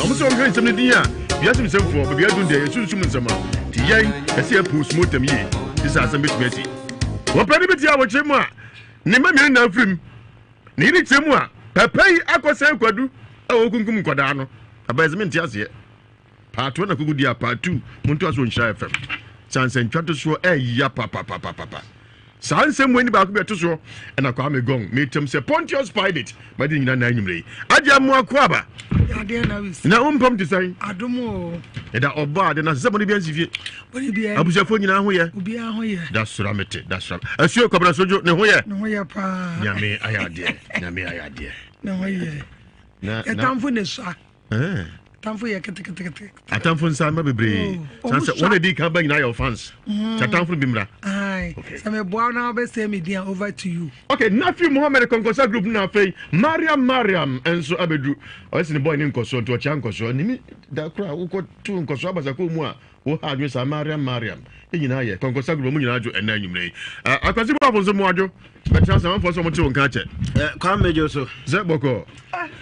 na mo so on hwɛ nsɛm ne din a biasem sɛmfo ba bia dun de yesunsum nsɛm a ti yɛn ɛsɛ apus motam yi dis asɛm betumi ati wo pɛ ne beti a wo kyerɛ mu a ne ma me na afrim ne yiri kyerɛ mu a papai akɔsɛn kwadu a wo kunkum nkɔdaa no abayɛsɛm nti aseɛ part 1 na kugudi a part 2 muntu aso nhyira fm sansen twato so ya papa sansem weni ba ko beto so na kwa me gong metem se Pontius Pilate madi nyina na anwumre agya mo akoaba ade na wis na umpam ti sai adomo eda oba de na sebo ne bia nsifie boni bia abusafo nyina ho ye obi a ho ye da sura mete da sura asuo kobra sojo ne ho ye pa nyame ayade ne ho ye na etamfo ne sa Tamfo ye kete. Atamfo nsa ma bebre. Sanse one dey kan ba nyina your fans. Chatamfo bimra. Ai. So me boa na be say me dia over to you. Okay, Nafi Muhammad Konkosa group na fei. Mariam enso abedu. O se ne boy ne nkoso to cha nkoso. Ni mi da kra wo ko tu nkoso abasa ko mu a wo ha adwe sa Mariam. E nyina ye Konkosa group mu nyina adwo ena anwumre. Akwasi bo afo so mu adwo. Be chance am fo so mo te won ka che. Kwa mejo so. Ze boko.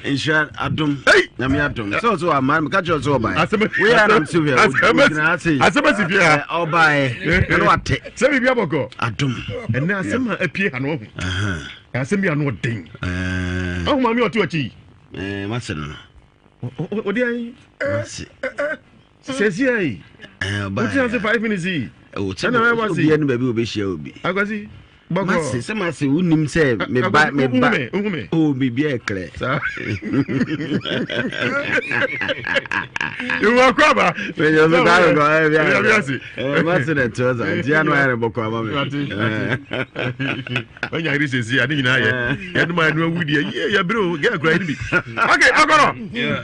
Insha adum. Na me adum. So am ka cho so ba. We are am so here. Asema si bia. Oba e. No ate. Se bia boko. Adum. Ena asema apie ha no ho. Asema bia no den. Oh mami otu achi. Mase no. Odi ai. Mase. Sesi ai. Oba. What you say 5 minutes yi? O tena obi enu baby obi share obi. Akwasi. Boko. Mase unim say me ba. Oh bibia ekle. You walk over. When you go mase na toza. Dia no ayre boko ama me. When you reach see adi nyina ye. Edu ma no wudi ye ya bro get kra ni bi. Okay, agoro.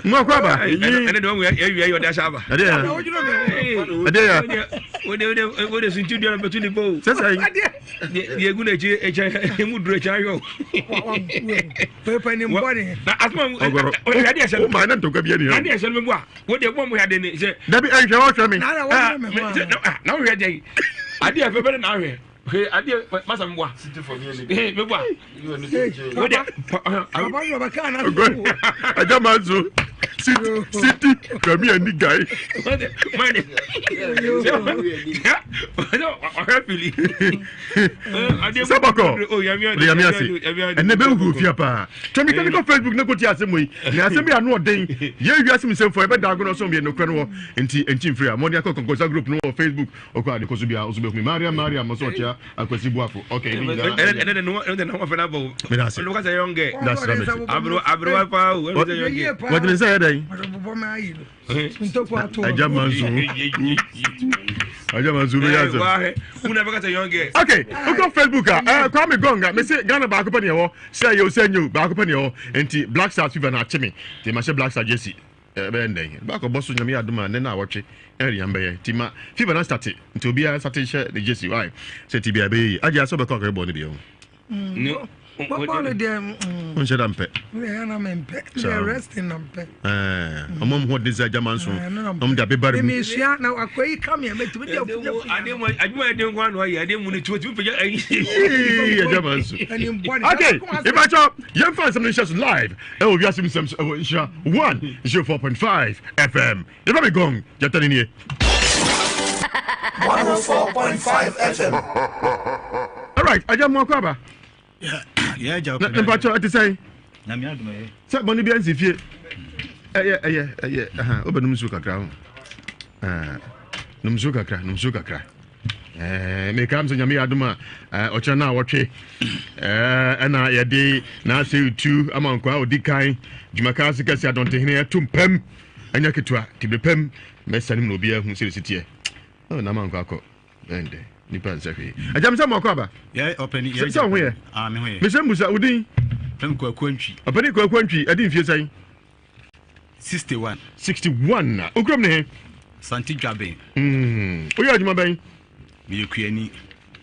Mo akwa ba. Ene do we yo da sha ba. Ade ya. Ode suntu dio na betu ni bo. Sasa ye gu na echa emu duro echa yo. Pepe ni mbone. Na asma agoro. ade ya O ma na ntoka bia ni. Ade ya sha me bo a. Wo de bo mo ya de ni se. Dabi enhwe wo hwe me. Na wo hwe de. Ade ya pepe na hwe. Hey, ade masa mwa. City for me. Eh, me bwa. Wo de. Aba yo ba kana. Aja manzo. City kami ani guy. Mane. No, happily. Sabako. Oh, yami asi. Enne be hu fia pa. Twemi kan ko Facebook na ko ti asemo yi. Na asemo ya no den. Ye wiase mi semfo e be dago no so me no kre no enti free. Amodi akọ Konkosa group no Facebook. Okwa de ko so bia, so be hu Mariam so chia akwasi buafo. Okay, ene no fa na bo. Me na say. Lo ka say young girl. That's right. Abro wa pa, we say young girl. What did say ya dai? Aja manzo yaza. Una be ka say young girl. Okay, go Facebook kwa me Gong me say Ghana ba akopani e wo. Say you say new ba akopani e wo. Enti Black Stars fever na chimi. Te ma Black Star Jesse. Be ndeng. Ba ko boso nyame aduma ne na awotwe. Eri ambe ti ma fever na start. Nti obi a start share the Jesse why. Say ti bia be Agya so be ko bo ne bi o. No. What them? Unse da mpe. Na mempe. They resting na mpe. Omom ho desire German so. Da be bari. Me sua na akwai come here me to dey. Ademu de ngwa no ya ademu ni tutu pe German so. Okay, if I chop, you find some shows live. E o wiase some 104.5 FM. If I be Gong, you tell me 104.5 FM. All right, Agya mo akwaba. Yeah, Jack. Na mpacho ati say. Na me aduma. Say boni bia nsifie. Obenum su kakra ho. Numsu kakra. Me kam so nyame aduma ocha na wotwe. Na ye de na say tu amankwa odikan jumaka sikasi adontehene atumpam. Anya ketua tibepam mesanim no bia hu siritie. Oh na amankwa akọ. Ende. Nipa nsafi. Ajam sa makwaba. Yeah, open here. Say ho here. Me ho here. Me sembusa udin. Pem kwa kwantwi. Opani kwa kwantwi adi mfie sai. 61. Okrom ne he. Santi Dwaben. Oya adwuma ben. Me yekuani.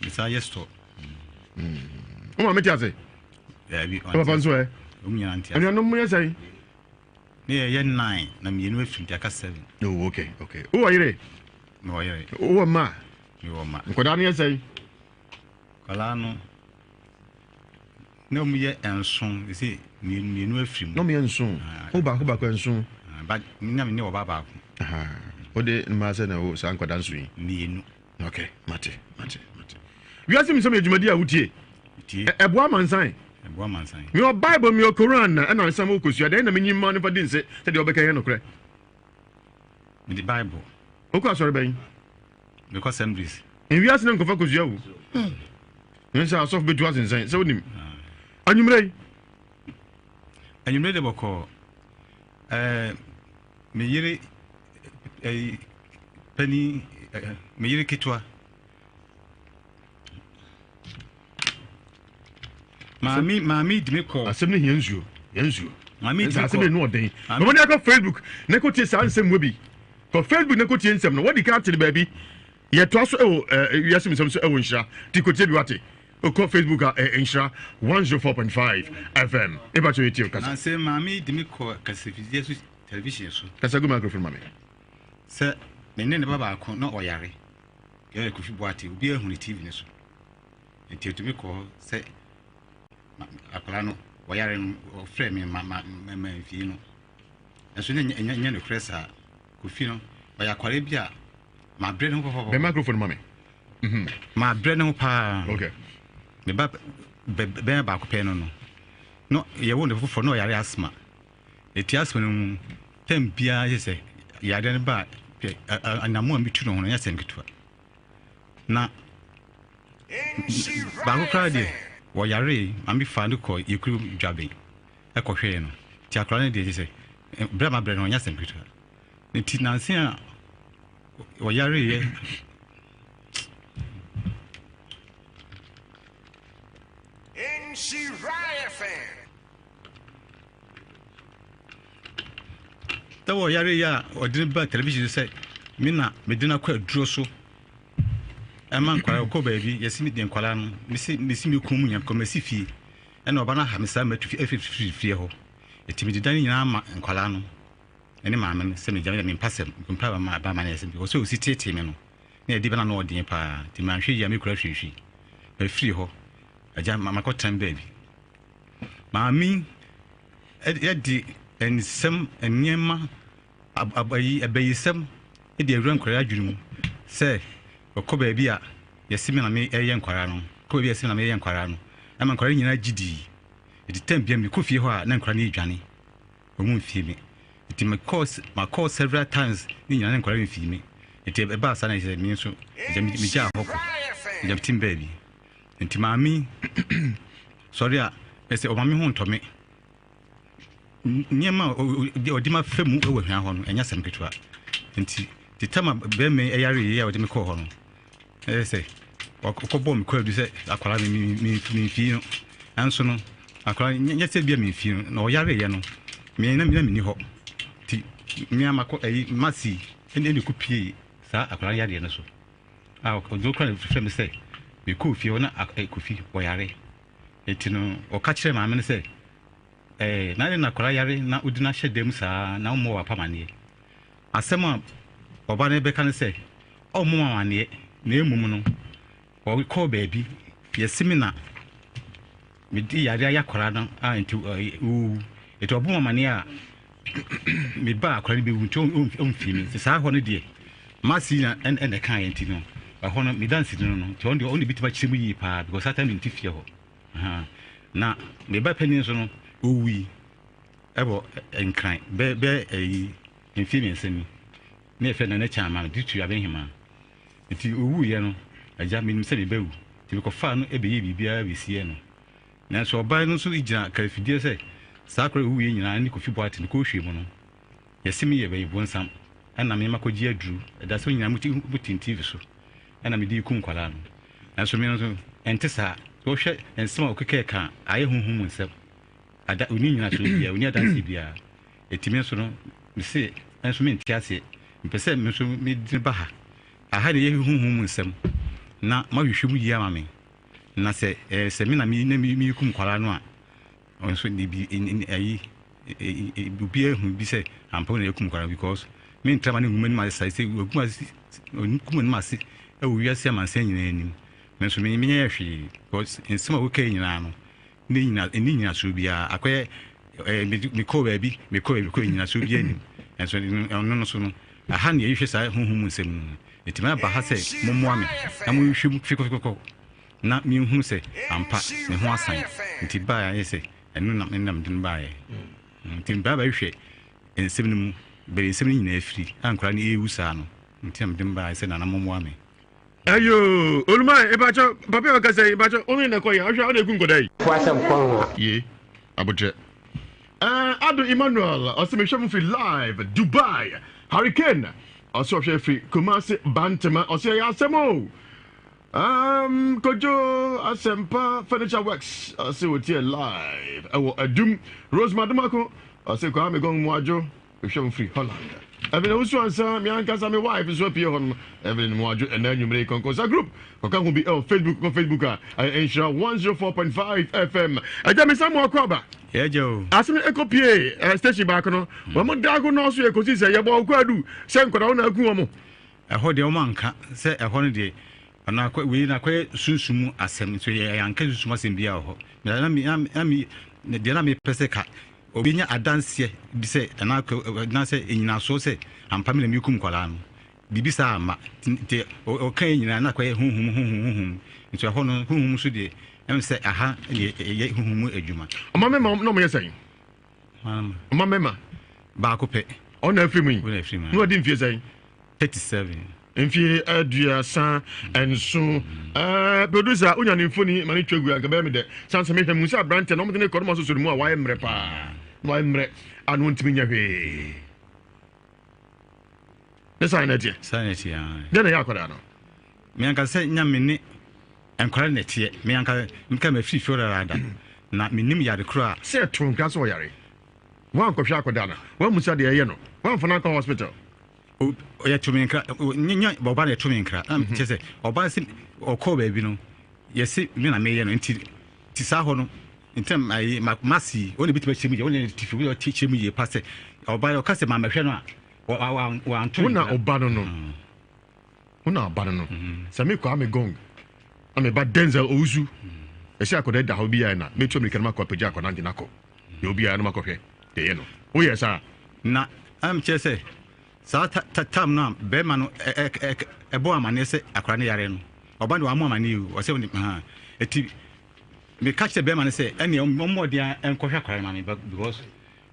Me sa yesto. O ma meti ase. Yeah, bi. Papa nso e. Omunya antia. Anu no mu sai. Ne ye 9 na me yenu afiri aka 7. Oh, okay. O ayire. Me oyire. O ma. Me wo ma. Nkoda ne sai. Kala no. Ne mu ye enson, you see, me yenu afiri. No me enson. O ba ko enson. but na me ne baba ode ma se na o san kwada nso yi mienu okay mate wiase mi so me adwumadi a wutie ebo amansan me o bible me o Quran na na nsam okosua den na me nyimma no fa din se de obeka ye no kre me the bible okwa sorry ben because assemblies en wiase na nkofa kosua wo nsa asof betu asensan se wonim anyumrei de boko me yire pani me yire kitwa Mami dime ko asem ne yenzuo mami dime ko asem no oden no ne ko Facebook ne ko tie san nsem bi ko Facebook ne ko tie nsem no wodi ka tele baabi ye to aso yasem nsem so nhira ti ko tie bi wate ko Facebook nhira 104.5 FM e ba cho yeti o kasa na se mami dime ko kasifie so television so kasa go microphone mami se me ne baba ko na oyare ye ko fi boate obi ehunu TV ne so enti to me ko se akwala no wayare no frame me ma fi no enso ne nya no kresa ko fi no waya kware bia ma bre no popo be microphone mami ma bre no pa okay me ba ko pe no ye wo ne fofo no yare asma eti asma no tem bia ye se yare ne ba anamo amitu no nya sem kitwa na ba ko krade wo yare ambi fa no ko yekuru dwabe e ko hwe no ti akra ne de se bra ma bra no nya sem kitwa ne ti nanse a wo yare ye ta wo yare ya odin ba television say mina medina kwa duro so eman kwara ko baabi yesi mi den kwara no misi mi kum nya ko masi fie ena oba na ha misa matufi fie ho etimi didan nyina ma kwara no ene maame no se me jame me pasem kumpa ma ba ma na yesi bi so si tete me no na edi bana no odin pa ti ma hwe ya me kura hwehwi ba fie ho aja mama ko tan baabi maami edi ensem enyema abayisem edi awran kwara adwuru mu se ko baabi a yesi me na me eye nkwara no ko baabi yesi na me eye nkwara no ama nkwara nyina gidi edi tambia me ko fie ho a na nkwara ne edwane omu fie me edi ma call several times ni nyina nkwara me fie me edi e ba sa na yesi me so me ja hoko edi tim baabi enti maami sorry a ese o mami ho ntome nyema odima femu ewe hwan ho no enya sem ketwa enti titama be me eyare ye odimi ko ho no ese ko bom me kwadu se akwara me fi no anso no akwara nya se bia me fi no na oyare ye no me na me ni ho ti me amako masi ene ku pie sa akwara yare no so a o do kwa me se me ku fi ona ku fi oyare enti no o ka kire ma me ne se na na kwara yare na udina hyedem saa na mo wa pamane asema oba na be kan se o mo mamane na emum no o ko baabi yesimi na me di yare ya kwara no enti eto obo mamane a me ba kwara be wunti o mfi mi saa ho no de masi na en kan enti no ho no me dance no to on de bitima chiremu yi pa because that time nti fie ho na me ba panin so no owi ebo enkran be enfimi ensemi na efe na chama ditu abenhima enti owu ye no aja minim se bewu ti ko fa no ebe ye bibia besie no na so oba no so igina kalifidie se sakra owu ye nyina ni ko fi boate ni ko hwe mu no yesimi ye be bonsam ana me makoji aduru da so nyina mutin TV so ana me di ku nkwala no na so me no so entesa ko hwe ensema okeke ka aye hunhum nsem ada oni nyina so bia oni adanse bia etime so no me se enso me ntiase mpese me so me di ba ha aha de ye hunhum nsem na ma hwehwem yi ama me na se se me na me kum kwara no a onso ni bi ayi bi ehun bi se ampo na kum kwara because me ntrama ne nguma ni ma sai se kum ni ma se e wo wiase ma nsen nyina anim me so me nya hwe because nsema wo kai nyina no ni nyina so bia akoye me ko baabi ko nyina so bia ni and so no so no a hand you say whom nsem etima ba ha say mommoa me na mo hwem fikofiko na me hu say ampa ne ho asan nti ba ya say enu na nam din ba ya nti ba hwe nsem no mu be nsem ni na afiri ankora ne ewu saa no nti am din ba ya say na mommoa me ayo oluma ebacho papa ka say ebacho onu na ko ya hwa o na egu ngodai kwasam kwa ye abuje Ado Emmanuel osime hwem fi live Dubai Hurricane also hwe fi Kumasi Bantama also ya asemo Kojo Asempa Furniture Works also wotie live ewo adum Rose Madumako also ko am Gong Mwajo hwem fi Holland Even Wusu ansa mi ankasa me wife so pie hon Evelyn Mwajo and Numere Konkosa group ko be on Facebook I ensure 104.5 FM aja me samu akwaba yeah Joe asime ekopie station back no wo mo dago no so ekosi se ye bo kwadu se nkoda wo na aku wo mo eho de o manka se eho no de ana kwa we na kwa sunsumu asem so ye yanka sunsumu asem bia ho na mi de na me pese ka obinya adanse bi se na se enyina so se ampa me na mi kum kwala no bibisa ama te o kan enyina na kwa hunhum nso eho no hunhum so de say aha ye huhumu adwuma mama no me say mama ba ko pe on afiri mu no odi mfie say 37 mfie aduasa enso producer unya ne mfoni mani twegu aga be me de sanse me hwemu say brante no mo de ko mo so mu a waye mre pa waye mre anu ntimi nya hwe ne sanity ya de na yakoda no me anka say nya me ni enkwara netie me anka mka ma free for rada na menim yare kura se to nka so yare wan ko hwa akoda na wan musa de ye no wan fana ka hospital o ya to me nkra nya boba na to me nkra che se oba se okọ ba bi no yesi me na me ye no nti ti sa ho no ntem ai masi oni bitima chemi ye oni tifi wo chemi ye passe oba o kase ma mehwe no a wa anto una oba no una oba no sami ko ame gong ame ba Denzel Wusu esi akoda da ho bia na meto me kan makọ pagya akọ na ndi nako ye obi ya no makọhwe de ye no o yes a na am chese sa tam na be ma no ebo amane se akora ne yare no oba ne wa mo amane yu o se eti me catch the be ma ne se ene mo de enkohwe akora ma me because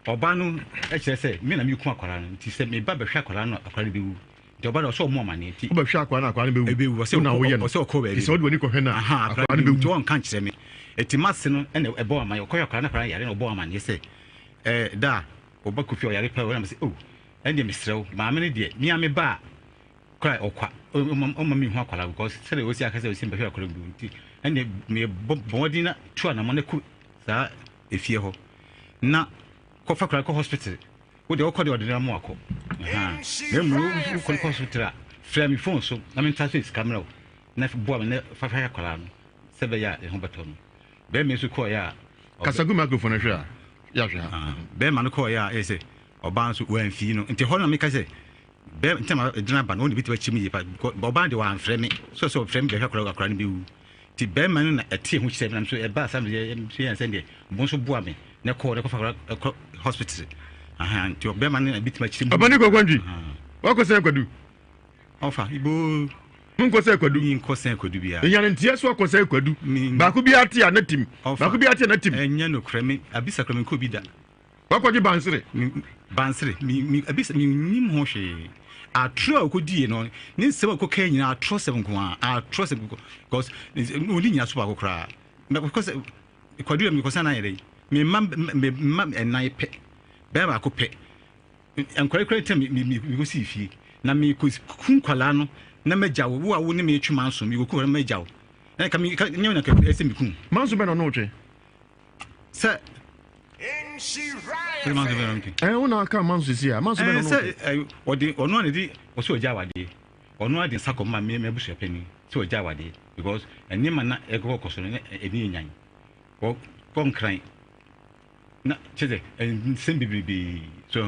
oba no chese me na me ku akora no ti se me ba be hwe akora no akora be wu oba no so mo amane ti oba hwe akora na akora ne be wu o se na wo ye no o se okọ be bi so de woni kohwe na akora ne be wu jo nka kire me eti mase no ene ebo amane okọ akora na akora yare no obo amane se da oba ku fi o yare pa wo na me se oh ende mesrew maame ne de mi ame ba kra okwa o mami hu akwala because se le osi akase osi mbehwe akwala bu nti ende me bodi na tua na mo ne ku sa efie ho na ko fa kra ko hospital wo de okọ de ordinary mo akọ me mu ko hospital fra mi phone so na me taso is camera na bo me fa fa akwala no se be ya e ho beto no be me su ko ya kasagu microphone hwe a ya hwe be ma no ko ya e se oba nso wan fi no nti hono meka se be ntema dina ba no ne biti ba chimi yi pa oba de wan frɛ me so frɛ me be hwakora akora ne bi wu ti be ma no na ɛte ho kyerɛ me so e ba sam ye yɛ sɛ bo nso boa me ne ko ne ko fa hospital nti be ma no na biti ma kyerɛ me oba ne ko kwandwi wa ko sɛ kwadu ofa ibo mun ko sɛ kwadu yin ko sɛ kwadu bia nya ne ntie so ko sɛ kwadu ba ko bi ate a na tim ba ko bi ate na tim enya no krɛ me abisa krɛ me ko bi da wa ko ji bansire mi abisa mi nim ho hwe atro ko die no ni nsem ko ka nyina atro sem ko atro sem because no li nyina so ba ko kra because kwadu mi ko sana yere mi mam enai pe be ba ko pe enkware tem mi go si fie na mi ko kunkwala no na magya wo a wo ne me twuma nso mi go ko na magya wo na ka mi nyɛ na ka ese mi kun manso be no no twe sɛ una ka manso si a manso be no no odi ono ne di o so ogya wade ono ade sako ma me busu pani so ogya wade because eni ma na ego koso ne eni nyan ko konkran na cheze sem bibibi so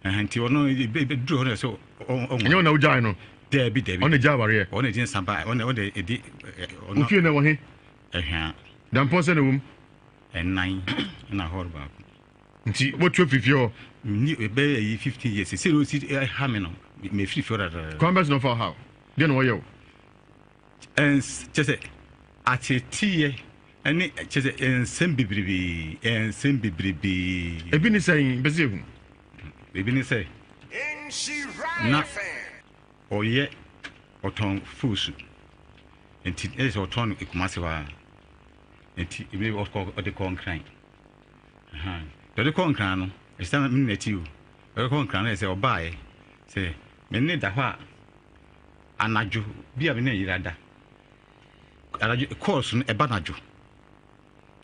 anti ono be duro no so onyo na ogya no debi on the java here on the jin samba on the edi ono fi na wo he ehia dan pon se na wum en9 na horba nti what 12 ni be 15 years say no see ha me no me free for that converse no for how then what you and just say atete ene just ensem bibribi ebi ni say be say ebi ni say na oye oton fusu enti e oton ikumase wa enti ebi o de concrete the concrete no it's time me net you the concrete say obae say me ne da hwa anajo bia me na yirada anajo course no e banajo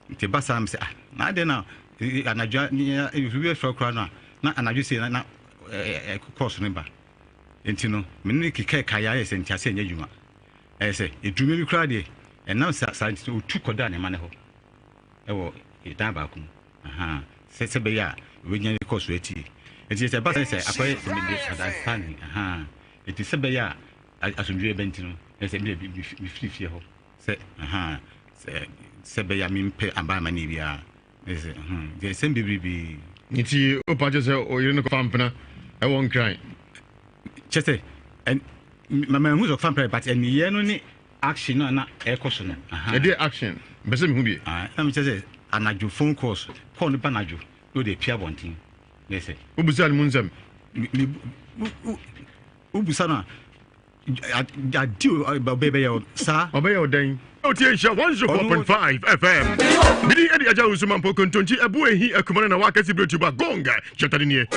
nti basa am say na de na anajo we for kra na anajo say na course no ba enti no me ne kike kaya ye say ntia say nya dwuma say edume bi kra de e na sa tu koda ne ma ne ho e wo ita ba ku se be ya we nya course eti enti say basa say akoy se me understand eti se be ya asundwe benti no say me free ho say se be ya mi mpe aba ma ni bia say dey sem bibi nti o pa je say o yire no fampna e won cry chese and mama who's of fan but and ye no ni action na e koso no e dey action be se me hu bi na me chese anajo phone calls call no banajo no dey pia bontin yes say obusa ni munzam obusa na adio bebe ya sa obey odan Otiensha 104.5 FM. Bidi edi aja Wusu mampo kontonchi ebu ehi akumana na wakasi bro tuba Gong chatani nie.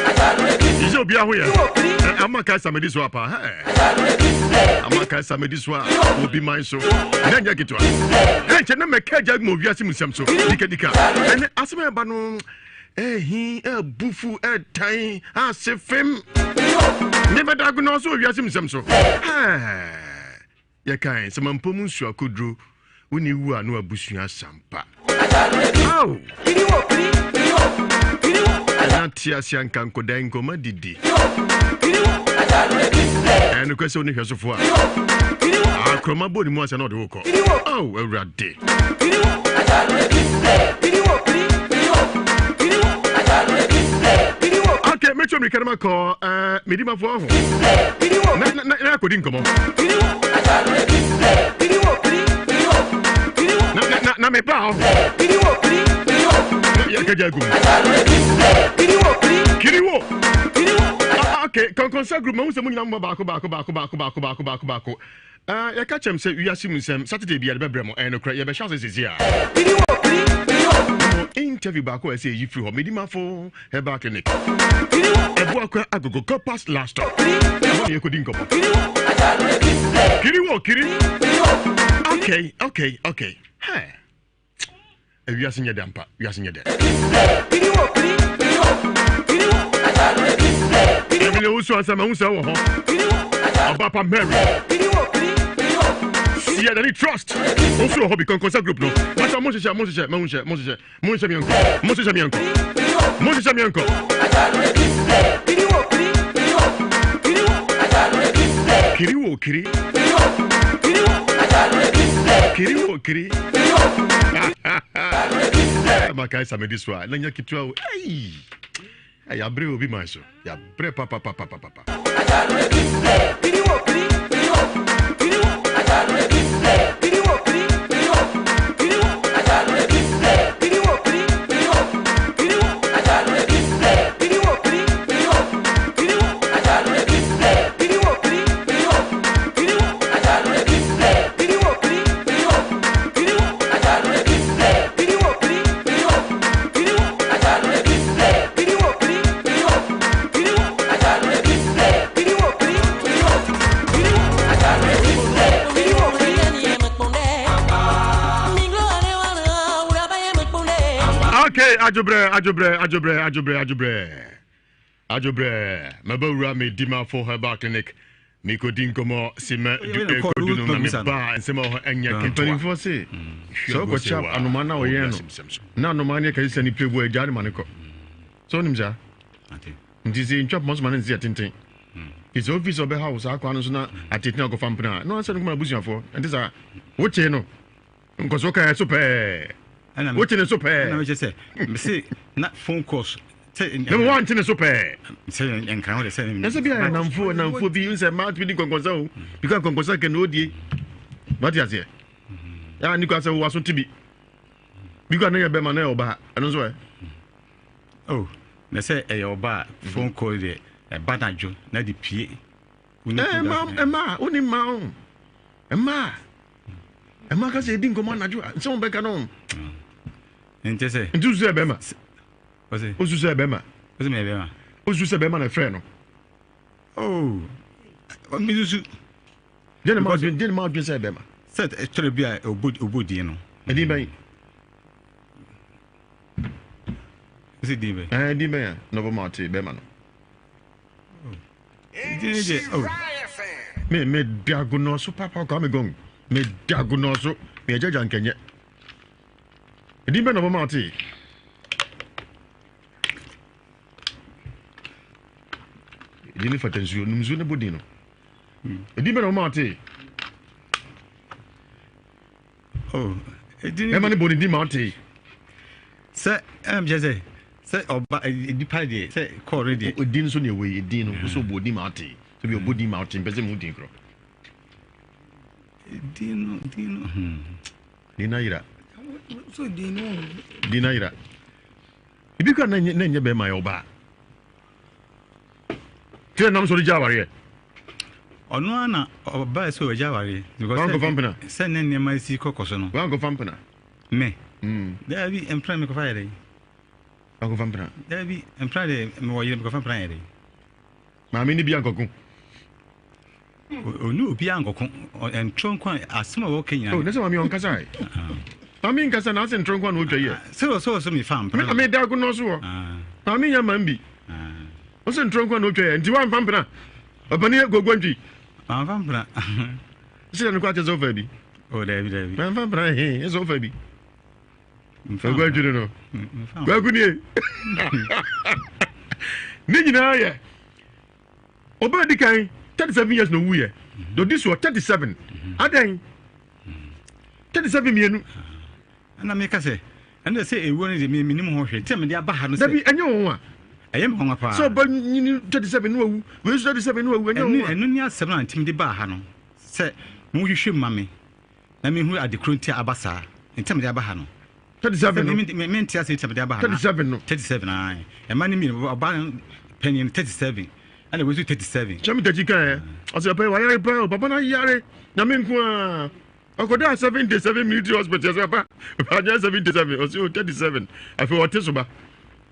Izo bia ho ya. Amaka samedi so apa. Amaka samedi so obi man so. Nanya kitwa. Enche na mekaja mo wiase musam so. Dika. Ene asema ba no ehi ebufu etan asefem. Never diagnose wiase musam so. Ya kan se mampo munsu akodro woni wu anu abusua sampa au ana tia sianka nkodan nkoma didi enu kwese oni hwesofo a akroma bodi mu ase na ode woko au awrade okay mecho mi kanama ko medima fo ho na kodin komo na me ba ya kaja gum kiriwo okay konkonsa group ma mu nyamba baako ya ka chem se wiase musem Saturday bia be bremo no kra ya be chance sisi a interview baako e say yi free ho medima fo heba clinic ebu akwa agogo go past last stop e ye kodin komo kiriwo okay hey wiase nya dampa wiase nya de Emile Wusu asama unsa wo ho Abapa Mary Sia dani trust Wusu ho bi konkonsa group no Mata mo hye mianko Kiri Maka samedi soir nanya kitwa ay abre obi manso ya bre papa Ajobre mabawura me dima for her back clinic Miko dinkomo sima du na me ba nsema ho anya ketwa for say so ko chap anoma na oye no na anoma ne kai sani plebu e jare maneko so nimja ndizi nchop mo man nzi atenten his office obe house akwa no so na ateten ago fampna no answer no busuafo ntisa woche no nkoso kai so pe ana woche ne so pe na me say me say na phone calls number one tene so pɛ sɛ ɛnkran wode sɛ na sɛ bia namfo bi nsɛ ma bi ni konkonsa o bi kan konkonsa ke no die mati aseɛ ya ni kwa sɛ wo aso tibi bi kan na yɛ bɛma na yɛ ɔba ɛno so ɛ oh na sɛ ɛyɛ ɔba phone call de ɛba na dwo na de pie ɛma woni ma o ɛma ka sɛ ɛdi nkɔmɔ anadwo a nsɛ wo bɛka no nti sɛ nti wosu sɛ bɛma wosu sɛ bɛma wosu sɛ bɛma na frɛ no mesusu gyene ma adwen sɛ bɛma sɛ ɛtɔre bi a ɔbɔ din no ɛdin bɛn sɛ din bɛn din bɛn a na ɔbɛma ɔte bɛma no me dago no so papa kwa me gong me dago no so me ajaja nkenye edin be no bo ma te edin ni fatansu numzu ne bodin no edin be no ma te edin e ma ne bodin di ma te sɛ jese sɛ ɔba edipa de sɛ call ready edin so ne we edin no so bodin ma te so bi obodi ma te pese mu din kro dino dina ira so dina ira ibi ka na nye be ma yo ba tire nam so di jaware ɔno ana ɔba so jaware because wanko fampena sɛ ne ne ma si kokoso no wanko fampena me da bi empra me ko fa yere wanko fampena da bi empra de me wo yere me ko fampena yere ma me ni bi ankoko onu obi ankoko entronko asema wo kenya oh nese ma mi on kasa ai ma mi nkasa na ase entronko na otwa ye so mi fam me me da go no so ma mi nya mambi o se entronko na otwa ye nti wan fampena obani gogwantwi ma fampena se na kwa che zo fa bi o da bi ma fampena he zo fa bi gogwantwi no goguni ni nyina ye oba dikan 37 years no wuye do this was 37 adan 37 mienu ana me ka se ande se ewo ne de me minim ho hwe tem de aba ha no se dabi enye wo a eye me ho pa so ba nyini 37 no wu we 37 no wu enye wo enu ni asem na tim de ba ha no se mo hwehwe mame na me hu adekronti abasa tem de aba ha no 37 no me ntia se tem de aba ha 37 no 37 ai e ma ni mi oba penny 37 and we 37 chami tachi kan o se pa wa yare pa papa na yare na me nko a akoda 77 minutes hospital so pa pa 77 o se 37 afi o te so ba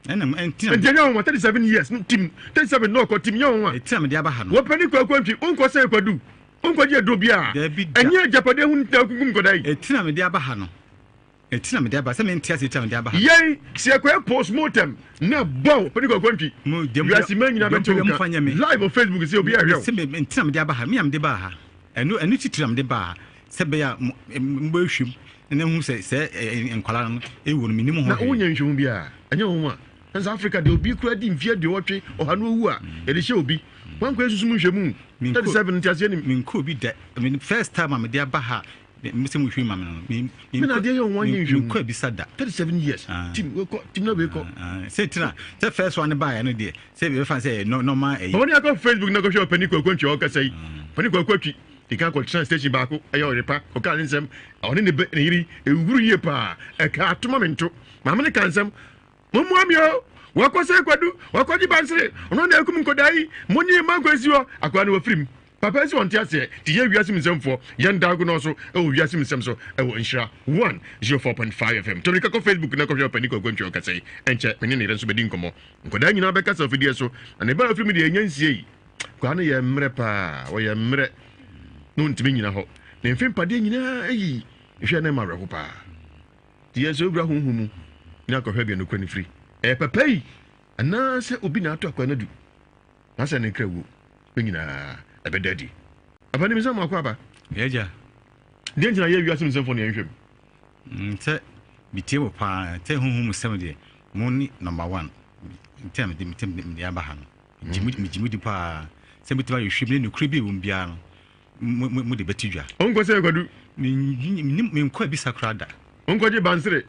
enam entia entia 37 years team 37 no ko team yon wa etia me de aba ha no wo pani kwa kwantwi onko se kwadu onko je do bia enye japade hun ta kukum ko dai etia me de aba ha no etina me de aba se me ntia se etia me de aba ha yei se kwa postmortem na bow pani kwa kwantwi you are man nyina beto live on Facebook se obi ahwe se me etina me de aba ha me am de ba ha enu titira me de ba ha se be ya mbo ehwem na hu se enkwala no ewo no minim ho na wonya nhwem bia enye wo a South Africa de obi kura di mfie de wotwe ohanu owu a ye de hye obi wan kwa susum nhwemu 37 ntiase ni min ko bi da first time am de aba ha mese mu hwema me me na de ye won yin hwemu ko bi sada 37 years team na we ko se tina se first one buy no de se be fan say normal e woni akọ Facebook na ko hwe pani ko kwantwi o kasa yi pani ko kwatwi di kan ko train station ba ko ayo repa o kan nsem oni ne yiri ewuru ye pa e ka atoma mento ma me kan nsem momu amio wakose kwadu wakoji bansire ono na ekum nkodai monyi mankwesi ho akwa na wafrim papa si wonte ase ti ye wiase msemfo ye ndago no so e wo wiase msem so e wo nhira 104.5 FM to rika ko Facebook na ko hwe pani ko kwantwi okasai enche menye ne renso bedi nkomo nkodai nyina beka sa fidie so na ba afrim de enyansie yi kwa na ye mre pa wo ye mre no ntimi nyina ho na mfim pade nyina ayi hwe na ma reho pa ti ye so bra hunhumu na ko hwe bi no kwani free papai ana se obi na ato akwa na du na se ne krawo nyina ebedadi abani misa makwa ba yeja de njina ye wiase msemfo ne nhwem nte bitie wo pa te hunhum sem de mo ni number 1 ntem de aba ha no jimu di pa se bitima ye hwem ne kure bi wo mbia no mo de betidwa onko se kwadu min ko bi sakrada onko je bansire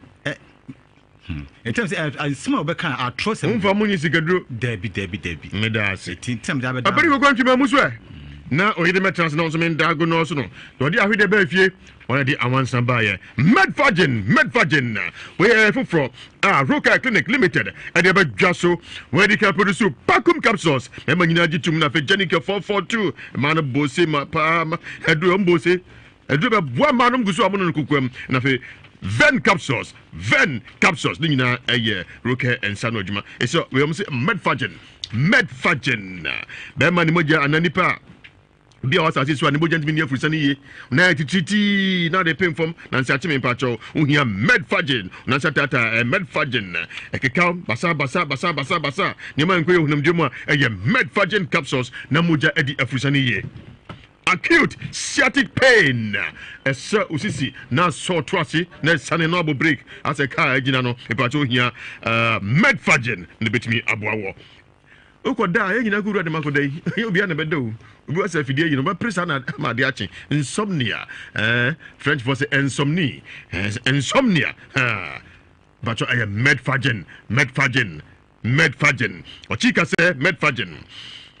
In terms of small becan are trust him for money sikadro Debbie medase Tim abari go kwanti ma muso na oyede metans na so men dago no so no do ahwede ba fie already awansan ba ye medfagin we for Roka Clinic Limited and the Jaso where they can produce Pacum capsules and Manina Jitum na Fejanica 442 man of Bose ma pam Edrum Bose Edruba Buamanum Gusuamon Kukum and a Ven capsules Nina a year Roka and Sanojima so we almost say medfagin Bemani Moja and Nanipa be also as one important media for sunny night treaty now they pay from Nancy Pacho here medfagin Nansatata medfagin a cacao basa Niman Quim Juma a medfagin capsules Namuja Eddie Afusani acute sciatic pain as Sir Usisi now saw Twasi next Sunny Noble break as a car Ginano a pacho here medfagin the bit me abuawo Oko da ye nyina guru adema ko dai you be na bedo obi wasa fidie you know but press na ma de achi insomnia French for say insomnia but I am medfagin ochika say medfagin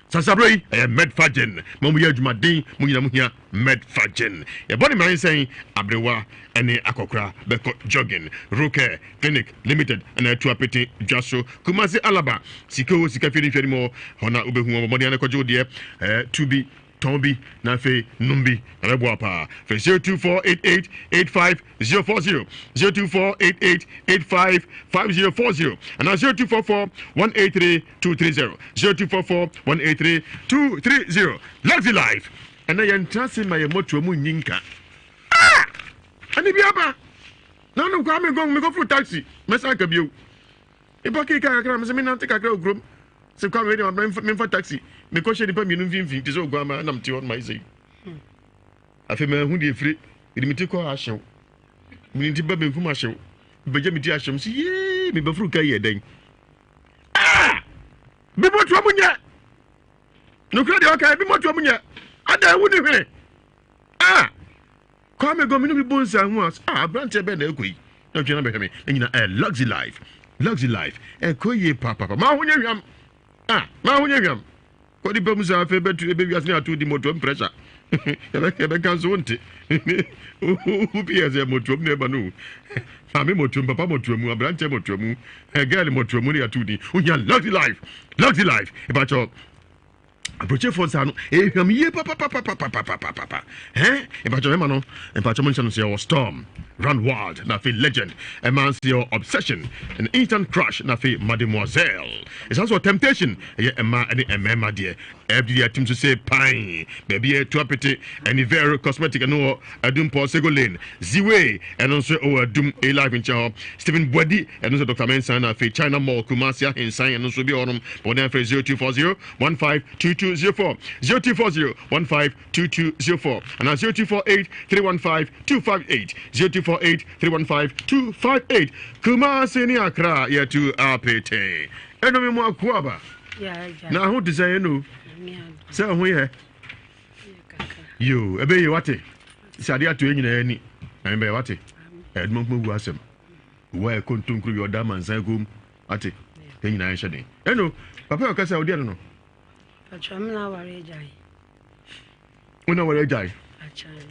Sasabroi, medfagin. Momuya Jumadin, Muya medfagin. A body man saying Abrewa, any Akokra, Beko jogging, Roke, Clinic Limited, and a Tuapeti, Jaso, Kumasi Alaba, Siko, Sika feeling very more, Hona Ubehu, Modiana Kojo, dear, to be. Tombi Nafe Numbi Rebuapa for 024888540 02488855040 and 0244183230 0244183230 Luxy Life and I am trusting my motor muninka and if you have no come Gong me go for taxi Messaka Biu Ipaki Kakram Seminantic Group so come ready on for taxi because she depend on me to so grandma and I'm to on my say. I feel my wounded free, it me to call a show. We need to baby from my show. But Jimmy Tiasham, see, yea, me before Kaya day. Be more trouble yet. No credit, okay, be more trouble yet. I wouldn't hear. Come and go, me no be bones and once. Branch a bed, okay. Don't you remember me? And you know, Luxy Life, a coye papa, Mahonyam. Mahonyam. What the bums are favored to a baby as near to the motor pressure. Ever comes want it. Who peers a motor never knew. Mammy motum, papa motum, a branch motum, a girl motum, to the who ya lucky life. About your approach for San, a papa. About your Emano, and Pachamonson your storm. Run wild, Nafi legend, a man's your obsession, an instant crush, Nafi mademoiselle. It's also a temptation, a man and a mema dear. Every attempt to say pine, baby a tuapity, and very cosmetic and no a doom for Segolin, Ziwe, and also a doom a life in Chow, Stephen Bwadi, and also Dr. Mensan, Nafi China Mall, Kumasia, and Sign, and also be on but then for 0240 152204, 0240 152204, and 0248 315 258, 0248-315-258. Kumasi ni Accra ya tu apete. Eno mi mwa kuaba. Na hu desire no. Se hu ye. Yo, ebe ye wate. Sadi atu enyi na eni. Na ebe wate. Edmo mu asem. Wa e kontonkru yo da man san gum. Ate. Enyi na enhye den. Eno, papa okasa odi no. Pacho mi na ware jai. Una ware jai. Achai.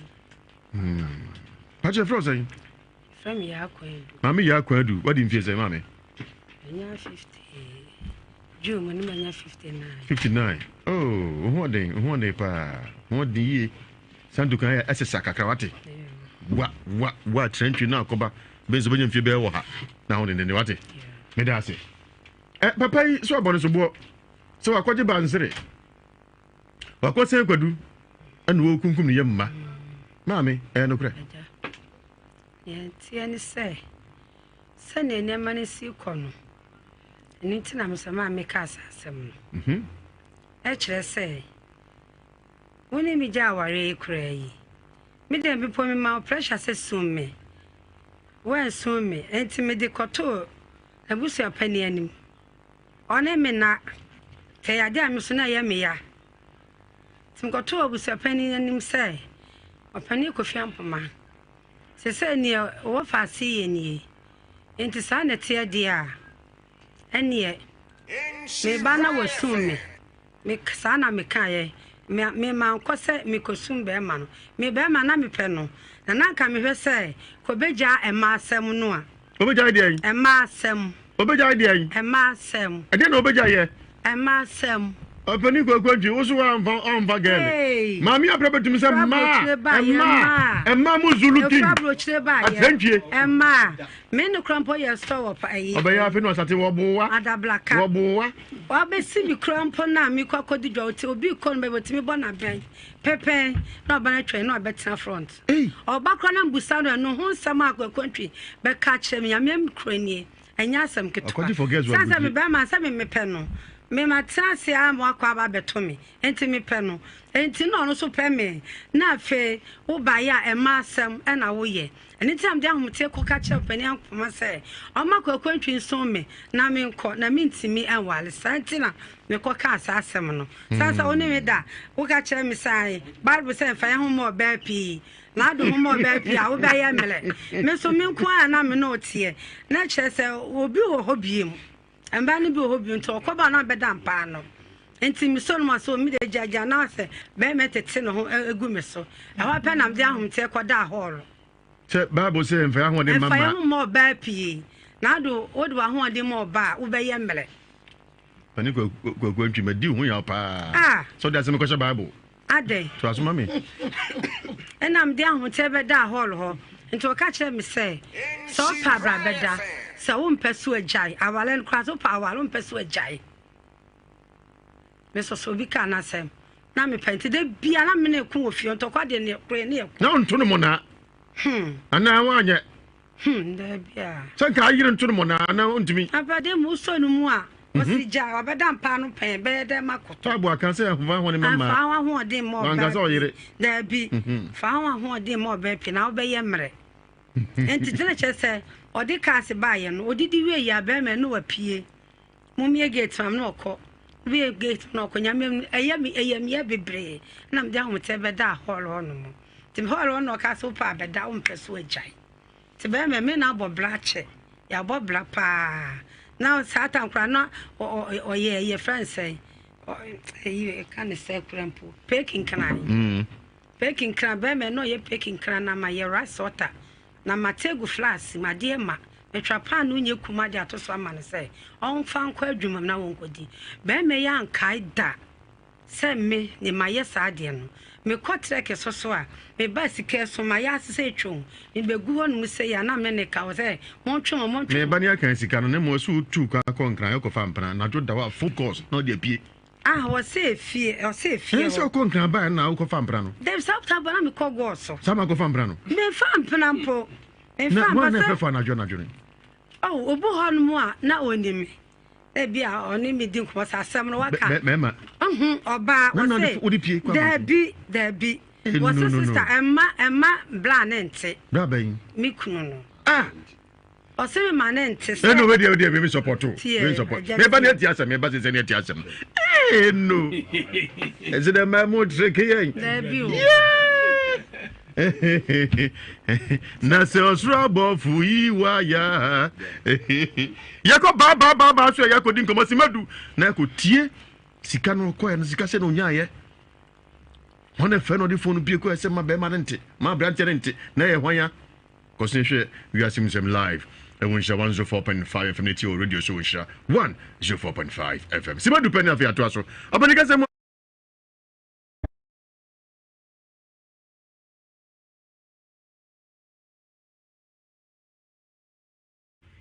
Pacho frozen. From Yakwedu. Mammy Yakwedu, what did you say, Mammy? 50. June, when you 59. 59. Oh, one day, pa. One day, Sanduka, as a Sakakawati. What trench you now, Coba, Benzobian Fibel, now in the Newati. Medasi. Papa, so bonus of work. So I quite a bansere. What was I could do? And will come from the Yamma. Mammy, and no crack. Tiani say, send a near money see corner. And it's not some make us some. Actually, say, when you be Jawari cray, me then be putting my pressure says soon me. Well, soon me, and to me the couture, and we see a penny any. On a minute, say, I damn Miss Nayamia. Some couture was a penny and him say, a penny could fiamp man. Se se ni o fa si ni Enti saa na tie dia ene me ba na wasum me saa na me kae me man kose me kosum be ma no me be ma na me pɛ no na nka me hwɛ sɛ ko beja ema asɛm no a obeja ide yi ema asɛm obeja ide yi ema asɛm ade na obeja ye ema asɛm opani kwakwanji woso wa mfa gele mami aprebetum se emma mu zulu king atrenchie emma me no krampo ye store pa ayi obeya afi no sate wo bowa adablaka wo bowa obesi bi krampo na mi kwakodi dwa ote obi kon be botimi bo na ben pepe na oba na twa na obetena front oba kra na mbusa no ho nsam akwakwantwi be ka kire me yamem kranie anya asem keto sasa me be ma asem me pe no me matase am akwa ba beto me enti me pe no enti no so pe me na fe wo ba ya ema asem e na wo ye enti am de ahomte ko ka che pani ankoma se o makwakwantwi nso me na me nko na me ntimi enwale santi na me ko ka asem no sasa oni me da wo ka che me sai bible say fa ya ho mo ba pi na do ho mo ba pi a wo ba ya mele me so me nko a na me no tie na che se obi ho hobiem amba ni bi obi nto okoba na beda mpa no enti mi so no ma so mi de jaja na se be metete no ho egu me so e ho pe na mde ahomte koda hall se bible say mfa ho de mama mfa ho mo ba pie na do odo ho de mo ba wo be ye mele pani ko ntwi madi hu ya pa so da se me ko bible ade to asoma me enam de ahomte beda hall ho nti o ka kire me se so pa bra beda so wo mpesu ajai awalen kwaso pa awalo mpesu ajai me so bi ka na sem na me penti de bia na me na ku ofio to kwa de ne kure ne na onto no mo na ana wanye de bia san ka yire nto no mo na ana ontimi abade mu so no mu a osi ja obeda mpa no pen be de makoto abo aka se ahova ho ne mama fa wa ho de mo ba ngasa oyire de bi fa wa ho de mo be pi na obe ye mre enti tena chese odi kasi baye no odidi we ya be me no wapie mumie gate am no okọ we gate no okọ nyame eyam ya bebre na mde ahomte be da hall ho no mo tim hall no ka so pa be da umpeso ajai ti be me na abo blache ya abo bla pa na satan kra na ye friend say you can say krampo peking kran peking kran be me no ye peking kran na ma ye rice water na mategu flash ma de ma metwa pan no nye kuma de atoso ama ne se on fa nkwa adwuma na won kodi be me ya nkai da se me ni ma ye sa de no me kotreke so a me ba sika so ma ya se twon me begu ho no se ya na me ne ka wo se mon twon me ba ne aka sika no ne mo so tu kwa konkran yo ko fa mpana na jo da wa focus no de pie o se fie so konkran ba na wo ko fa mpana no dem sabta ba na me ko go so sama ko fa mpana no me fa mpana mpo me fa ba na fa na jo ni obu ho no mu a na onimi e bia oni mi din ko sa asem no waka mema oba o se dabi was sister emma blanente bra ben mi kunu no o se me manente se no we dey me support me ba na ti asem me ba se na ti asem no is it a memo trick here dabi na se osra bofu yiwa ya yako ba so yako din komo simadu na yako tie sika no ko ya no sika se no nya ye wona fe no di phone bi ko ese ma be ma nte ma bra nte na ye hwanya ko se hwe we are seeing them live and we share 104.5 FM netio radio show we share 104.5 FM simadu penya afia to aso abanika se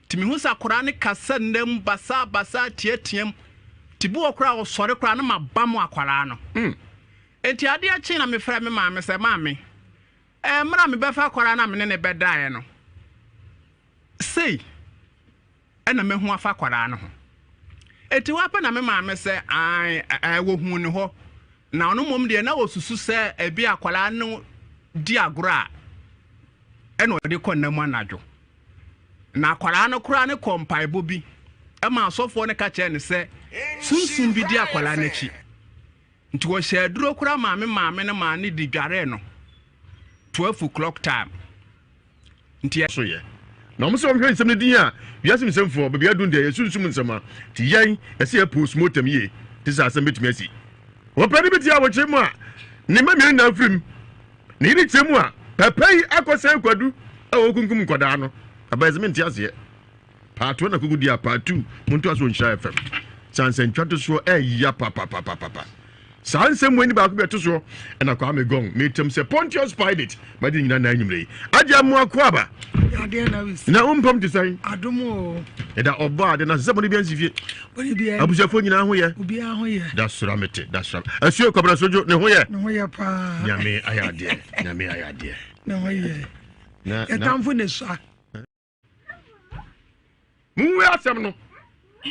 timi hu sakora ne kasa ndem basa tietiem tibu okra wo sore kra na mabam akwara no enti ade a chi na me fra me maame se maame mra me befa akwara na me ne bedae no sei ena me hu afa akwara no ho enti wapa na me maame se ai wo hu ne ho na ono mom de na wo susu se ebi akwara no di agora ena ode konnamu anadwo na akwara no kura ne kompai bobi ma asofo ne ka che ne se sunsun bi di akwara na chi nti wo hye duro kura maame ne ma ne di dware no 12 o'clock time nti so ye na ɔmo sɛ ɔmo hwɛ nsɛm no din a wiase nsɛmfoɔ baabi adum deɛ yɛsunsum nsɛm a te yɛn ɛsɛ yɛ postmortem yie te sɛ asɛm bɛtumi asi wɔpɛ ne bɛti a wɔkyerɛ mu a ne mma mmienu na mfirim ne yere kyerɛ mu a pɛpɛ yi akɔsɛn kwadu a wɔkunkum nkɔdaa no abayɛ sɛ mente aseɛ paatoɔ na kogu di a paatu monto aso nhyira fm sansɛntwa to soɔ ɛyia papapapapa saa nsɛm wani baako bɛto soɔ ɛna kwa me gong metam sɛ Pontius Pilate made nyina na anwummerɛ yi agya mmoa ko aba na wompam te sɛn ɛda ɔbɔ ade na sɛ bɔne bia nsi fie abusuafoɔ nyinaa ho yɛ da sora mete da sora asuo kɔbra sodwo ne ho yɛ nyame ayɛ adeɛ ɛtamfo ne sa muwe asɛm no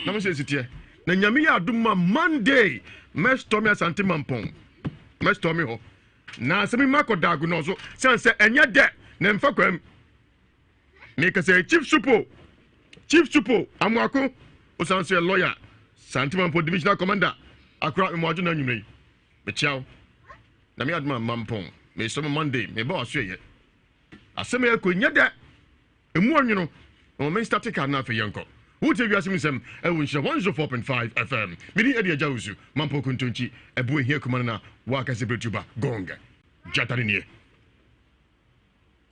na mo sɛ sitiɛ na nyame yɛ adom ma Monday mɛstɔme asante mampɔn mɛstɔme hɔ na asɛm ma kɔ dago no so sɛn sɛ ɛnyɛ dɛ na mfa kwam meka sɛ chief supo amoako osan sɛ lawyer sante mampɔn divisional commander akora mmoadwo na anwummerɛ yi mekyia na me adoma mampɔn mɛstɔme Monday meba waso yɛ asɛm yɛ kɔ nyɛ dɛ emu anwono o men static na afɛ yɛnkɔ wote wiase mu sɛm ɛwɔ nhyira 104.5 FM mede ɛde agya Wusu mampo kontonchi ɛbo ehia kumana na wakase betuba Gong jatare nie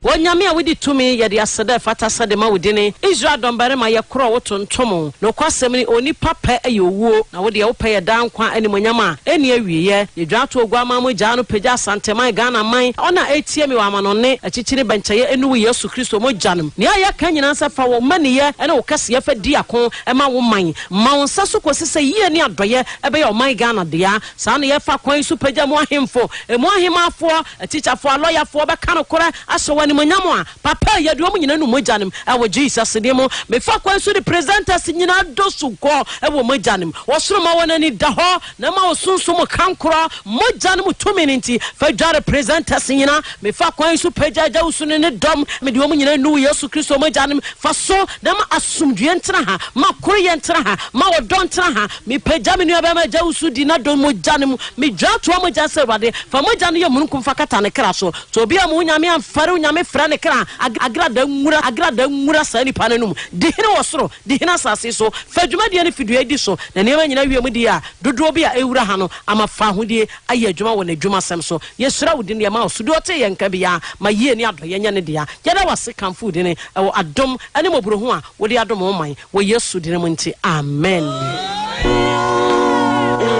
Wonyame a wodi tumi ye de aseda fata sade ma wodine Israel dombare ma ye kro wotontom no kwasem ni oni papa ayowuo na wode ye wo pɛ dan kwa animonyama eni awiye ye dwato ogwa ma mo gya no pagya santeman Ghana man ona etie mi wa amanone achichiri benchaye enu Yesu Kristo mo gyanem ne aye ka nyina nsa fa wo maniye ene wo kase ye fa di akon ma wo man ma wo nsa so kosi se yie ni adoye ebe ye o man Ghana dia sa na ye fa kwan su pagya mo ahemfo emu ahemafo atichafo aloyafo be ka no kora aso Monyamwa papa ya duo nyina no mojanem ewo Jesus demo me fa kwa so the presenters nyina dosu ko ewo mojanem wosoro ma wona ni da ho na ma osunsun kankoro mojanem tumi nti fa dware presenters nyina me fa kwa so pajaja usunu ne dom me duo nyina no Yesu Kristo mojanem fa so na ma asumdue ntena ha ma koroye ntena ha ma wodon ntena ha me paja me nua ba ma ja usu di na dom mojanem me dwato moja se wade fa mojane ye munkum fa kata ne kra so to obi am nyame amfare nyame fra ne kra agrada nwura sani pananum dihina wosoro dihina sase so fadwuma de ne fidua di so na ne nyina wiem di a dodo bi a ewura ha no ama fa hodie aye adwuma wɔ n'adwuma sem so yesura wodi ne ma osudo te ye nka bia ma yie ni adoye nya ne dia yeda wase kan food ne ɛwɔ adom ane mobro ho a wodi adom ho man wɔ Yesu di ne mu nti amen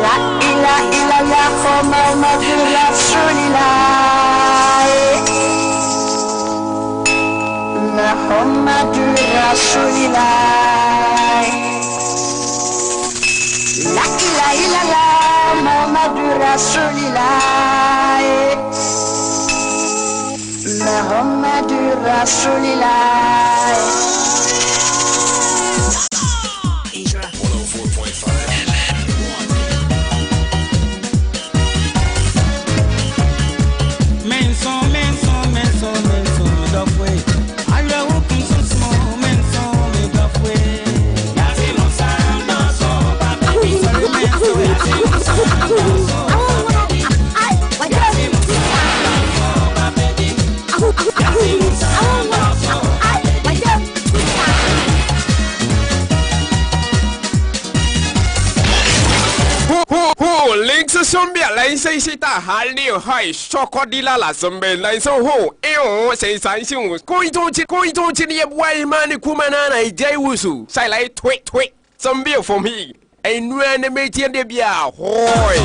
la ila ya khoma madula sunila Muhammad Rasulillah La ilaha illallah Muhammad Rasulillah Muhammad Rasulillah 104.5 Menso links zombie lai sai sai ta hal ni hai chokodila la zombie lai so ho sai sai sin ko ito chi ni wai mani kumana na ijai wusu sai lai tweet zombie for me ai nua ne me tie de bia hoi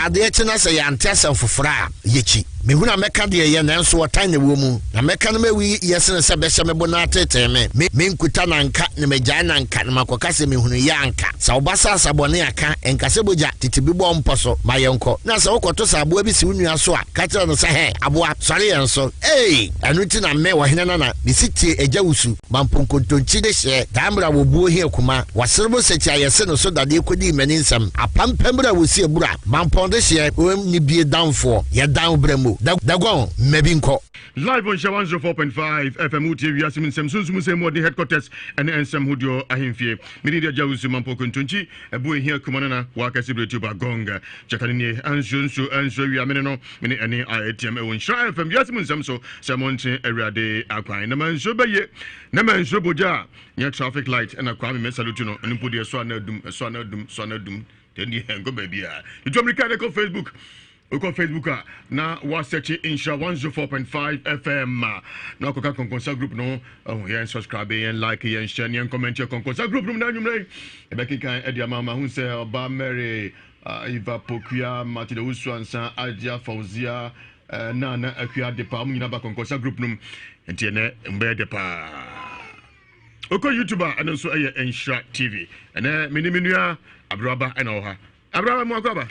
Ade chena se yante asem fofora yechi me hu na meka de ye nanso wotan na wo mu na meka no mawi yesene se be hye me bona tete me nkuta na nka na magya na nka na makoka se me hunu ya nka sa obasa asabone aka enkase boja tete bi bɔ mposo ma yenko na se wokoto sa abo bi si unua so a ka tira no se he aboa sɔre yen so anu ti na me wo hene na bi sitie Agya Wusu mamponkontonchi de hye tambra wo buo hi akuma waserbo sechi ayese no so dade kodi mani nsam apampambra wo si ebura mampon de hye ni bie danfo ye dan bramo da Gong mebinko live on Shawan 4.5 FM TV Yasim Samsung Semo the headquarters and ensem hudio ahimfie mini de Agya Wusu mamponkontonchi ebu hi akuma na wa ka celebrate ba Gong chakani anso wi amene no mini ene ATM e won Shawan FM Yasim Samso Samonche Awurade akwan na manso beye na manso boja nya traffic light and akwa me salute no nimpo de so na dum tendi hengo babia you America dey go Facebook Oko Facebook na wa search Insha 104.5 FM na ko ka konkonsa group no yen subscribe yen like yen share yen comment yen konkonsa group na nyumre e be kikan e dia mama hu se Oba Mary Iva Pokuya Matide Wusu ansa Agya Fauzia na akua de pa mu nyina ba konkonsa group num enti ne mbe de pa Oko YouTuber and also Insha TV and minimia abraba and oha abraba mo akaba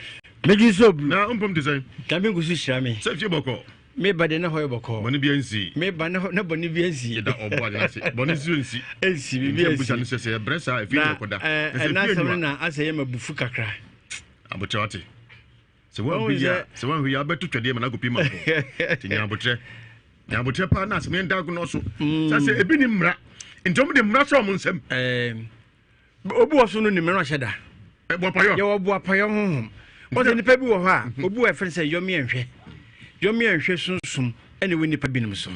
Meji so na umpom de say tabi gusu shirame se fie boko me bade na hoye boko boni bi ansi me ba na boni bi ansi da obo de se boni si ansi ansi bi ansi bi se bresa fie boko da na so na aseye mabufu kakra abochawate se wan hu ya betu twede ma na gopi ma ko tinya abotre pa na se me ndago no so se ebi ni mra ntom de mra so mo nsem obu oso no ni me no hyeda bo payo ye wo bo payo honhom o se nipa bi wo ha obu e fere se yomi enhwe sunsum ene we nipa bi nim so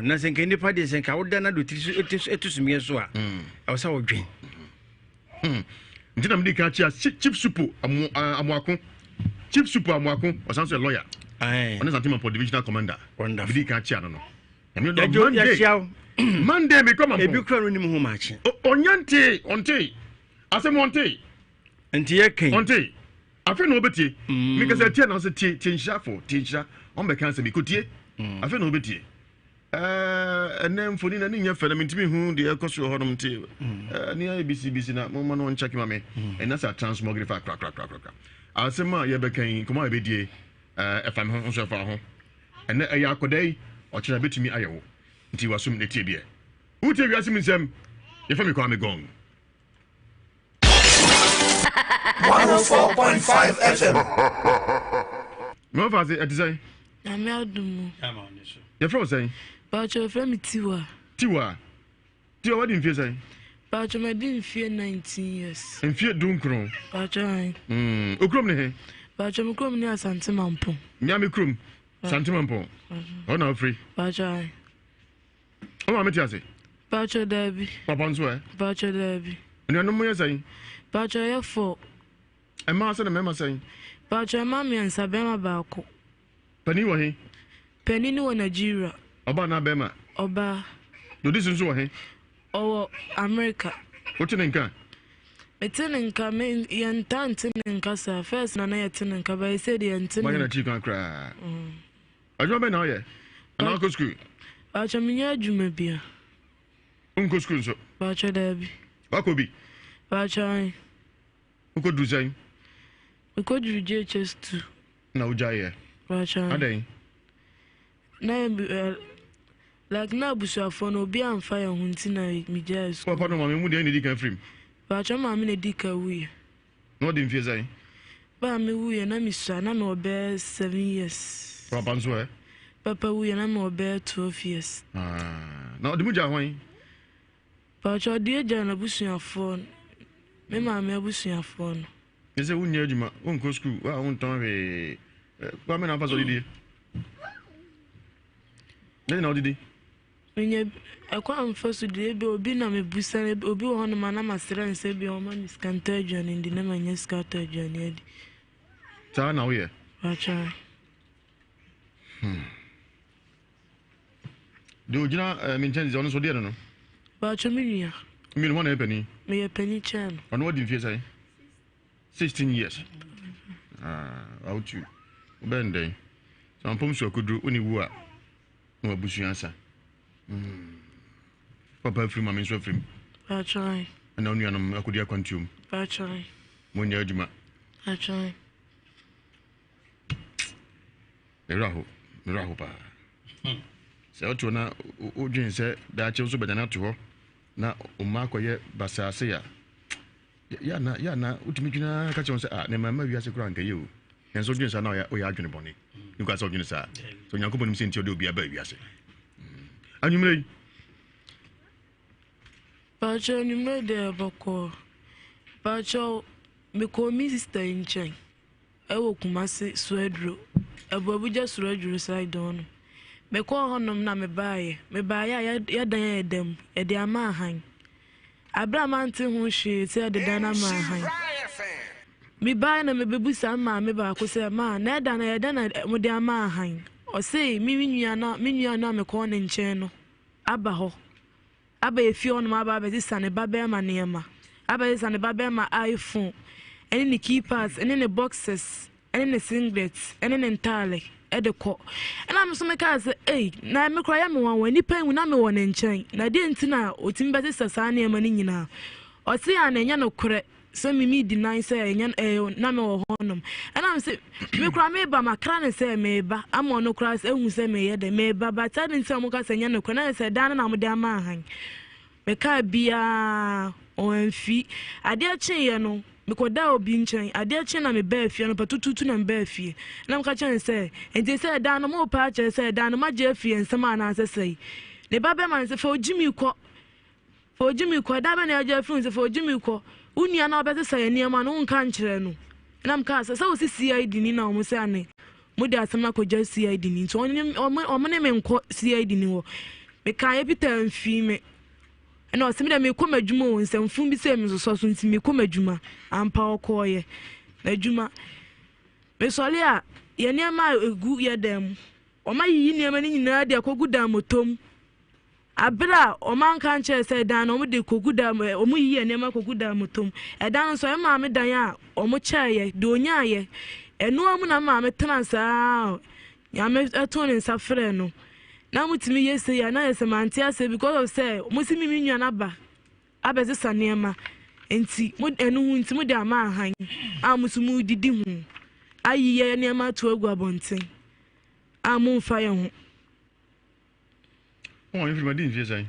na se nka nipa de se nka wo da na do etusumie so a e wo sa wo dwen ndina mdi ka chia chief supo amwako chief supo amwako o sanso lawyer on is team for divisional commander mdi ka chia no Monday me come ebi kura no nim ho maachi onte asem onte enti ye ken onte afi no betie me ka say tie na say tie on be kan say me kotie afi no betie enem foni na nya fere me ntimi hu de ekoso ho no mte ni abc na mo no check ma me na say transmogrify kra asem a ye be kan kuma be die efam ho so fa ho ene ya akodai o kira betimi ayewo nti wasum ne tie bia utie wiase minsem ye fa me kwa me Gong 104.5 FM mo fa se atizai na me adumu ye fra say ba cho fra mi tiwa what in fear say ba cho me din fear 19 years in fear dunkro ba cho okrom ne he ba cho me krom ni asante mampo nya me krom asante mampo ona free ba cho o ma meti ase ba cho dabi papa nso ba cho dabi ni no mo ye say ba cho ye fo e ma se na me ma say ba cho ma mi ansa be ma ba ko pani wo he pani ni wo Nigeria oba na be ma oba do this nso wo he o America wotene nka metene nka me yantante nka sa first na yetene nka ba say de yantene ma na chi kan kra ajo be na ye ana ko school ba cho mi nya adwuma bia unko school nso ba cho dabi ba ko bi ba cho uko du zai uko du JHS2 na ujaye ba cho adai na like na busuafo no bi amfa ya hunti na mi jazz papa no mama mu de ni di kan frame ba cho mama na di ka wi no de mfie zai ba mi wi na mi sha na me obe 7 years papa nso papa wi na me obe 12 years na de mu ja hwan ba cho di ja na busuafo me mama busuafo no ese wunya adwuma unko school wa unton we kwa me na fa so di na odidi menye akwa amfa so de ebe obi na me busa obi wo hono mana masere nse bi o ma ni skanta adwane ndi na manya skanta adwane adi ta na wo ye acha do jina minchen zo no so de no ba cha minia mi no na epani me ye pani chan ono wadi mfie sai 16 years out you bende so ampom so akudru oni wu a no abusu ansa papa free mama so free ba try na onu anam akudi akwantum ba try mo nya adwuma ba try Miraho pa. Se o tuna o dwen se da che so bedana to ho na o ma koye basase ya. Ya na utimi dwuna ka che se ne mama wiase kura nka ye o. En so dwen sa na o ya adwene bone. Ni kwa so dwen sa. So nyankopon nim se nti o de obi aba wiase. Anyumre. Ba cho nyumre de boko. Ba cho me ko mi sister nchen. Ewo kumase suedro. Abuja suedro side on. Me ko honom na me baaye ya dan edem e de ama han. Abramante hu hwe se de dan ama han. Me baaye na me bebusa ma me ba ko se ma na da na yeda na mo de ama han. O se mi nua na me ko ne nchen no. Aba ho. Aba efi on ma aba be sane ba be ma ne ma. Aba sane ba be ma iPhone. Any keepers, any boxes, any singlets, any entirely, edeko. And I'm so make us say, na me cry am one ni pen na me won nchen. Na de ntina otimbe se sasane am ni nyina. O se an enya no kore, so me deny say enya na me wo honom. And I'm say me cry me ba makra ne say me ba, am no cry say ehun say me ye de me ba, but I didn't say mo ka say enya no kore na say dan na mo de ama han. Me ka bia o enfi. Ade a chen ye no because that will be in chain. I dare chain me bear fee and patutu and bear fee. And I'm catching say, and they said down no more patch, said down my Jeffy and some man answer say. The Baba man said for Jimmy Quat, that man Jeffrey for Jimmy Quat. Uni are now better say near my own country. And I'm cast so CID in our Musane. Muda Samako just CID in so on my name and CID in make I be turn female. And I said, me come a jumo and some fumbi same so soon to me come a juma and power coy. The juma. Miss Olia, ye near my good ya dem. O my ye near many nadia could dam with Tom. Abra, o man can't say down over the cocudam, or me ye never could dam with Tom. A down so I'm mamma Diana, or mochaye, donya ye. And no woman, mamma, trans out. Yamet a tone in Safreno. Now with me yesterday, and I say, say because of say, Mussi me naba. Abes Sanema, and see what and wounds Muda Mahang. I must move the dim. I ye near my 12 guabonting. I moon fire. Oh, if my didn't say.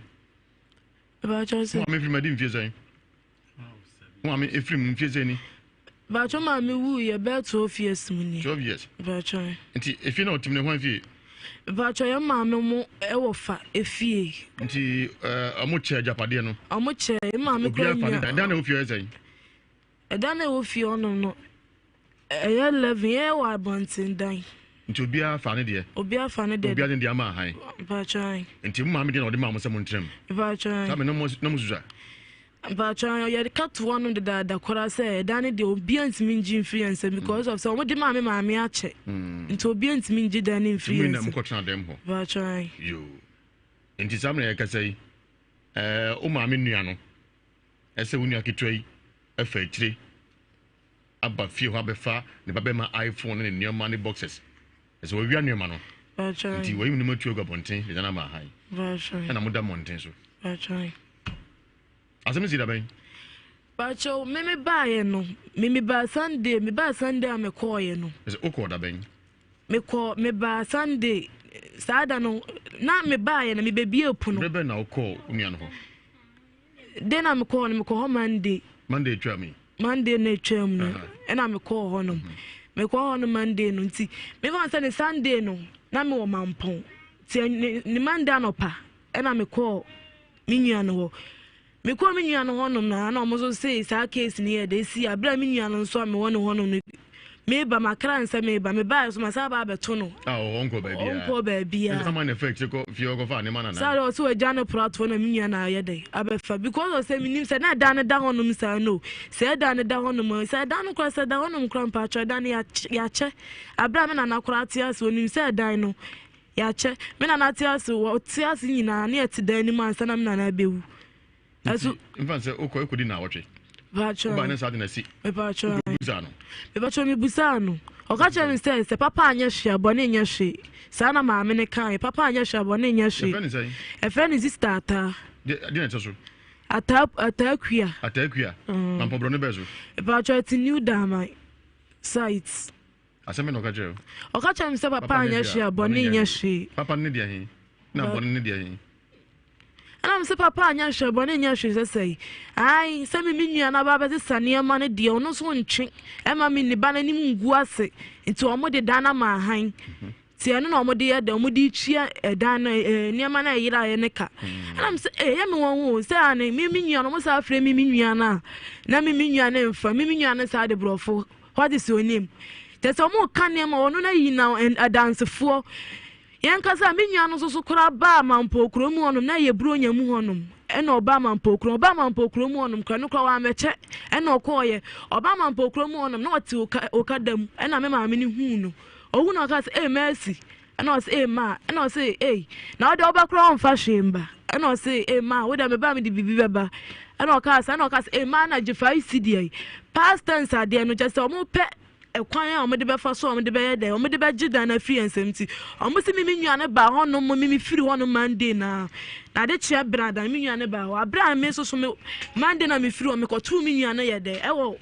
About yourself, if my didn't say. Oh, I mean, if you fears any. But your mammy woo ye about 12 years, 12 years. But try. And if you know to me, 1 year. But your mamma more ewofa efie. Nti amoche japade no. Amoche mamma ko ya. Dan na ofie ezen. Dan na ofie ono no. 11 year wa bontin dan. Nti obi afa ne de. Obi afa ne de. Obi ade de ama han. Ba try. Nti mamma de na ode mamma se mo ntrem. Ba try. Ka me no muzuza. Ba try ya de cut one on the da kora say dan de obi antimi influence because of so mo de mamma ache. Nti obi antimi ngi dan influence. Me na mo kotena dem ho. Ba try. Yo. Nti samna ya kasai o mamma nua no. Ese wonu akitoi afa akire. Aba fie ho abefa ne baba ma iPhone ne nneema ne boxes. Ese wo wia nneema no. Ba try. Nti wo yim ne matu ogabonten de na ma han. Ba try. Na mo da monten so. Ba try. Asem si da ben. Pacho me buy no. Me buy Sunday, am call ye no. Is o call da ben. Me buy Sunday. Sada no. Na me buy na me baby open no. Rebe na o call unu an ho. Then am call Monday. Monday twa me. Monday na twa me no. And am call honom. Me call honom Monday no nti. Me wan say Sunday no. Na me wo mampon. Ti ni Monday no pa. And am call me nua no. Me ko me nua no honom na omo so say sa case ni e dey see abra me nua no so me won honom me ba makran say me ba so ma sa ba beto no onko baby onko baby ya some effect ko fio go fa ne mana na sa so e jana prato na me nua na ye dey abefa because of say me nim say na da ne da honom sa no say da ne da honom say da no kra say da honom kra pa tra da ne ya che abra me na kra tia so nim say da no ya che me na tia so tia so nyina na eti da ni man sa na me na bewu aso mfa se okodi na wotwe bacho ba na sa de na si me bacho busano me bacho me busano Okacha mi say papa anya hwe abone nya hwe. Sa na maame ne kan papa anya hwe abone nya hwe. E friend is sister ata. Di na chaso. Ata akua. Ata akua. Mampo bro ne bezo. E ba cho ti new dama sites. Aseme no kaje. Okacha mi say papa anya hwe abone nya hwe. Papa ne dia hin. Na abone ne dia hin. Ana mse papa anya hwe bone nya hwe say ai se me nua na baba se sane ma ne de ono so ntwe e ma me ni ba na ni ngu ase nti omo de dana ma han ti eno na omo de ye da omo de chia dan na ni ma na yira ye ne ka ana mse ye me won wo se ani me nua no mo sa afre me nua na me nua na mfa me nua na sa de brofo what is your name te so mo kan ne ma ono na yi na adansefo Yankasa minya no so kura ba mampo kromu onum na ye bro nya mu honum e na oba mampo kromu onum kra no kra wa meche e na okoye oba mampo kromu onum na oti okadam e na me ma me ni hu no owu na ka say mercy e na say ma e na say na ode oba kra on fa shemba e na say ma wo da me ba me di bibi beba e na ka say ma na je 5 cd pastors ade no just omo pe ekwan a omede be fa so omede be ye de omede be gida na free ensem ti omusi mi nua ne ba ho no mo mi free ho no Monday na de chia brada mi nua ne ba ho abra me so me Monday na mi free o me ko tu mi nua ne ye de ewo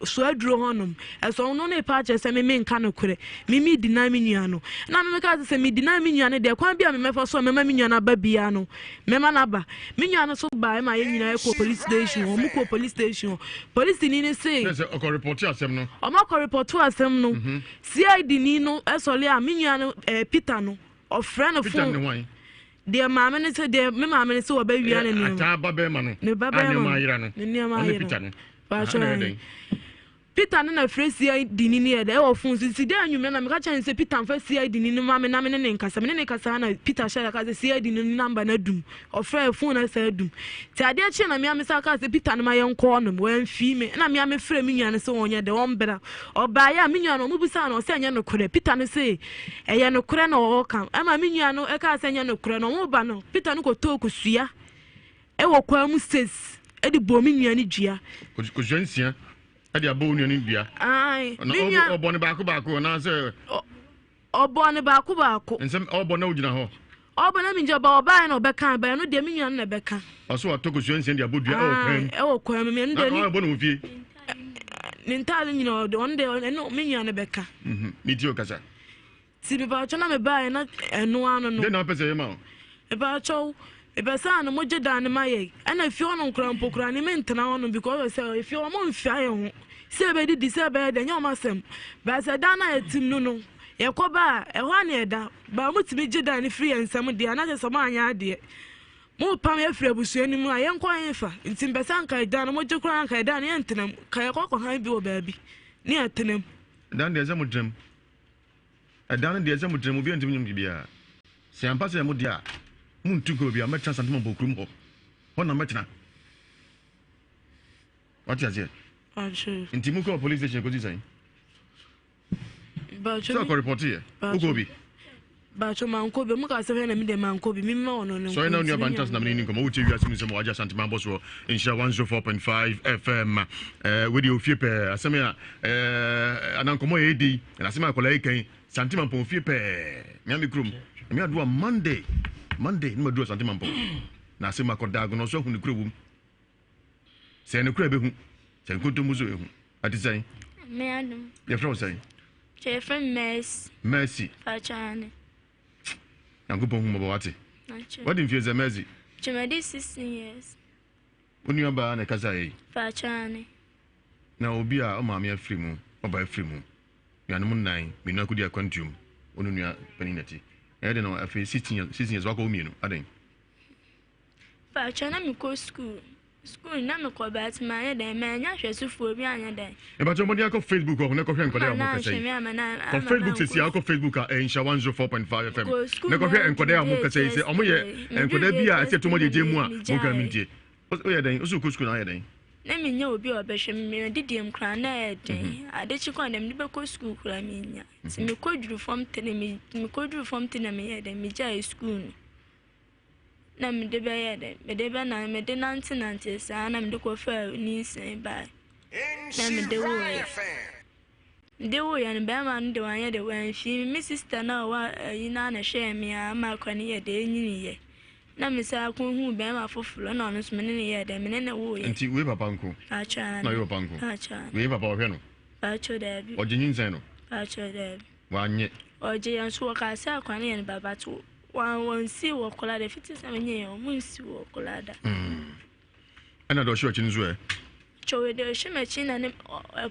so aduro ho no eso no na pa che se me nka no kure mi di na mi nua no na me ka se mi di na mi nua ne de kwan bia me fa so me ma mi nua na ba bia no me ma na ba mi nua no so ba e ma ye nyina e ko police station o mu ko police station police ni ne say o ko report asem no o ma ko report asem no CID ni no esole a mi nua no Peter no o friend of Peter ne wan de maame ne say de me maame ne say o ba wia ne ni ata ba be ma no ne ba be ma yira no ne ma yira Peter no ba Peter na fresi dini ni ede e fun si de anwumre na me ka chan se Peter fa CID ni ma me na me ne nkasa me ne nkasa na Peter share ka se CID ni number na dum o fra phone na sa dum ti ade a che na me amesa ka se Peter na ma yenko no wan fi me na me ame fra me nua ne se wonye de won bra o ba ya me nua no mu bisa na o se anya no kore Peter ne se eye no kore na o kan ama me nua no e ka se anya no kore no mo ba no Peter no ko to kusua e wo kwa mu ses e di bo me nua ni dua ko jensia adi abo nua ni bia ai no obo ne baako na se obo ne baako nsem obo na ugina ho obo na mi je ba oba na obeka ba no de mi nua na beka aso atoko suansia di abo dua e o kwa me nde ni obo na ofie ni ntale nyina on de no mi nua na beka mi ti o kasa ti bi ba chona me ba na eno ano no de na pese yema e ba chow e ba sa na mo je dan ma ye ana fi ono nkrampo kra ni mentena ono because say fi o mo mfia ye ho se be di se be de nyoma sem ba se dan na etim no ye ko ba e ho na eda ba mo timi je dan ni free ensem de ana se mo anya ade mo pam ye free abusuani mu a ye nko an fa ntim be san kai dan mo je kra an kai dan ye ntenam kai ko han bi o ba bi ni atenam dan de ze mo drem dan de ze mo drem obi ntim nyum bibia se ampa se mo dia muntu ko bia metra santima bokrum ho wona metra what you say inti mu ko police station ko design ba so ko report here ugo bi ba cho man ko be mu ka se na mi de man ko bi mi ma ono no so ina oni abantas na mini nkomo uche wiase mu se mo waja santima boso insha 104.5 FM we di ofie pe aseme anankomo edi na aseme akola ikan santima pon ofie pe mi am krum mi adu Monday ni madu asante mampo na se makoda go no so hu ni kurawum se ne kura be hu se nkonto muzo ehu ati sai me adum ye from sai che from Mercy achane yango bon hu mo wati what in fear Mercy che me di 16 years oni aba na kaza yi achane na obi a o ma me afiri mu oba afiri mu ya no mun nan me na kudi akwantum onu nua paninati I don't know if 16 years wako umienu aden fa chana mi ko school na me ko bat ma ye den me nya hwesufu obi anya den e ba jomo dia ko Facebook ko na ko hwe nkode a mo kase ko Facebook se sia ko Facebook a insha 104.5 FM na ko hwe nkode a mo kase se omo ye nkode bi a se to mo je mu a mo ka mintie o ye den o su ko school na ye den na me nya obi obehwe me didiem kra na ye den ade chi kwa dem be ko school kra me nya ti me ko duru form 3 me ko duru form 3 na me ye den me ja school na me de be ye den me de be na me de 1990 sa na me de ko fa ni sen ba na me de wo de wo ya ne be ma no de wan ye de wan fi me sister na wa yi na na hwe me a ma kwani ye de nyini ye na me sa ko hu be ma foforo na no so me ne ye de me ne wo ye nti we papa nko acha na yo papa nko acha we papa ohwe no acha de bi ojinyin sen no acha de wanye oje yan so ka sa kwani ye ne baba to wan si wo kola de fiti sa me nye o mun si wo kola da ana do shi ochin zo chowe de shi me chi na ne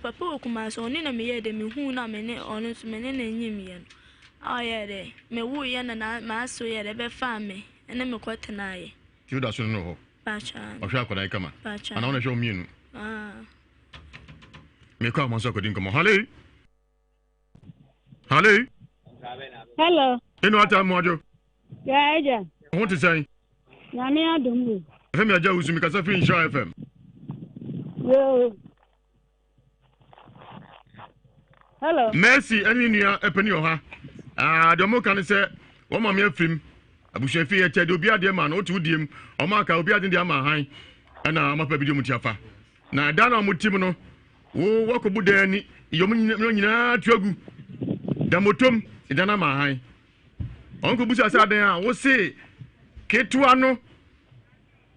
papa okuma so oni na me ye de me hu na me ne onu so me ne na nyim ye no aye de me wu ye na ma so ye de be fa me ene me kwatena ye ti da so no ho pacha ohwe akoda kama pacha ana ona hwe omienu me kwa mo so ko din komo hale hello eno ata mo ajo ya Agya won ti say na me adum FM Agya Wusu mi kasa fi Insha FM yo hello Mercy ani nia epani oha domo kan se wo ma me afrim abusha fi ye chede obi ade ma na otu diem o ma ka obi ade ndi ama han ana ma pa bidio mutiafa na da na mutim no wo wakobu da ni yom nyina tuagu da motom idana ma han onko busa sa den a wo se ketua no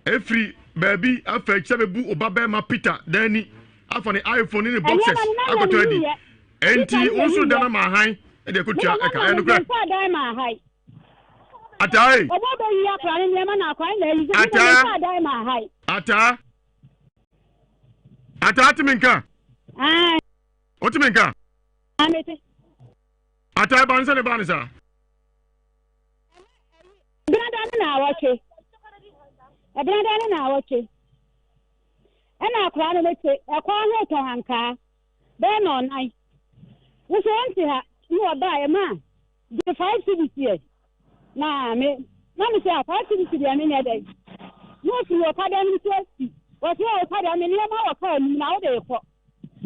efri baby afa chabebu obaba ma Peter dani afa ni iPhone ni boxes akoto adi enti unsu dana ma han e de kutua e ka enu kra atai obodo yi akra ni nema na akwa na yi dai ma hai ata timinka otiminka amete ata banse ne banisa brada na awoche brada na awoche ena akra no mete akwa ho to hanka be no nai wo so nti ha ni oba e ma the 5 cities na me say akwa cities dia me ne dai no si o kada ni testi o si o kada me ni ma o ka ni na o de ko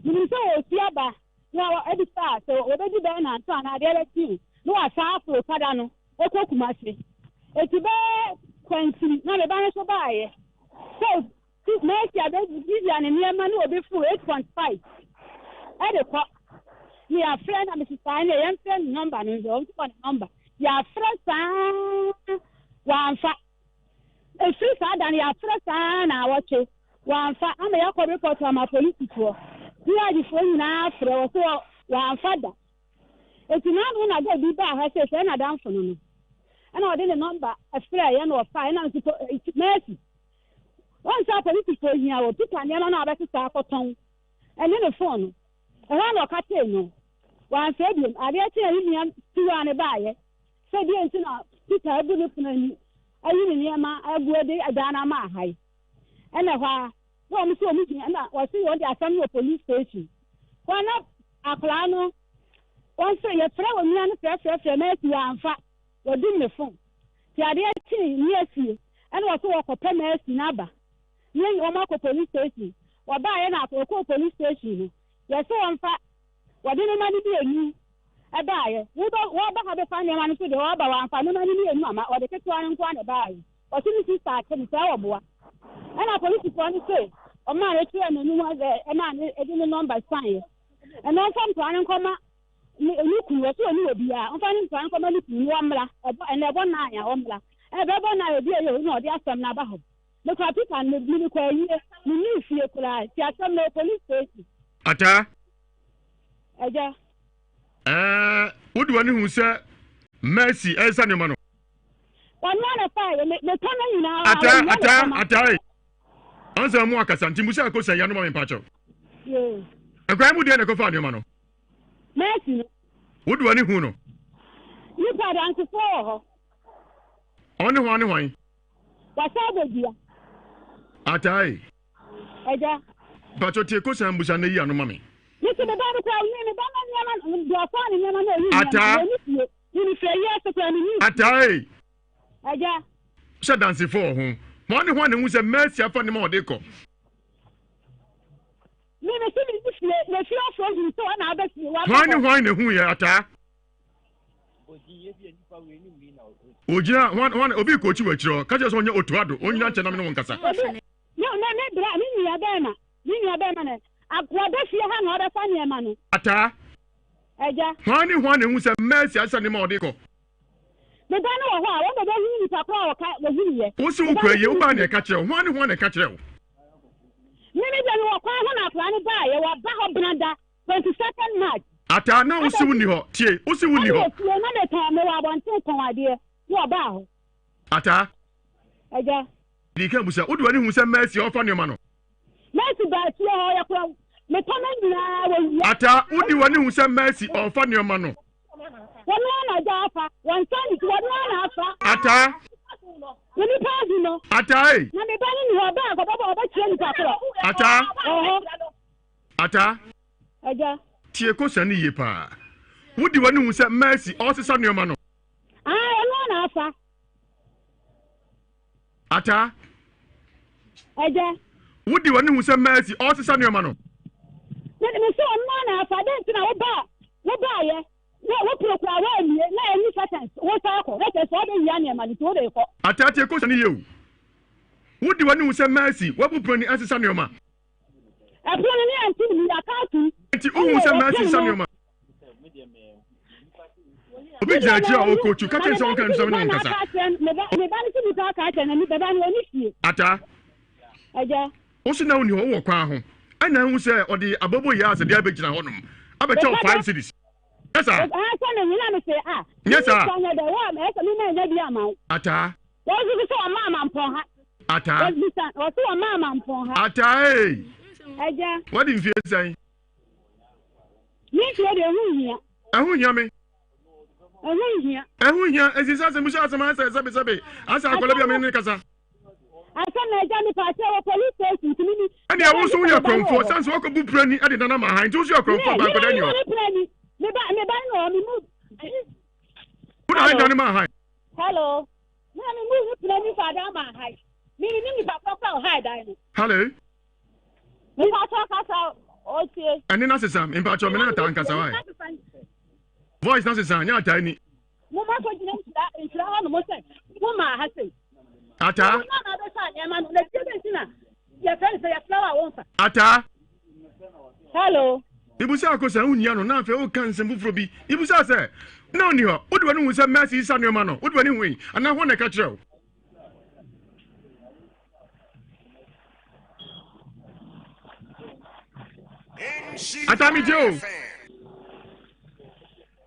ni so o si aba na o edi sa so o be di be na so na de le ti no asa afro kada no o ko kumase eti be kwanti na me ba so ba ye so me si ade di dia ni ma no obi fu 8.5 ede ko ni a friend na me si sign e yan friend number no so on number ya fresa wanfa fresa dan ya fresa na wache wanfa ama ya ko report ama police to ni aji phone na afre so wanfa da etina no na go bi ba ha se na dan fono no ana ode ne number afre ya no fa na so Mercy once a police to hia wo tuta ne na abesi sa akoton ene ne phone e ha no kate no wanfa bi ade ti ni ya tuwa ne ba ye so di enti na Peter ebu ne funa ni ayi ni niema aguode adana ma hai ene hwa wo mi so mi tin na wo si wo di asam no police station wana akla no won se ye fra wo mi an fra Mercy anfa wo di ne phone ti ade ti ni asi ene wo so wo ko Mercy na ba ni o ma ko police station wo ba ye na ko police station ye so anfa wo di ne ma di eni abaye wo ba ha be fa ne ma no so de wo ba wa fa no ma ni enu ama o de ketua ne kwa ne baye o si ni sister ke ni sa wo boa ana police for ni say o ma re tu enu nu e ma ne e di ne number sign e no fam to an koma ni ku wo so ni obi a on fa ni to an koma ni ku ni amla e na bo na ya omla e be bo na obi e yo no de asem na ba ho me kwa pika ne bi ni kwa yi ni fie kula ti asem na police station ata Agya wodi wani hu se Mercy esa ne mano wana na fa me kana nyina ata anza mu akasa nti musa ko se ya no ma me pacho akwa mu de ne ko fa ne mano Mercy wodi wani hu no ni pa dan ko ho oni ho ani hwan wasa bedia ata Agya pacho te ko se mbusa na yi anu ma me Nisi be ba kwa ni ba na nyama do fa ni nyama na yi ata ni fe yes kwa ni ata Agya sha dance for ho mo ni ho ne hu se Mercy afa ne ma ode ko ni si ni fi ofo ni so na abesi wa ho ni hu ye ata ojina wan obi ko chi wa chiro ka je so onye otuado onyina nche na me no nkasa no me bra ni ya be ma na akwada fie ha na oda fa ne ma no ata Agya. Hwane hu se mercy asa ne ma odi ko. Me ba no ho a wo be hu ni papa o ka wo hu ye. Wo si wo kwaye wo ba na ka kire wo. Hwane ka kire wo. Me je ni wo kwa ho na akra ni ba ye wa ba ho branda 22nd March. Ata na wo si wuni ho. Tie, wo si wuni ho. Na me ta me wa bonten kon ade. Wo ba ho. Ata. Agya. Di ka busa, wo de wani hu se mercy o fa ne ma no. Mercy ba ti ho ya kwa. Me to na nyina wo. Ata, wo de wani hu se mercy o fa ne ma no. Wọ́n náà jà afa, wọ́n sani tí wọ́n náà afa. Ata. Wọ́n ní paadi nọ. Ata e. Na mi bá nínú ọba àgọ́bọ̀ ọba tiẹ̀ nípa kúrọ̀. Ata. Ata. Ẹja. Tie ko sani ye pa. Wo de wani hu se mercy o sesa ne ma no. Wọ́n náà afa. Ata. Ẹja. Wo de wani hu se mercy o sesa ne ma no. Mi sọ wọ́n náà afa dé ntina wọ́n bá yẹ. No, what procure me? Na any sentence. What talk? Let us order yan and man to the co. Atati question you. What do you say mercy? What will bring answer Sanoma? I put an answer to the account. Who say mercy Sanoma? Obija ja o coach, catch some kind of someone. Ata. Aja. Also now you walk ho. And now who say or the abobo yas the abegina honum. Abeto 5 cities. Yes, sir. Yes, sir. Yes, sir. Ata. Wọ́n ti sọ ọmọ àmà mpọ̀ ha. Ata. Wọ́n ti ọmọ àmà mpọ̀ ha. Ata ee. Ẹja. Wọ́n di nfiye sẹ́yìn. Ní ìfìyà de ehun hìyà. Ehun hìyà mi. Ehun hìyà. Ehun hìyà esi sase musa asema asa sabe. Asa akọlẹ bi a mi ni kasa. Asa na ẹja mi pàṣẹ wọ police station tìmí ni. Ẹni àwọn sọ wúyẹ kọ̀ǹfọ̀ sanso ọkọ̀ bú pírẹ́ni ẹ̀dì nana mà hàn tí ó sọ kọ̀ǹfọ̀ bá nkọ̀dá ni ọ. Me ba no mi move. Who are you ma high? Hello. Me move planning for that ma high. Me papa high dai. Hello. Me papa kasa okay. Ani na sesam, impa cho me na ta nkasa wai. Voice na sesam, nya ta ni. Mo ma ko jina nsira no mo se. Mo ma ha se. Ata. Na be sa ya ma no na ti na. Ya friend say ya flower won fa. Ata. Hello. Ibusa akosa unya no na afa o kan nsem fufuro bi. Ibusa se na oni ho, wo de wani hu se mercy isa no ma no. Wo de wani hu ana ho na ka kire. Atami Joe.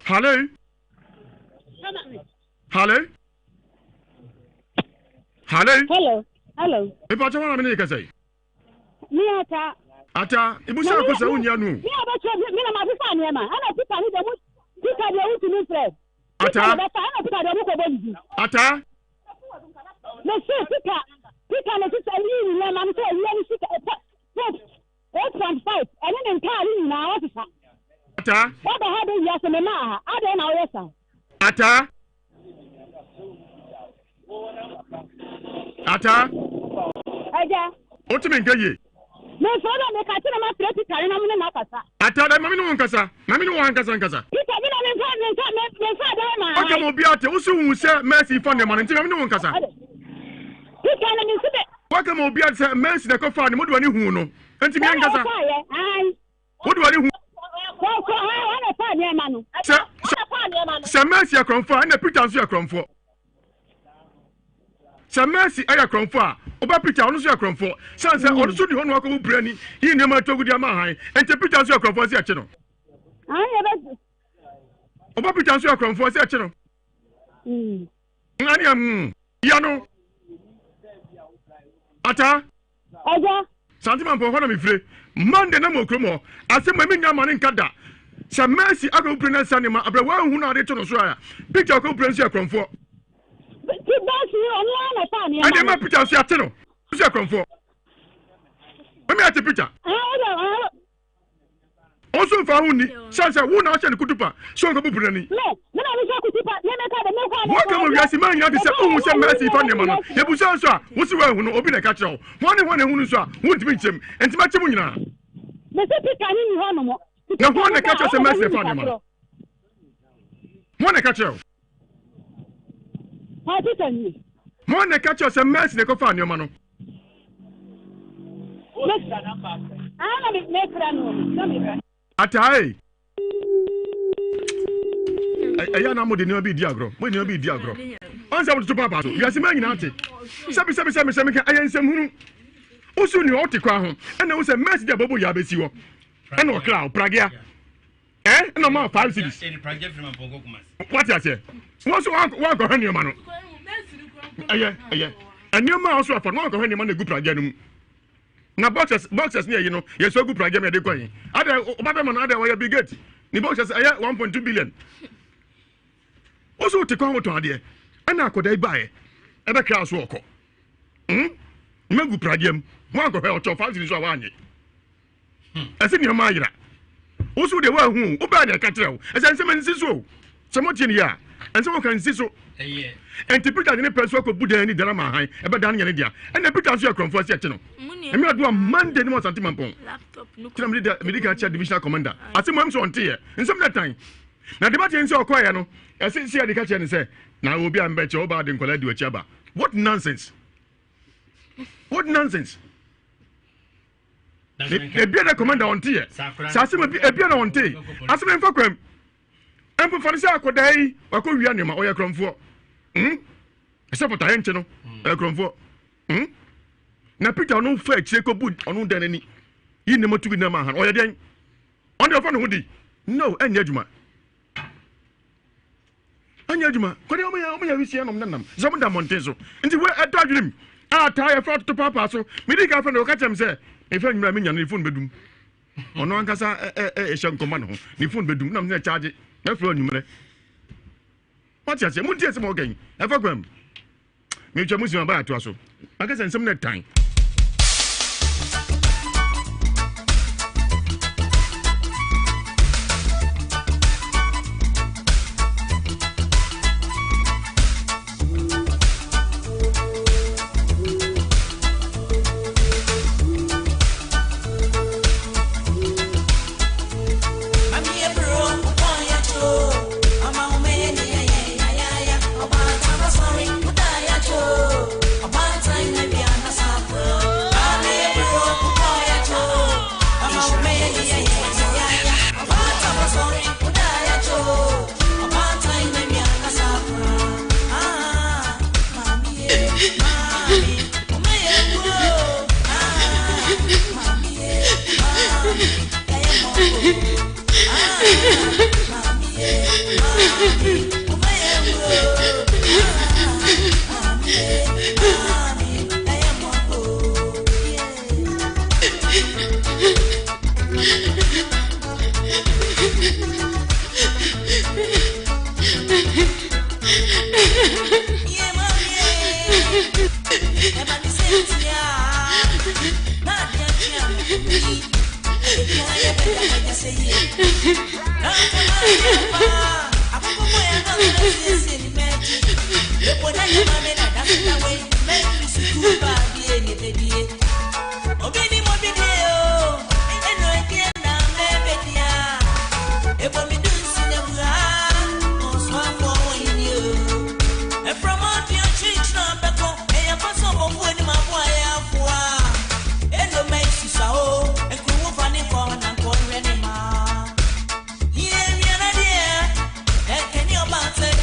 Hello. Hello. Hello. Hello. Ipa chawa na me ka say. Mi ata. Ata, ibusa akosa unya no. Mi abacho mi na ma fi fa ne ma. Ana fi fa ni de mu. Fi ka de wutu ni friend. Ata. Ana fi ka de mu ko bozi. Ata. Me se fi ka na fi sa ni na ma so ni fi ka. 8.5. Ene ne nka ni na wa fi fa. Ata. Wa ba ha de ya se me ma ha. Ade na wo yesa. Ata. Ata. Aja. Otime nkaye. Me so da me ka tira ma treti kare na mu na kasa. Ata da mami no nkasa. Mami no nkasa. Peter bi na me fa da ma. Okay mo bi ate wo hu se mercy fa ne ma nti mami no nkasa. Peter na me sibe. Okay mo bi ate mercy da ko fa ne mo do ani hu no. Nti mi nkasa. Wo do ani hu. Ko ha na fa ne ma no. Se mercy akronfo na Peter nso akronfo. Se mercy ayakronfo a oba Peter ono so akronfo. Sanse ono so di ho no akọ brani. Yi ne ma togu dia ma han. Enti Peter nso akronfo se ache no. Oba Peter nso akronfo se ache no. Ngani ya no. Ata. Aja. Santima mpo ho na me fire. Monday na mo kromo. Ase ma me nya ma ne nkada. Se mercy akọ brani sanima abra wa hu na ade to no so a. Peter akọ brani se akronfo. I ma Peter so ate no. So akronfo. Me ate Peter. Also fa hu ni. Sansa wu na ache ne kutupa. So ngo bubura ni. Me na me so kutupa. Me ka de me kwa. Wo ka mo wiase ma nya de se hu se mercy fa ne ma no. Ye bu so a wo si wa hu no obi na ka kire wo. Hone hu no so a wo ntimi nchem. Entima chem nyina. Me se Peter ni ho no mo. Na hone ka kire se mercy fa ne ma no. Hone ka kire wo. Ha Peter ni. Hone ka kire se mercy ne ko fa ne ma no. Ana me kra no. Atai. ɛyɛ na mo de ne obi di agro mo ne obi di agro on se mo to papa so wiase ma nyina ate sabi ka ɛyɛ nsɛm hunu usu ni ɔte kwa ho ɛna wo sɛ message abobo ya besi wo ɛna ɔkra pragea ɛna ma 5 cities what you say wo so wan ko hani ma no ɛyɛ ɛnema also afa no ko hani ma na gu pragea no mu na boxes ne yi no ye so gu pragea me de kwan ada obabe ma no ada wo ya big gate ni boxes ɛyɛ 1.2 billion also te kwa ho to ade ɛna akoda ibae ɛbɛ kra so ɔkɔ megu pragea mu wan ko hɛ ɔtɔ 5 cities so awanye ɛsɛ ni ma ayira also de wa hu wo ba na ka kire wo ɛsɛ nsɛm nsi so sɛ mo tie ni ya ɛnsɛ wo kan nsi so enti Peter ne person ko budan ni dara ma han ebe dan nyane dia ɛna Peter so akromfo ase ɛkye no emi ado Monday ni mo sante mampon kira me de ka chia divisional commander ase mo am so onte ye nsɛm na tan na de ba tie nsi okoye no ɛse si ade ka chia ne sɛ na obi am be che oba de nkola di wachi aba what nonsense ebia na commander onte ye sa ase mo ebia na onte ase me mfa kwam empo fane se akodai wakowia ne ma oye kromfo ese pota yenche no kromfo na Peter no fa akire ko bud onu danani yi ne motu bi na ma han oye den on de fa no hudi no anya adwuma ko de o ya wisi anom nanam so mo da monten so nti we edo adwenem a ta ya fa to papa so me di ka fa no ka chem se e fa nwura me nya no phone bedum ono ankasa e hye no ni phone bedum na me charge na fro nwumre what you say mun tie se mo gan e fa kwam me twa musi ma ba ato aso aka se nsem na tan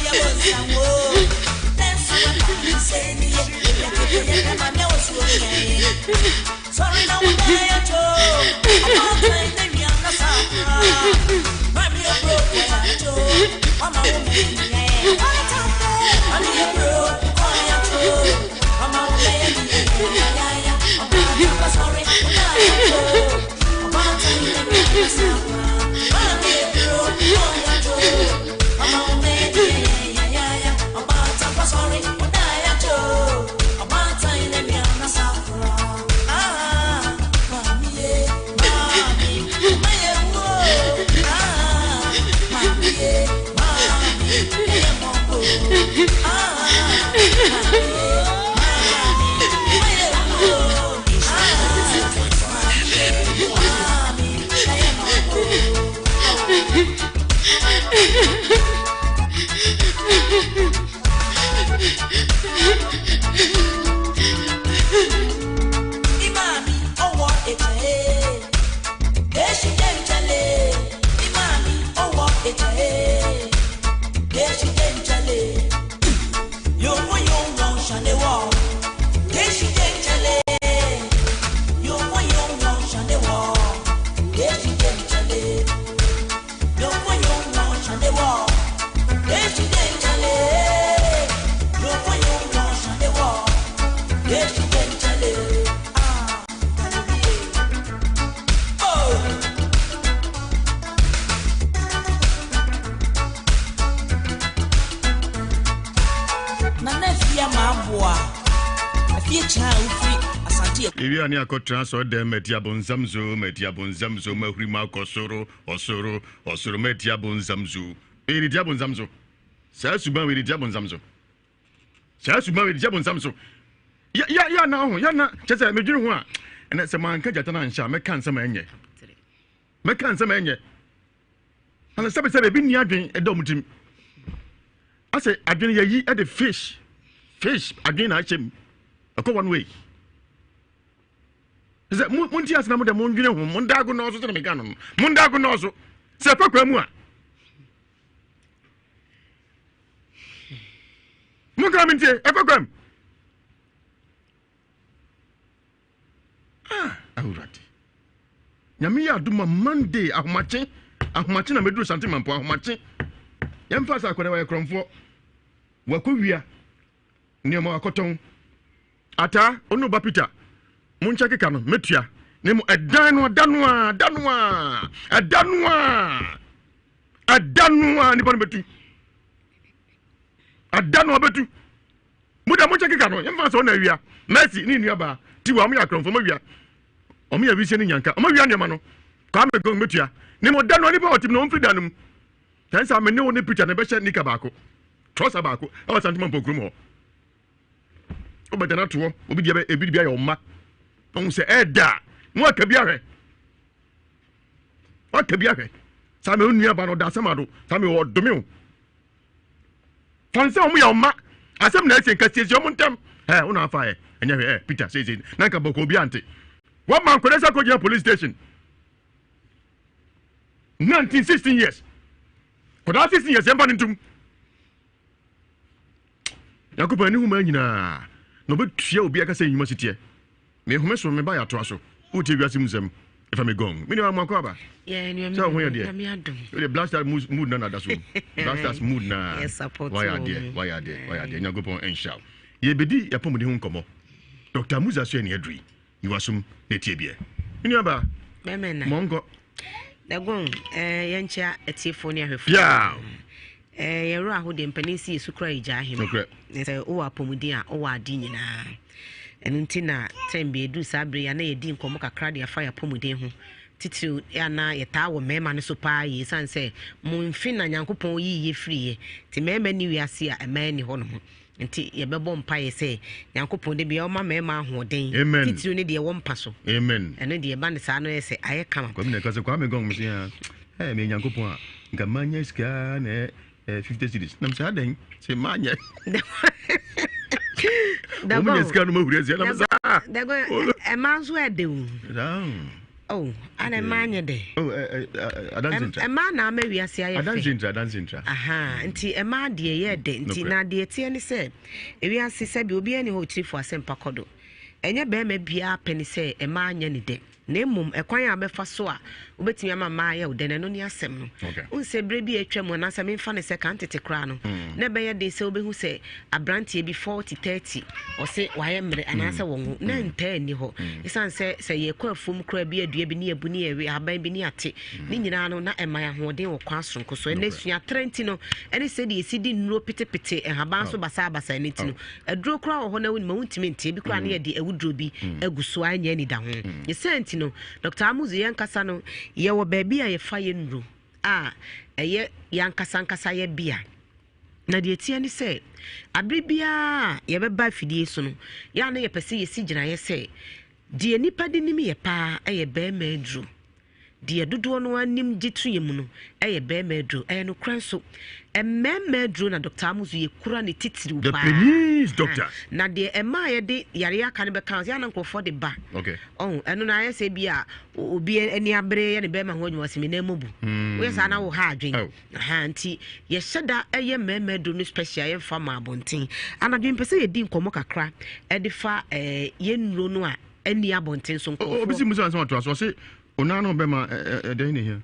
Yeah. na na fia ma boa afia cha ufri asante ebi ani akotra so dem metia bonzamzo mahuri ma kosoro osoro metia bonzamzo eri dia bonzamzo sa suban we dia bonzamzo ya na ho ya na chese medwiri ho a ene se man ka jata na nsha me kan sama enye ana sabe bi ni adwen edom tim ase adwen yayi e the fish adwen na achem akọ one way ze munti asna mo de mo ndwene ho mo ndago no so se me kan no mo ndago no so se fakwa mu a mo kan mintie e fakwa awurade nyame ya aduma Monday ahomache na meduru santima mpo ahomache yemfa sa akwere wa kromfo wakowia ne mo akoton ata onu ba Peter muncha keka no metua ne mo edan ni bon betu adanu betu muda muncha keka no yemfa sa ona wia mercy ni nuaba tiwa mo ya kromfo mo wia omo ya bise ni nyanka omo wia ne ma no ka me Gong metua ni mo danu ni ba otim no mfri danum tansa me ne wo ne Peter ne be hye nika baako trosa baako awa santima mpokrum ho obedana to obi dia ebi bia yo ma on se eda mo akabia hwe sa me onua ba no da samado sa me odome o tansa omo ya ma asem na ese nkasiesie omo ntem una afa enya hwe Peter say na nka boko obi ante one man kwesa ko dia police station 16 years koda 16 years emba ntum yakuba ni huma nyina no betua obi aka say university me home so me ba ya to aso o te wiase musem if am Gong me ni am akwa yeah ni so ho ye me adom the blaster mood na da so blasters mood na yes support why are there nyagopon enshaw ye bedi ya pomudi hu nkomo Dr. Musa so eni adri yiwasum netie bia me ni aba me na mongo the Gong yencha etiefo ni ahwefo yeah yero ahode mpanisi esukra ija ahim se o apomudi a o adi nyina enu ntina tembe edu sabre ya na yedi nkomo kakra de afa ya pomudi ho titi ya na yeta wo mema ne so pa yi sanse mo mfi na Nyankopon yi free ti mema ni wiase a ema ni ho no nti ye bebo mpa ye se Nyankopon de bia o ma mema ahoden titi ne de wo mpa so amen enu de ba ne sa no ye se aye kama kwa me kase kwa me Gong msia me Nyankopon a nka manya ska na 50 cities nam sa den se manya da mo yeska no mahurezi na msa da go e manzo edewu oh ana manya de adanzintra e ma na mawiase aye adanzintra aha nti e ma de ye de nti na de tie ni se ewiase se bi obi ani ho chirifo asempa kodo enye be ma bia peni se e ma anya ni de na emum ekwan abefa so a obetimi ama ma ya udene no ni asem no unse bre bi atwam na asem mfa ne se kan tete kra no na be ye de se obehu se abrantie bi 40-30 o se waye mre anase won na nta ni ho isan se ye kwa fum kra bi adua bi ne ebu ne ewe aban bi ne ate ni nyina no na ema ya hoden wo kwa sonko so na sua 30 no ene se de esidi nuro pitepite haban so basa ne ti no aduro kra wo ho na woni ma wuntimi ntie bi kra ne ye de ewuduro bi aguso anya ni da ho ye no Dr. Amuzu yankasa no ye wo baabi a ye fa ye nuru a eye yankasa ye bia na de tie ni se abribia ye beba fidie so no ya na ye pese ye sigina ye se de nipa de nim ye pa eye be ma adru de dodo no anim gitue mu no eye be ma adru no kranso emmemme adru na Dr. Amuzu ye kura ne titiri the police doctor na de emma ye de yare aka ne be kan ya na nkofo de ba okay oh eno na ye se bia obi ani abre ye ne be ma ho nyu wasemi na mobu we sa na wo ha adwen ha nti ye hyeda eye mmemme adru no special ye fa ma abonten anadwen pese ye di nkomo kakra e de fa ye nuro no a ani abonten so nkofo obi si musa so to aso se ona no be ma den ne here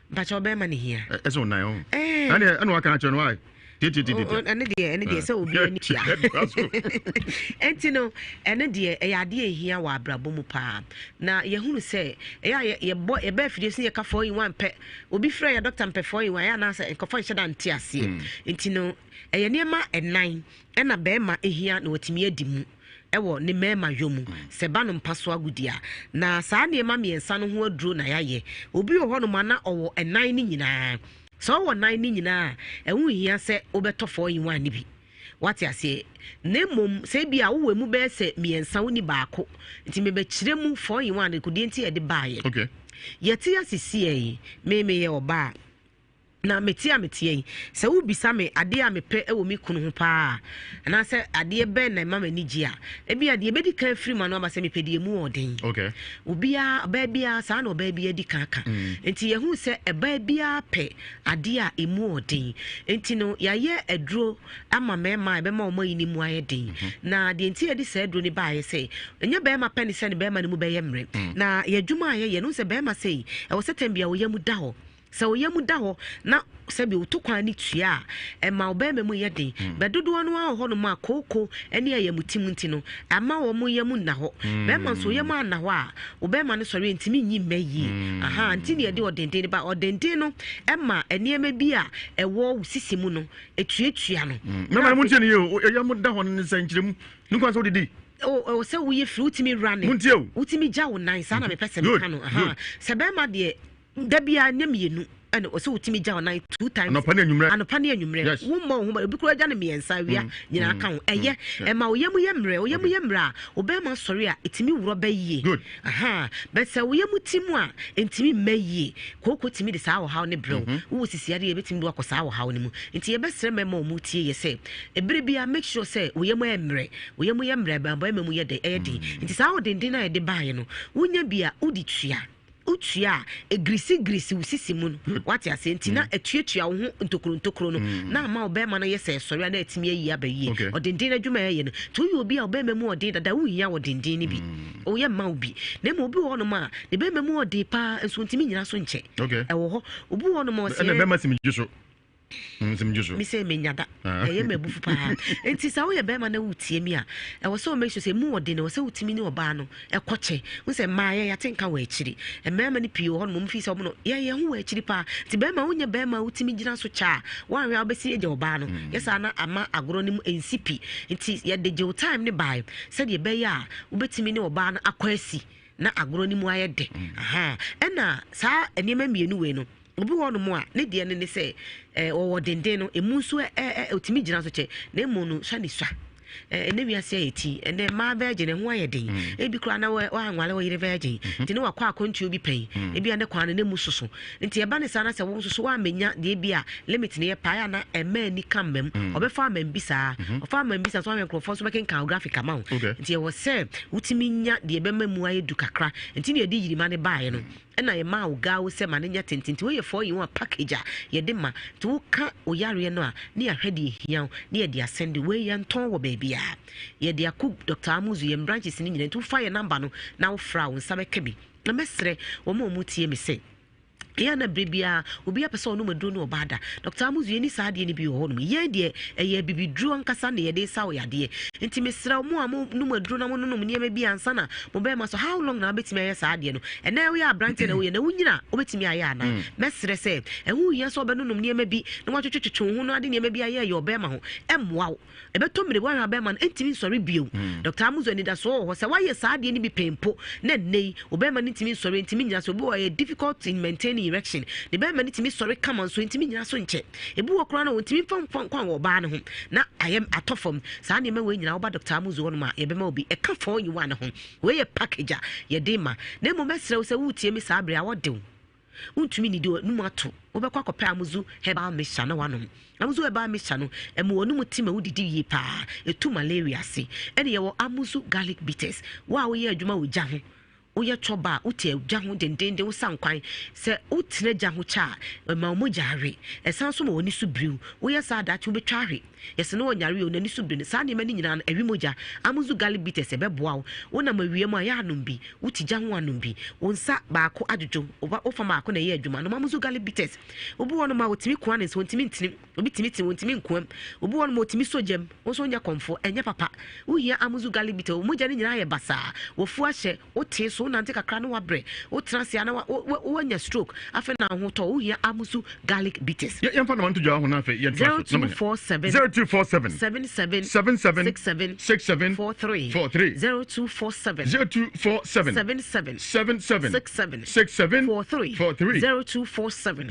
ba cho be ma ne here eso na yo ani anu aka cho no ai ɛne deɛ sɛ obi ani tua ɛnti no ɛne deɛ ɛyɛ adeɛ ehia wɔ abrabɔ mu paa na yɛhunu sɛ ɛyɛ yɛbɛ afidie so yɛka 4-in-1 pɛ obi frɛ yɛ doctor mpɛ 4-in-1 ɛyɛ anaasɛ nkɔfɔ nhyɛ da nte aseɛ nti no ɛyɛ nneɛma ɛnan ɛna bɛrima ehia na wɔtumi adi mu ɛwɔ ne mɛma yomu sɛ ba no mpa so agudia na saa nneɛma mmiɛnsa no ho aduro na yɛayɛ obi wɔ hɔ no ma na ɔwɔ ɛnan ne nyinaa sɛ ɔwɔ nan ne nyinaa ɛho hia sɛ wobɛtɔ 4-in-1 ne bi wate ase na mmom sɛ bi a wowɔ mu bɛyɛ sɛ mmiɛnsa wo ni baako nti mebɛkyerɛ mu 4-in-1 ne kodie nti yɛde baayɛ yɛte asisi yi memeyɛ ɔbaa na metia yi sɛ wo bisa me ade a mepɛ ɛwɔ me kunu ho paa ana sɛ ade bɛ na mama ni gia e bia de bedi kan free ma no aba sɛ mepɛ de mu ɔden obia ba bia saa na ɔba bia di kan kan enti ye hu sɛ ɛba bia pɛ ade a emu ɔden enti no yayɛ aduro ama mema ɛbɛma ɔma yi ni mu ayɛ den na de enti ye di sɛ aduro ni ba ayɛ sɛ enye bɛ ma pɛ ni sɛ ne bɛ ma ne mu bɛ yɛ mre na ye dwuma ayɛ ye no sɛ bɛ ma sɛ ɛwɔ sɛ tembia wo yɛ mu da hɔ sɛ wo yɛ mu da hɔ na sɛ bi woto kwan ni tua a ɛma ɔbɛma mu yɛ den bɛdodoɔ no a hɔ no ma kooko ɛne ɛyɛ mu tim nti no ama wɔ mu yɛ mu na hɔ bɛma nso yɛ mu ana hɔ a ɔbɛma no sɔre ntimi nyi mɛyi aha nti ne yɛde ɔdenden ba ɔdenden no ɛma ɛnneɛma bi a ɛwɔ sisi mu no etuatua no mɛma mu ntie ne yɛ ɛyɛ mu da hɔ no sɛ nkyerɛ mu ne kwan sɛ wodidi o sɛ woyɛ firi wotimi running wotimi gya wo nan saa na mepɛ sɛ meka no aha sɛ bɛma deɛ dabia ne mienu and also wotimi gya on 2 times anopane anwumre wo mo ho obi kura gya ne miensa wia nyina ka ho eye e ma oyemu yemre a obema sori a etimi wuro ba yie aha but se oyemu timu a entimi mayi koko timi de saa wo haw ne brew wo sisiade e betimi do akosa wo haw ne mu enti ye besere mema o mu tie ye se ebere bia make sure se oyemu yemre ba memu ye de edi enti saa odenden na ye de baaye no wonya bia udi tua utua egrisi usisi mu no wate asenti na etuatua wo ho ntokuro no na ama obema na yese sori na etimi ayi abayi odenden adwuma ye no to yi obi a obema mu odin dada wo hia odenden ni bi o ye ma obi na mo obi wo no ma de bema mu odin pa enso ntimi nyina so nche ewo ho obi wo no ma o se na bema simi juso mi se menyada eye mebufu pa enti sa wo ye bema na wutie mi a e wo so make sure say mu odin na wo se wutimi ni oba no e koche wo se ma ye yatenka wa akiri e mema ni pii ho no mo fi se omo no ye hu wa akiri pa ti bema wo nya bema wutimi gina so cha wa hwe obesi eje oba no yesa na ama agoro ni mu ensipi enti ye de je time ni bai se de be ya wobetimi ni oba no akwasi na agoro ni mu ayede aha ena sa enema mienu we no obi wono mu a ne de ne se o denden no emu nso otimi gina so che na emu no hwa ni swa ene wiase ayeti ene ma beje ne ho ayeden ebi kura na wa anwale wo yire beje nti ne wakwa akontu obi pen ebi ane kwan ne mu soso nti eba ne sana se wo soso wa menya de bi a limit ne ye pa ya na ema ni kamem obefa amem bisa ofa amem bisa so amem krofo so beken kan graphic amount nti e wo se utimi nya de ebe mamu ayedu kakra nti ne yedi yirima ne baaye no ena ye ma wo ga wo se ma ne nya tintinti wo ye 4-in-1 package a ye de ma to ka o yare no a ne ya hwede hia ne ye de asend we ye nton wo bia ye de akub Dr. Amuzu ye branches ni nyina to fire number no na wo fra wo nsa beka bi na mesre wo mo tie me se ya na brebia obi apesa ono maduro no obada Dr. Amuzu ye ni saade ni bi ho no ye de eye bibiduro nkasa na ye de sa wo yade enti mesra mo amu no maduro na mo no ne ma bi ansa na mo be ma so how long na betimi aye saade no ena we ya branch na we na wunyina obetimi aye ana mesre se ehu ye so be no ne ma bi na watwetwetwe ho no ade ne ma bi aye ye obe ma ho emwa wo ebeto mire wa be ma entimi sori bio Dr. Amuzu ni da so ho se wa ye saade ni bi pempo na nei obe ma ntimi sori ntimi nyina so bo ye difficult in maintaining erection the be mani timi sorry come on so intimi nyina so nche ebu wokra na ontimi fam kwan wo ba ne ho na ayem atofom saa ne ma we nyina wo ba Dr. Amuzu no ma ye be ma obi e ka 4-in-1 ho we ye package a ye de ma na mo mesre wo se wutie mi saa bre a wo de untumi ni de no mato wo be kwa kopa Amuzu herbal mixture na wanom Amuzu herbal mixture no emu onu mutima wudidi yi pa etu malaria se ene ye wo Amuzu garlic bitters wa wo ye adwuma wo gya ho woyɛ choba wote gya ho dendende wo sankwan sɛ wotena gya ho cha ma mo jare ɛsan so ma woni so briw woyɛ saa da che wobɛtwa ahwe yɛsɛ no wɔnyare o nani so briw saa ne ma ni nyina awi moja amuzu garlic bitters ɛbɛboa wo wona ma wie mu a yɛ anom bi wote gya ho anom bi wo nsa baako adwodwo wofa maako na yɛ adwuma no amuzu garlic bitters obi wɔ no ma wotimi koa ne so wotimi ntini obi timi tin wotimi nkoam obi wɔ no ma wotimi sojam wo so nya komfo ɛnya papa wo hia amuzu garlic bitters wo moja ne nyina yɛ basa wo fu ahyɛ wote so nante kakra no wabrɛ wo transia na wonya stroke afa na ho to wo hia amuzu garlic bitters yɛmfa na wanto gya ho na afa yɛ 0247 77 67 43 0247 77 67 43 0247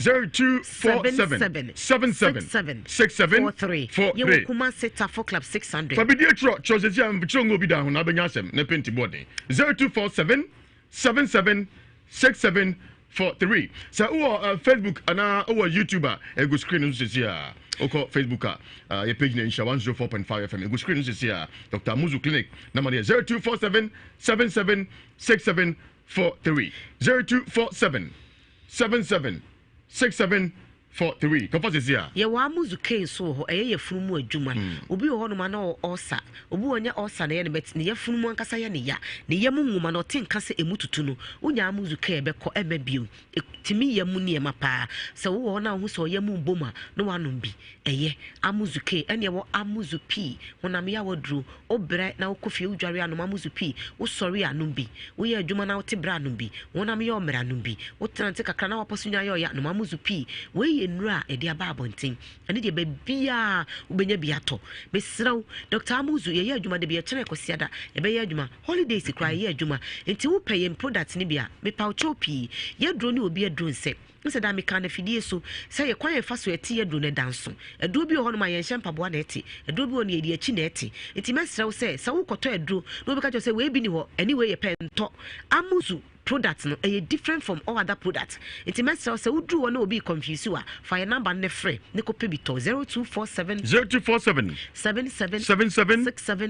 77 you kuma seta for club 600 for video choices ya mbichongo bi da ho na benya asem na penti body 0247 77 67 43 so Facebook ana YouTuber go screen no sisi a oko Facebook your page na insha 104.5 FM go screen no sisi a Dr. Muzu Clinic number 0247 77 67 43 0247 77 67 43 kapasisi a ye wa Muzu K so ho ye funumu adwuma obi ho no ma na osa obi wonya osa na ye ne bet ne ye funumu ankasa ye ne ya ne ye mu nwuma no tin kasa emututu no unya Muzu K be ko emabio timi ye mu ne ma pa se wo na ho so ye mu boma no wanom bi eye Amuzu K ene wo Amuzu P wonam ya wodru obre na okofie udware anom Amuzu P wo sori anom bi wo ye adwuma na wo te bra anom bi wonam ye omra anom bi wo trante kakra na waposunya ye ya anom Amuzu P we enura e dia ba abonten ane de bia ubenya biato besraw Dr. Amuzu ye adwuma de bia kire kosiada e be ye adwuma holidays kra ye adwuma enti wo pay product ni bia me pa chopi ye dro ni obi adro nse nse da me kan afidie so se ye kwan ye fa so eti ye dro ne danso edro bi ho no ma ye nhempa boa na eti edro bi ho ne ye di achi na eti enti mesraw se wo koto edro no bi ka se we bi ni ho anyway ye pento Amuzu products no different from all other products. It's a message say would do no be confused you for your number ne free ne ko pebito 0247 77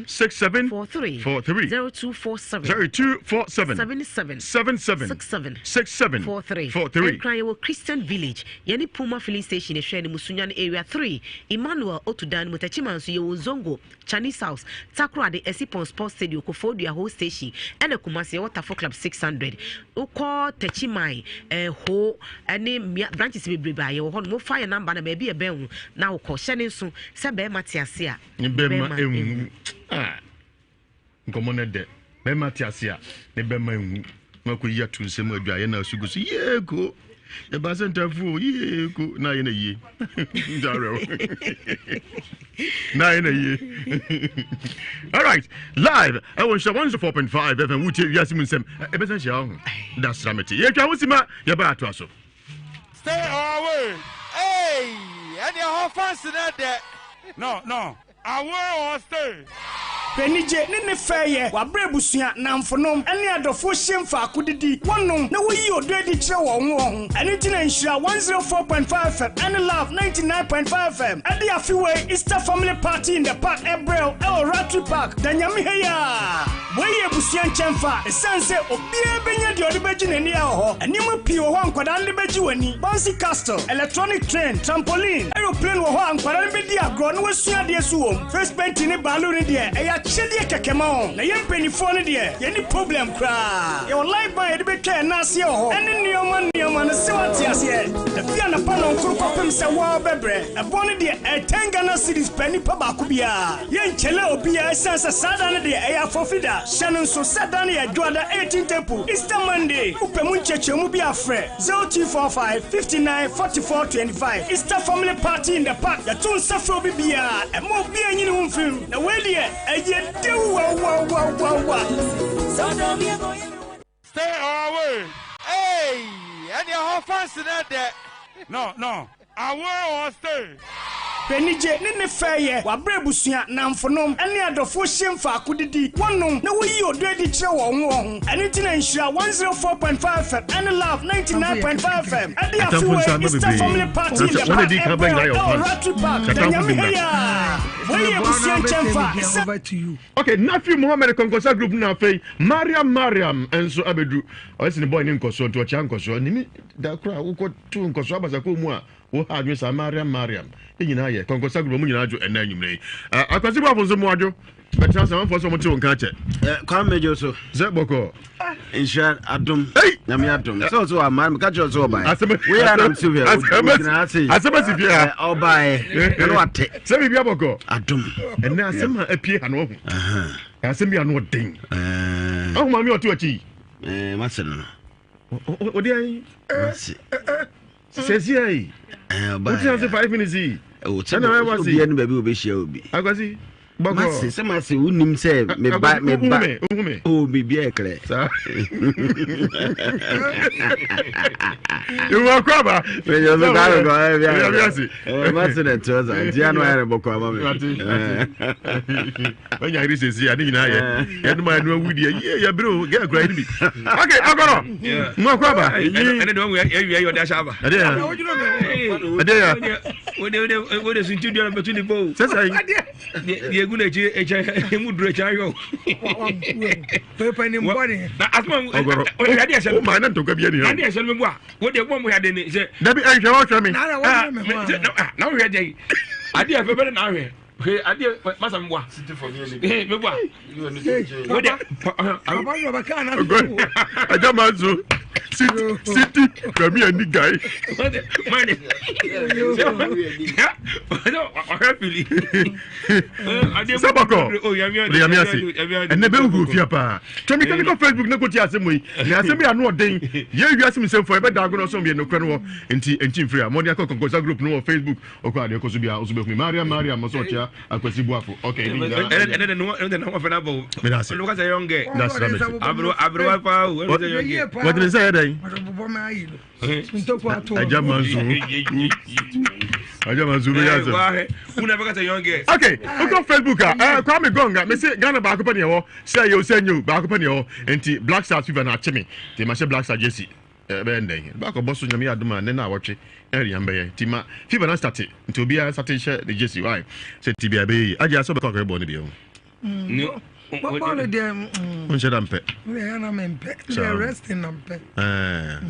67 43 0247 67 43 cry your Christian Village yani Puma filling station e hwe ne Musunyan area 3 Emmanuel Otudan Mutachiman so ye Zongo Chinese House Takra de Esipon Sports Stadium ko Fodia whole station and Kumasi Waterfall Club 600 Uko Techimai ho any branches be by your home fire number na baby a bell now call Shannon soon Sabe Matiasia Common be Matiasia ne be my Mako ya to some dry na sugo ye go the basenta fu ye go na ye na ye Jaro na ye na ye all right live I want 104.5 FM wuti yasimu nsem e be san hia ho that's rameti ye twa wosima ye ba ato aso stay away hey and your fans na there no away or stay Penije ne feye wa brebusua na mfonom ene adofo hyemfa akodidi wonom na woyi odedi kire wo ho ene tina nhira 104.5 FM and love 99.5 FM ade afiwe Easter family party in the park April Rotary Park danyame heya woyi ebusia nchemfa esense obie benya de odebeji nani ho enimu pii ho ankwada ne beji wani bouncy castle electronic train trampoline aeroplane wo ho ankwada ne bedi agro no wasua de suwom face paint ne balloon de eya chede kekema on na yempenifo ne de ye problem kra your life by de betwa na ase ho ene nioma no se wate ase e fia na pa no nkuru kopem se wo bebre e bone de etenga na series pani pa ba ko bia ye nchele obi ya sense sada ne de eya fofida Shannon so sada ne ya dwada 18 temple Easter Monday upemu nchechemu bi afre 0245 59 44 25 Easter family party in the park ya tun safro bi bia e mo bi anyini hu mfim na we de eje stay away hey and your fans na there no away or stay Penije ne feye wa brebusua na mfonom ene adofo hyemfa akodidi wonom na woyi odedi kire wo ho ene tina nhira 104.5 FM and love 99.5 FM ade afiwe Easter family party in the park Rotary Park danyame heya Boye busian chamfa. Over to you. Okay, Nafi Muhammad Konkosa group na fe. Mariam enso abedu. O ese ni boy ni nkoso nto cha nkoso. Ni da kra uko tu nkoso abasa ko mu a wo ha adwe sa Mariam. Enyina ye Konkosa group mu nyina adwo ena anwumre. Akwasi bo afonso mu adwo. Betra sama for so mo ti won ka che. Kwa mejo so. Ze boko. Insha adum. Na me adum. So amam ka jo so bai. We are am Sylvia. Asema Sylvia. Obai. No ate. Se bibia boko. Adum. Ena asema apie ha no ho. Asema ya no den. Oh mami o tu achi. Maseno. Odi ai. Sesi ai. Obai. What you 5 minutes yi? O tena we was here no baby obe share obi. Akwasi. Masi unim say me ba oh bibia ekle sa you walk over me yo so ga go masi na toza dia no ere boko ama me when you say see adi na ye no ma no wudi ye bro get cry ni bi okay agoro mo kwa ba ene do we yo da shaba ade ya we sun tudio na betuni bo sasa ye guna eche mu duro eche ayo pepa ni mboni na asma ogoro ade ese o ma na to ka bi ani ade ese me bo a wo de bo mo ya de ni se da bi enhwe wo hwe me na wo ya de ade afa be na hwe ade masa me bo a me bo a wo de abayo bakana aja mazu city kami ani guy money no happily sabako yami ase ene be hu fia pa twemi kan ko Facebook na ko ti asemu yi na asemu ya no odin ye wi asemu semfo e be da gono so me no kre no enti free amodi akoko Konkosa group no Facebook okwa de ko so bia so be hu Maria mo so tia akwasi buafo okay ene no fa na bo no ka say yonge that's right abro pa what did say then Ajamanzu yazo una baka say yonge okay on Facebook kwa me Gong me say Ghana ba ko pa ne ho say you say new ba ko pa ne ho enti Black Stars fever na chimi te ma say Black Star Jesse be ndeng ba ko boso nyame aduma ne na awotwe eri ambe ye ti ma fever na start nti obi a start share the Jesse why say ti bia be Agya so be ko bo ne bi ho What them? Unsharampe. We are not mempe. We are resting nampe.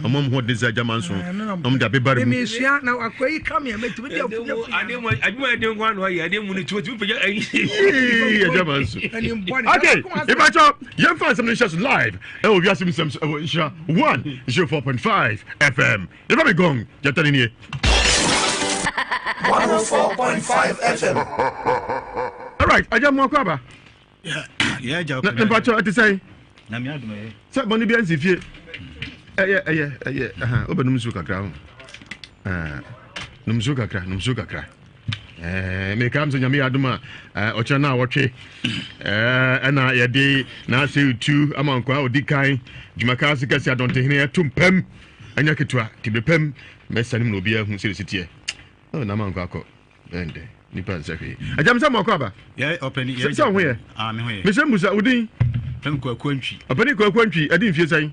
Amom ho de za jamanso. Da be bari. Me shia na akwai come here me to be aduma de ngwa no ya de mu ni tuo peja jamanso. Okay, if I talk, you find some shows live. E o bia sim 104.5 FM. If I be Gong, jatani ni. 104.5 FM. All right, ajamu akwaba. Yeah, na mpacho ati say na mi aduma ye say boni bi ansi fie obenum su kakra ho num su kakra me kam so nyame aduma ocha na wotwe na ye de na say tu amankwa odikan jumaka sikasi adonte hene tumpem anya ketua tibepem mesanim no bia hu sitie na amankwa akọ ende nipa nsafi ajam sa mako aba ye openi ye so ho ye me ho ye me se musa udin pem ko akwantwi openi ko akwantwi adin fie sai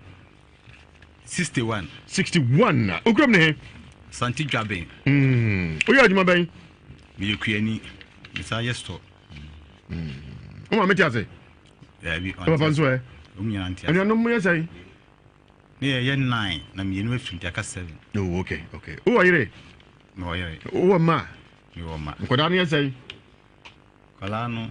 61 na okrom ne santi dwaben oya aduma ben me yekuani misa yesto o ma meti ase ya bi o pa nso e o mi anti anu no mo ye sai ne ye 9 na me yenu afim aka 7 oh okay o yire no yire o ma Yoma. Nkoda ne say. Kala no.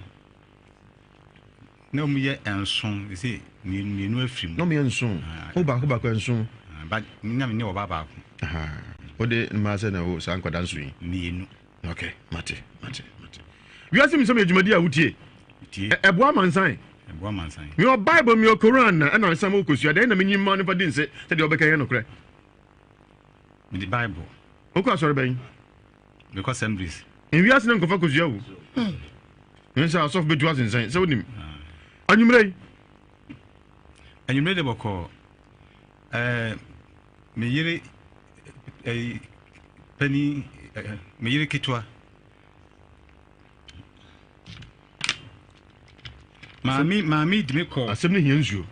No mu ye enson, say me no afrim. No me enson. Ho ba ko enson. But nyam ne oba ba ko. Aha. O de ma say na o san nkoda nso yi. Me. Okay, mate. We asim some ejumadi a wutie. Ebo amansan. Me o Bible me o Quran na na nsam o kosua den na me nyim ma no fa din se de obeka ye no kre. Me the Bible. O ko asori ben. Because assemblies. In we ask them kofa kosua wo. Nsa asof betu asensan se wonim. Anyumre de boko. Me yire pani me yire kitwa. Mami dime ko. Asem ne hienzuo.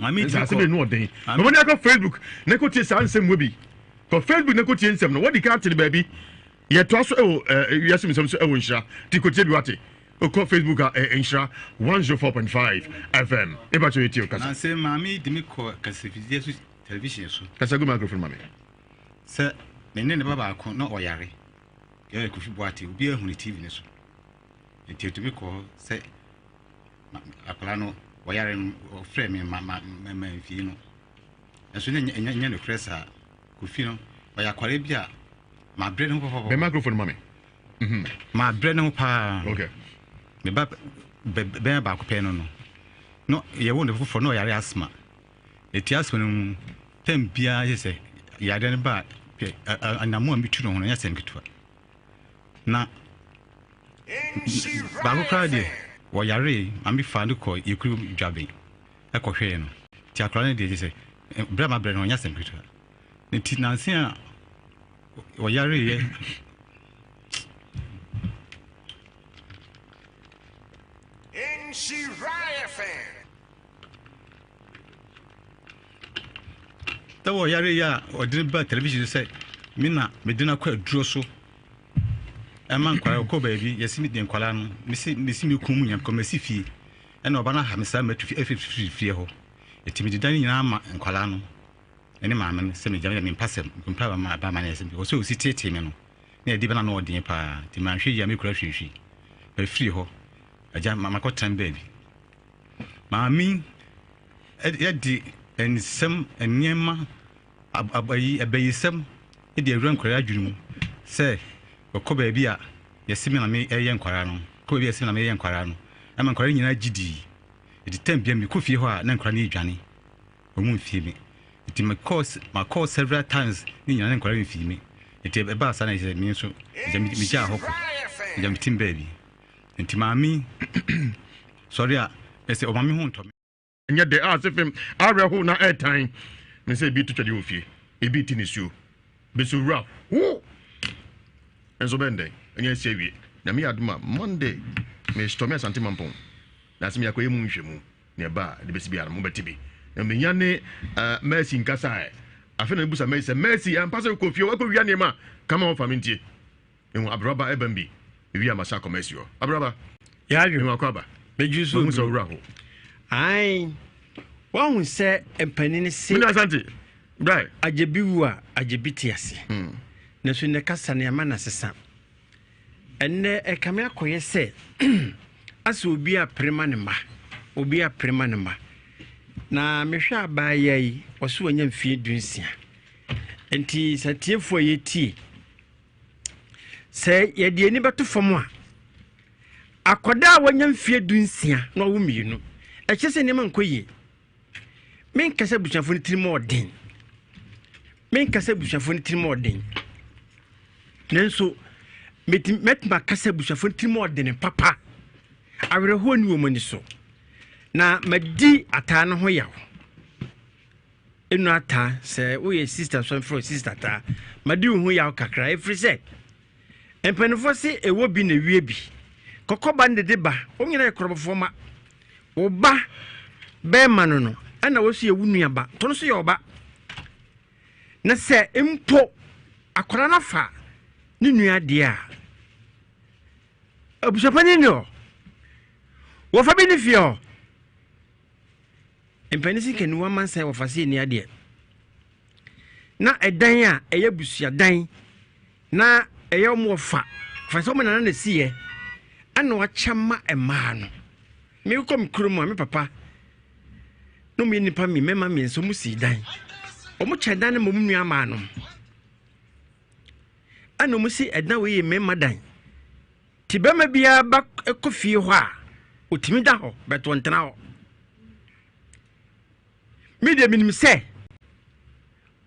Mami dime ko. Asem no odin. No mo na ko Facebook, na ko tie san sem we bi. Ko Facebook na ko tie nsem no. What the cat to the baby? Yet also, yes, Miss Owensha, Ticotibi Wati, Oko Facebook, Ensha 104.5 FM. About you, Casa. I say, Mammy, Dimico, Cassification television. That's a good microphone, Mammy. Sir, the name of Baba could not Oyari. Gary Kufibuati will be a honey TV. Until to be called, say, Apolano, Oyari, or framing Mamma, Fino. As soon as you press her, Kufino, by a Caribia, my bread and the microphone, Mammy. My bread and pa. Okay. The bear back pen. No, you won't for no asthma. It just when 10 beer, you say, you didn't buy, and I'm more between on yes and good. Now, Babu Crowdy, or Yari, I'm be found to call you crew jabbing. A coherent. Tiacrani did say, Brahma bread on yes and good. The Tinasia or Yari. The Yari or didn't buy television say, Mina, Medina quite draw so. A man quite a baby, yes, me the Qualan, Missy Kumu and Comessifi, and Obana have some to fear. A timid dining arm and Qualano. Any man, semi Jamin in Passam, compare my barmanes, or so sit him. Near Dibana or Dimpa, the man she yammy crashy. A free ho, a jam mamma cotton baby. Mammy, Eddie, and some and Yama, a bay some, it the run corrajum, say, or Cobebia, yes, similar me a young quarano, Cobia similar me young quarano. I'm a Corina GD. It is 10 p.m. You could feel her, and cranny Johnny. Or moon feel me. It is my cause several times in your inquiry feel me. It is a bass and I said, me so, Jamija Hoko, Jam baby. And Timami, sorry, I say, oh, mammy won't. And yet they ask if him, I will hold no air time. And say, be to tell you, a beat in his shoe. Be so rough. And so Bende, and yes, say we. Now me adma Monday, me stormy santimampon. That's me a quay moon nearby the best be a mobetibi. And me yane mercy in Kasai. I feel a busa mercy and pass a coffee or yanima. Come on, Faminti. And Abraba Ebembi. We are Masako Messio. Abraba. Yagi Makaba. Make you so raffle. Aye. One will say a penny say, right? Ajebiwa, Ajebitiasi. Nasu ne kasa ne ama na sesa. Enne e kamea koye se asa obi a prema ne ma. Obi a prema ne ma. Na mehwe abaya yi oso anya mfie dunsia. Enti satiefo ye tie. Se ye de ani beto fam a akoda wanya mfie dunsia na wo mienu. E kyese ne man koye. Men kasa bushafo ne tiri mo den. Men kasa bushafo ne tiri mo den. Nenso met ma kasa bushafo ne tiri mo den papa. Awere ho ni wo mani so. Na madi ata no ho yawo. Enu ata se wo ye sister so for sister ta. Madi ho yawo kakra every say. Empanifo se ewo bi na wie bi. Kokoba ndede ba, onyere korobofo ma. Wo ba be manu no. Ana wosu ye wunu aba. Tono so ye oba. Na se empo akora na fa ni nua de a. Abusapani no. Wo fa bi ni fio. Empanisi kenu wa man sai wo fa se ni ade. Na edan a eye busua dan. Na eye mo fa. Fa so mo na siye. Ana wa chama ema no. Me kom krumo me papa. No me nipa me mema me nso musi dan. Omo chedan na mo nua ma no. Ana musi edan we ye mema dan. Ti bema bia ba ekofie ho a otimi da ho beto ntena ho. Me de minim se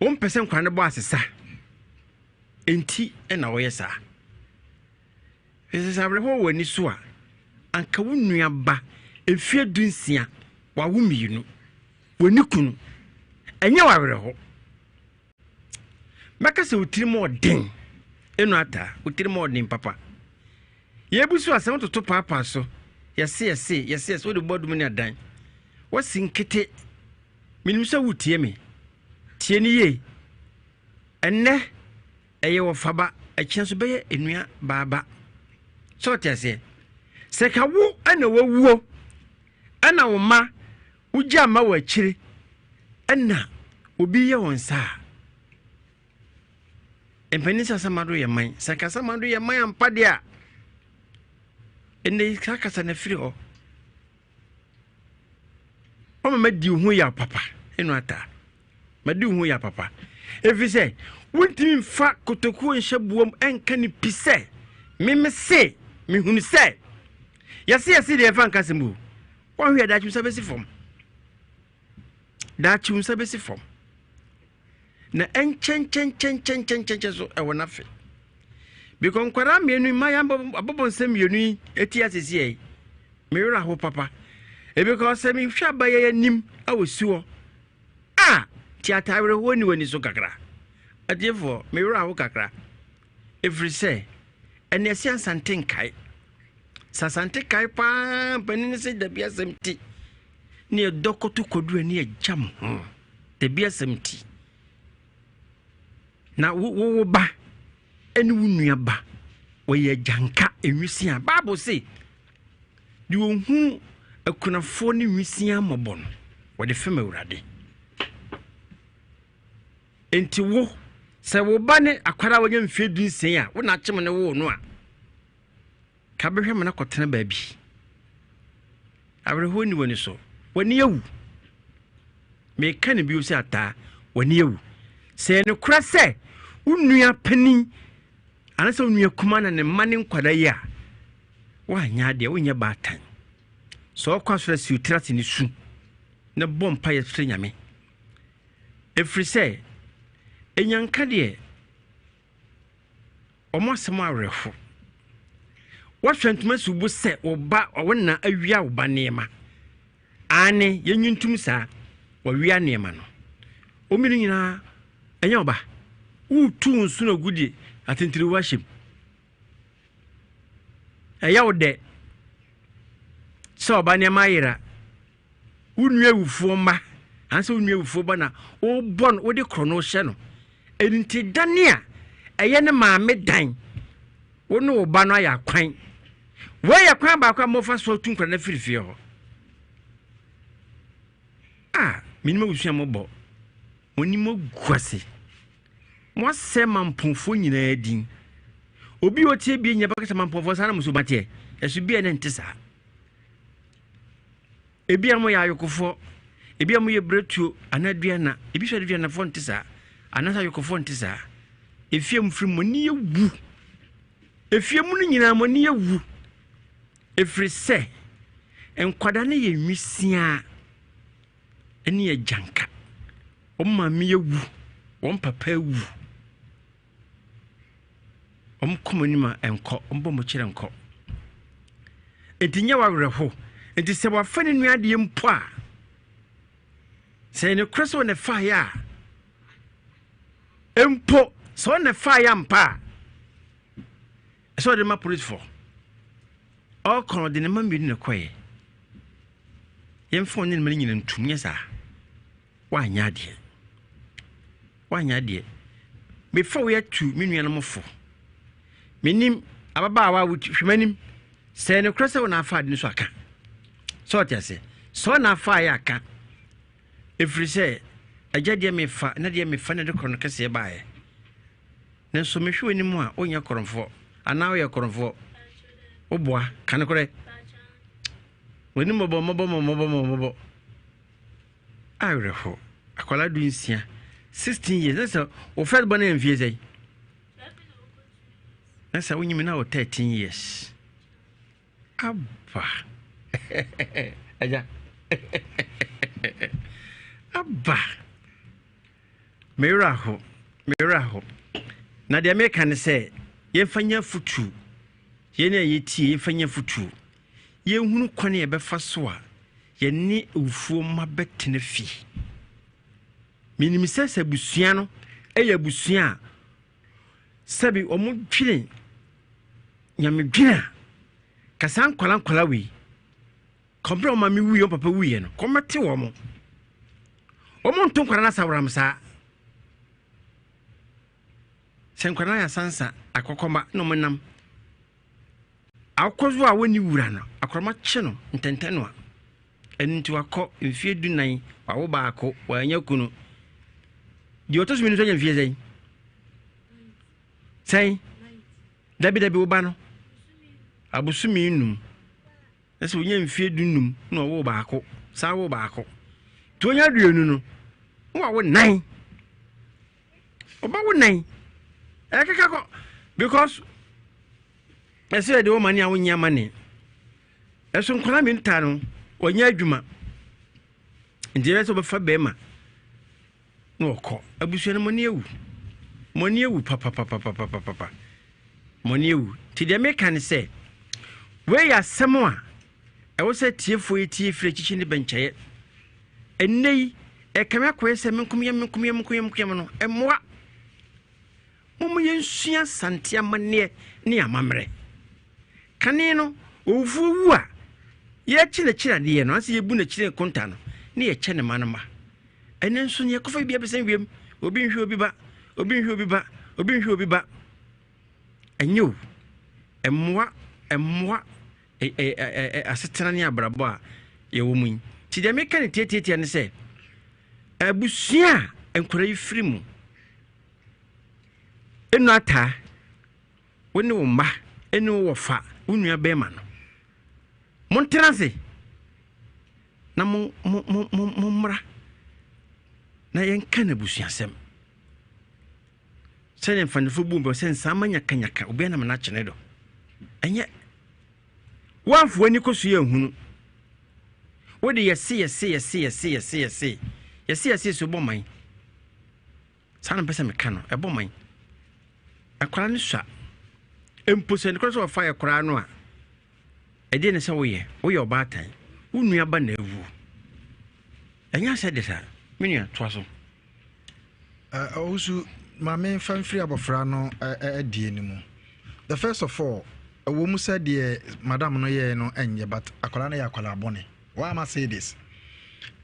on person kwan bo asesa. Enti na wo yesa. Ese sabre ho wani so a anka wo nua ba efie dunsia wa wo mienu. Woni kunu enye wawere ho. Maka se utiri mo den enu ata utiri mo den papa. Ye busu asem toto papa so. Yes wo de bodum ni adan. Wo sinkete minim se wutie me. Tie ni ye. Enne eye wo faba chance be enua baba so tiase se ka wo ana wawuo ana wo ma ugya ma wa chire ana obi ye won sa empanisa samado ye man se ka samado ye man ampade a ene kasa na firi ho o ma di hu ya papa enu ata ma di hu ya papa efi se wontimi fa kotoku nhye buom enka ni pise meme se me hunu se yase de fa nka sembu won hwe da chimsa besi fom da chimsa besi fom na enchen so e wona fe because kwara mienu mayamba abobon sem mienu eti asisi e me wura ho papa e because se mi hwa ba ye nim awosuo ti atawre ho ni wani so kakra adefo me wura ho kakra every say ene sia santen kai sasante kai pa panini se da bia semti ni dokoto kodu ani ajam da bia semti na wo ba eni wunua ba woye janka enwisia bible say di ohun akunafo ni nwisia mobon wo de fema urade enti wo se wo ba ne akwara wonya mfedu nsen a wo na kyem ne wo no a ka behwe me na kotena ba bi awre ho ni woni so woni ewu me ka ne bi o se ata woni ewu se ne kura se unua pani anasa unua kuma na ne mane nkwada yi a wa nya de wonya batan so kwasora si utrati ni su na bompa ye fre nyame efri se enyanka de omosem awrefo wahwantuma subu se oba wona awia oba nema ane yenyuntum sa wawia nema no omiri nyina enya oba utu nsu na gudi atentiri washim eya ode so oba nema yira unua wufuo ma anse unua wufuo ba na o bon wo de krono hye no enti dania eye ne maame dan wo no oba no ya kwan wo ya kwan ba kwa mofa so tunkra na firifie ho minima wusua mobo oni mo guase mo se mampofo nyina din obi otie bi nya bakata mampofo sana muso batie esu bi ene ntisa ebi amo ya yokofo ebi amo ye bretuo anadua na ebi so de na fo ntisa anasa yokofo ntisa efiem firi mo ni ewu efiem no nyina mo ni ewu efiri se enkwada ne ye nwisia eni ye janka o mami ewu o papa ewu o komunima enko o mbo mo kire enko entinya wawerho enti se wafane nuade mpo a se ne kreso ne fa ya empo so ne fa ya mpa so de ma police for all kon de ne ma mi ne koye yemfo ne nyina ntumye sa wanya de before we tu minu no mfo menim ababa wa hwemanim se ne krese na afa de so aka so tiase so na afa ya aka efri se agya de me fa na de me fa ne de krono kase baaye ne so me hwe nim a onya kronfo ana oya kronfo oboa kan kore woni mobo awreho akwala du nsia 16 years that's o fed bana envie zai that's when you now 13 years abba aja abba meraho na de me kan say ye fanya futu ye na ye tie ye fanya futu ye hunu kwane ye befa so a ye ni ufuo mabetene fi minimisese busua no eya busua sabi omo twire nyame dwina kasan kwala wi kompre o mami wi o papa wi ye no komete wo mo nton kwara na sawram sa senkwana ya sansa akokoma no monam akozo a woni wura no akroma kye no ntenten a enti wakọ mfie dunan wawo baako wanya kunu di otoso mi no nya mfie zai sai dabi wo ba no abusumi num ese wonya mfie dunum na wo baako sa wo baako to nya duenu no wo nan oba wo nan ekeka because ese de wo mani a wonya mani eso nkona mi nta no wonya adwuma ndiye so befa bema no ko abusu no mani ewu papa mani ewu ti de meka ne se we ya semo a e wo se tiefo etie fire chichi ne benchaye enei e kama ko ese menkum no emwa mumu yensua santia mane ne amamre kane no ofu wu a ye chire de no ase yebu na chire konta no ne ye che ne manoma ene nso ne kofa bia besen wiem obi nhwe obi ba enyo emwa asetena ne abrabo a ye wo mun ti de meka ne tietie ne se abusua enkora yifiri mu enu ata woni wo mma enu wo fa unua bema no montrase na mumra na yenka na busuasem sene mfanifo bumbo sen samanya kanyaka obi na mana kyene do enye wanfo ani kosu ye hunu wodi yesi so boman sana pesa mekano e boman akwara ni swa empose ni koso fa akwara no a ede ne se woye obatan unua ba na ewu enya se de sa menua toaso also mame fanfree abofra no adie ni mu the first of all wo mu said the madam no ye no enye but akwara na ya akwara bone why am I say this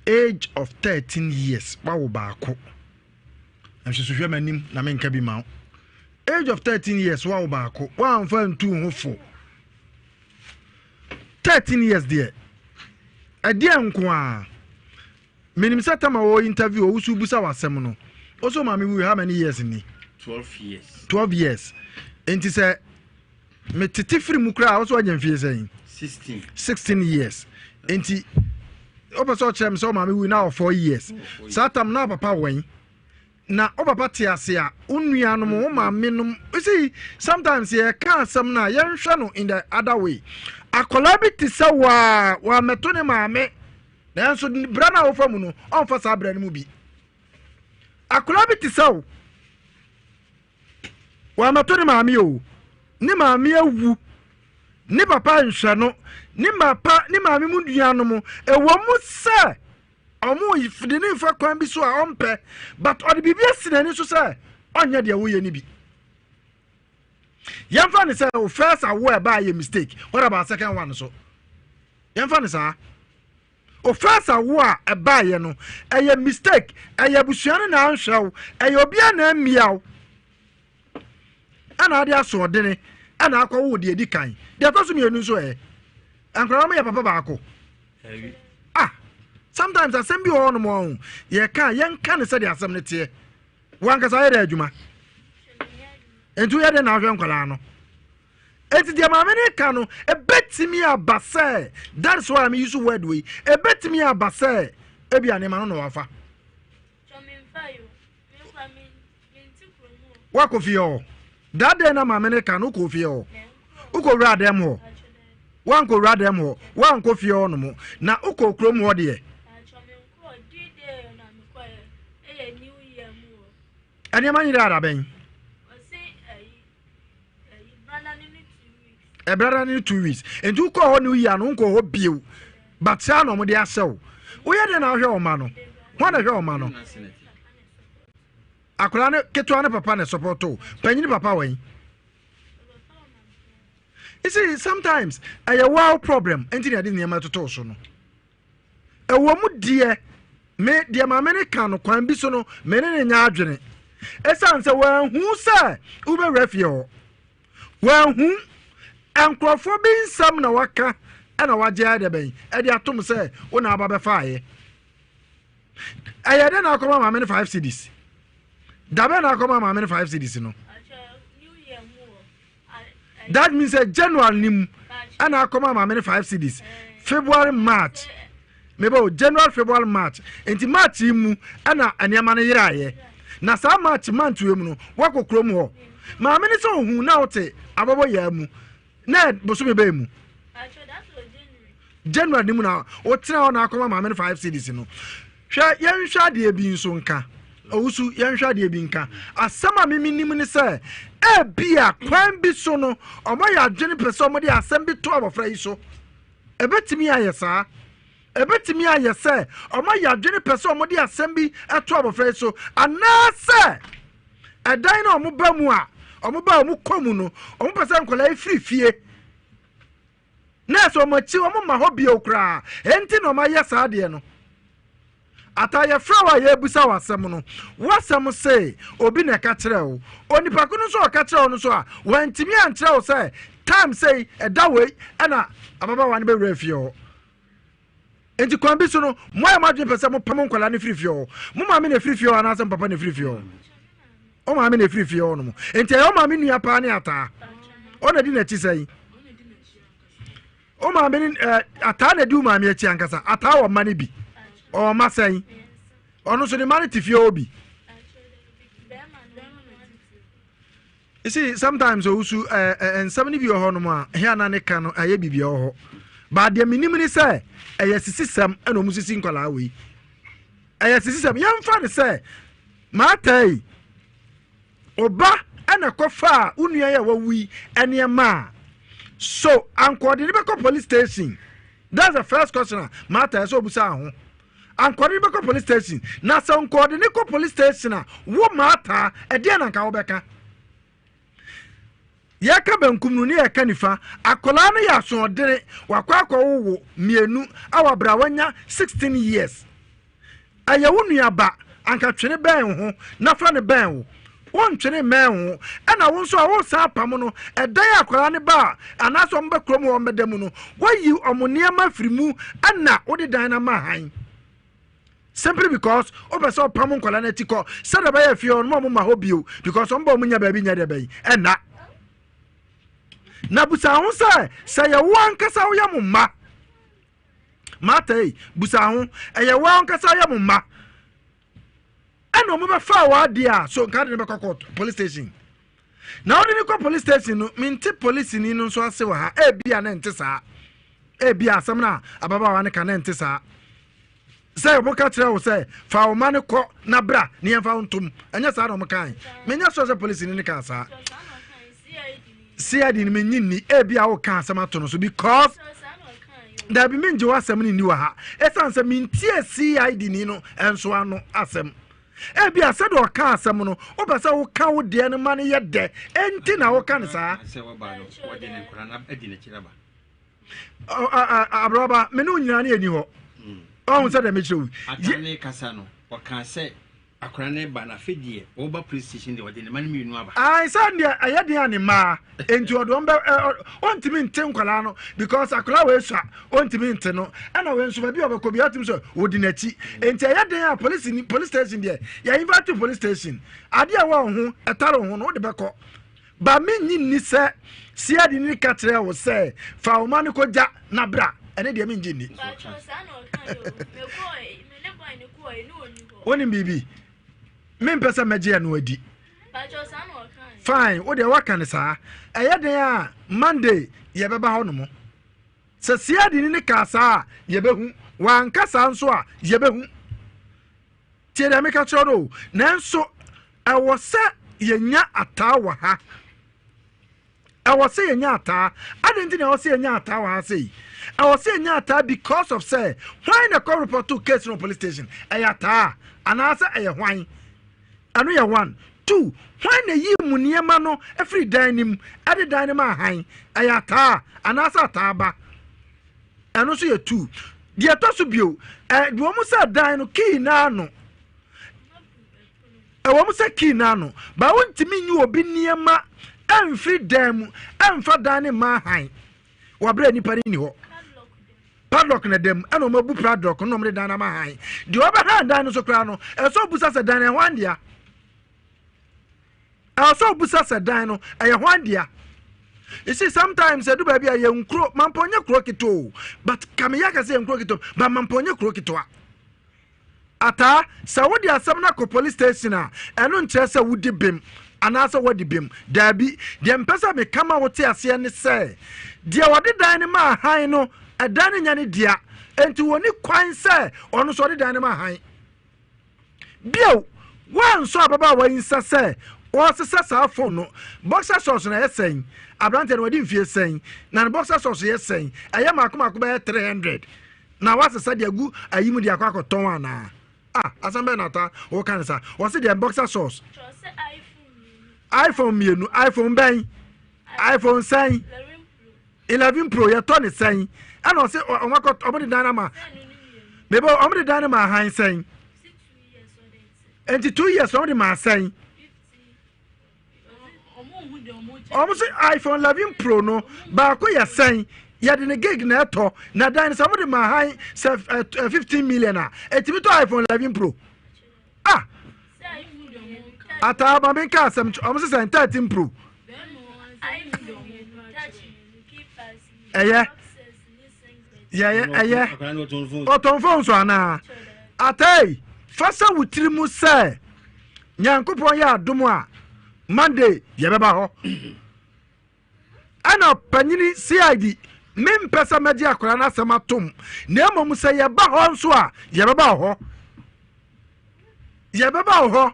age of 13 years bawo baako amhyesu hwe manim na menka bi ma age of 13 years bawo baako wa amfa ntu hofo 13 years there adie nko a menim satama wo interview Wusu busa wasem no also mami we how many years ni 12 years enti say me tete firi mu kra also anya mfie say 16 years enti obaso chem so mami we now 4 years satam na papa wen na obaba te ase a onua no mo mami no see sometimes ye can some na ye nhwe no in the other way akola bi ti sa wa meto ne mami na so brana wo famu no on fa sa bra ne mu bi akola bi ti sa wa meto ne mami o ni mami awu ni papa nhwe no ni mami mu dua no mo ewo mu se omo ifide ni fa kwan bi so a ompe but odi bibia sinani so se onya de wo ye ni bi yamfa ni say o first aware ba ye mistake what about second one so yamfa ni sa o first aware e ba ye no eye mistake eye busuane na anhwew eye obia na miaw ana ade aso de ana akọ wo de edi kan de to so mienu so ankara ma ya papa baako sometimes asem bi on mo ye kan yen kan ne se de asem ne tie wanka sa ye de adwuma entu ye de na ahwe nkwala no enti de ma me ne kan no e betimi abase that's why I'm use word way e betimi abase e bia ne ma no wafa wa ko fi o that day na ma me ne kan no ko fi o uko ra dem ho wan ko ra dem ho wan ko fi o no mo na uko krom ho de ani ma nyira ara ben e brother ni 2 weeks and you call on you no nko ho biu but say no mo de asew wo ye de na hwe o ma no ho na hwe o ma no akura ne keto ne papa ne support o panyi papa wen you see sometimes a wow problem enti na de niam atoto so no e wo mu de me de ma me ne kan no kwan bi so no me ne nya adwene esan se wan hu se ube refio wan hu ankrofo bi nsam na waka ana waje ade ben e de atom se wona aba be faaye ayede na akoma ma me 5 cedis dabe na akoma ma me 5 cedis no that means January nim ana akoma ma me 5 cedis February March mebo January February March enti March mu ana aniama no yiraye na sa March month we mu no wakokrom ho ma me ni so hu na wote abobo ya mu na boso me be mu January nim na wotra na akoma ma me 5 cedis no hwa yen hwa de bi nso nka Wusu yen hwa de bi nka asama me nim ni se e bia kwan bi so no omo ya adwene pese omo de asem bi to abofra yi so ebetimi ayesa ebetimi ayese omo ya adwene pese omo de asem bi eto abofra yi so anase edan na omo ba mu a omo ba omo komu no omo pese nkola ifrifie na so omo chi omo ma hobi okra enti na omo ayesa de no ataya frawa ye busa wasem no wasem say obi na ka kire o onipa kunu so ka kire o no so a wantimi an kire o say time say eda we na ababa wan be refio enti kwan bi so no moya madwe pese mo pam nkola ne frifio mo ma me na frifio ana asem papa na frifio o ma me na frifio no enti o ma me nua pa ne ata o na di na chi sai o ma me ata na di ma me chi ankasa ata wo ma ne bi o masai ono so the man tifie obi you see sometimes Wusu and somebody bi ho no ma here na ne ka no aye bibia ho ba de minim ni say eye sisisem eno musisi nkwala we eye sisisem yemfa ne say matai oba ana kofa unua ya wawi ene ma so anko de be ko police station. That's the first question matai so busa ho ankɔde bɛkɔ police station na sɛ nkɔde ne kɔ police station a wo maata ɛdeɛ na nka wo bɛka yɛka bankum no ne yɛka nifa akɔlaa no yɛ asoɔdene wakɔ akɔwowo mmienu awa bra wanya 16 years ɛyɛ wo nuaba anka twene bɛn ho na fa ne bɛn wo wontwene mɛn ho ɛna wo nso a wo saa pam no ɛdan akɔlaa ne ba anaasɛ ɔmo bɛkurom wɔ mbɛda mu no wayi ɔmo nneɛma firi mu ɛna wode dan na ma han simply because obeso pam nkola na tiko sada ba ya fie on mo ma hobio because on ba munya ba bi nya de ba yi ena na busa ho say ya wan kasa wo ya mumma matai busa ho ya wan kasa ya mumma eno mo ba fa wa dia so nka de be court police station na odi ni ko police station no minti police ni no so ase wa ha e bia na nte saa e bia asam na ababa wa ne ka na nte saa say oboka kire wo say fa o mane ko na bra ne yemfa ntum anya sa na o kan menya so say police ni ka sa CID ni menyini e bia wo kan asam ato no so because da bi menje wa asam ni wa ha esan say mintie CID ni no enso ano asam e bia say do kan asam no o be say wo kan wo de ne mane ye de enti na wo kan sa say wo ba no wo de ne nkura na adi ne kire ba abroba me no nyina ne ani ho oh said me show atane kasa no o kan say akora ne ba na fedie o ba police station de wode ne man mi nu aba ai said dia ayade ani ma enti odo on ntimi nte nkwala no because akora we sua on ntimi nte no ana we nso ba bi obekọ bi atim so wodi nachi enti ayade a police station dia ya invite to police station ade a wa ho etaro ho no de bekọ ba me nyinni se sia di ni katre wo se fa o man ko ja na bra ene dia me njini Oni bibi me mpesa meje anu adi fine wo de waka ne saa eye den a Monday ye beba ho no mo se sia di ni ka saa ye behu wan kasa nso a ye behu tie de me ka choro nanso ewo se ye nya ata wa ha ewo se ye nya ata adenti na ewo se ye nya ata wa ha sei I was saying that because of say why na call report to case no police station ayata and answer why anu ya 1 2 why na yi mu niema no every dining ade dining ma han ayata and answer taba anu so ye 2 de to so bio do mo say dan no key na no ɛwɔ mu sɛ key na no ba wontimi nyi obi nneɛma ɛmfiri dan mu ɛmfa dan ne ma han wabrɛ nipa ni hɔ padlock na dem ɛna ɔmo bu padlock no ɔmo de dan na ma han de ɔbɛha dan no so kra no ɛsɔ busa sɛ dan ɛho andia ɛsɔ busa sɛ dan no ɛyɛ ho andia. You see, sometimes I do baby a young crow, Mamponya crokito, but Kamiyaka say crokito, but Mamponya crokito. Ata, Saudi Asamnako police station, and on Chessa would bim, and also what the bim, Debbie, the Empesa may come out here and say, dear, what did Dynama high no, a dining any dear, and to only quine say, on sorry Dynama high. Bio, one saw about what in say, or Sassa phone, boxer sauce and saying. Abrante no din fie sen na boxer sauce ye sen aye makoma ko be 300 na wase sa de agu ayimu de akwa ton ana asambe nata wo kan sa wo se de boxer sauce iPhone mienu iPhone ben iPhone sen 11 Pro ye ton sen ana wo se o makọ obodi dynama mebo omodi dynama han sen 2 years omodi ma sen almost iPhone 11 Pro no ba ko ya sen ya de ne gig na eto na dan somebody ma high 15 million etimi to iPhone 11 Pro ata ba men ka sam almost 13 Pro eye oton phone so ana atai fasa wutiri mu se nyankopon ya adomo a Monday yebeba ho ana panyini CID mem pesa magi akora na sematom na emom se yeba ho nso a yebeba ho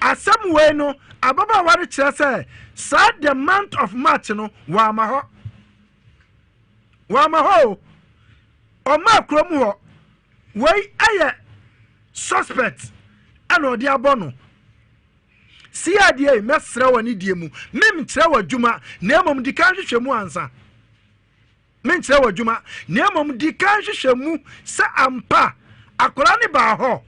asam we no ababa ware kire se sa the month of March no wa ma ho o ma krom ho we aye suspect ana odi abono CID mesra wani die mu mem kire wadwuma na emom di kan hwehwɛ mu ansa mem kire wadwuma na emom di kan hwehwɛ mu sa ampa akora ne ba ho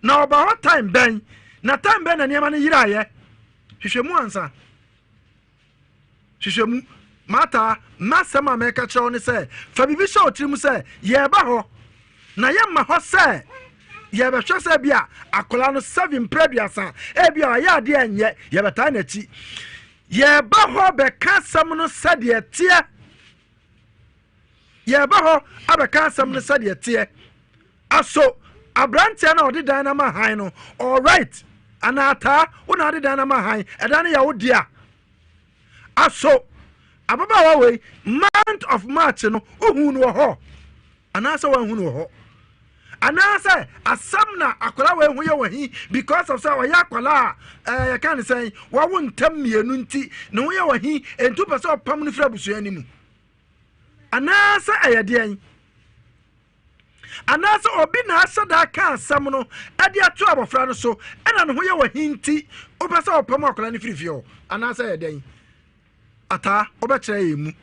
na oba ho time ben na time ben na niam na yiraye hwehwɛ mu ansa hwehwɛ mu mata masama meka kire ne sɛ fa bibi sɛ otiri mu sɛ ye ba ho na ye ma ho sɛ ye be hwɛ sɛ bia akola no 7 preduasa e bia ya de enye ye beta na chi ye ba ho be ka sam no sade tie ye ba ho abeka sam no sade tie aso abrantia na odi dan na ma han no all right anata una odi dan na ma han eda na ya wodia aso ababa wa we month of March no ohun no ho anasa wa hunu ho anasa asamna akola we hu ye wahi because of say wa ya akola ya kan say wa wontam mienu nti ne hu ye wahi entu pese opam no fra busu ani mu anasa ayade an anasa obi na asada ka asam no ade ato abofra no so ena ne hu ye wahi nti o pese opam akola ne frifio anasa ayade an ata obekere yemu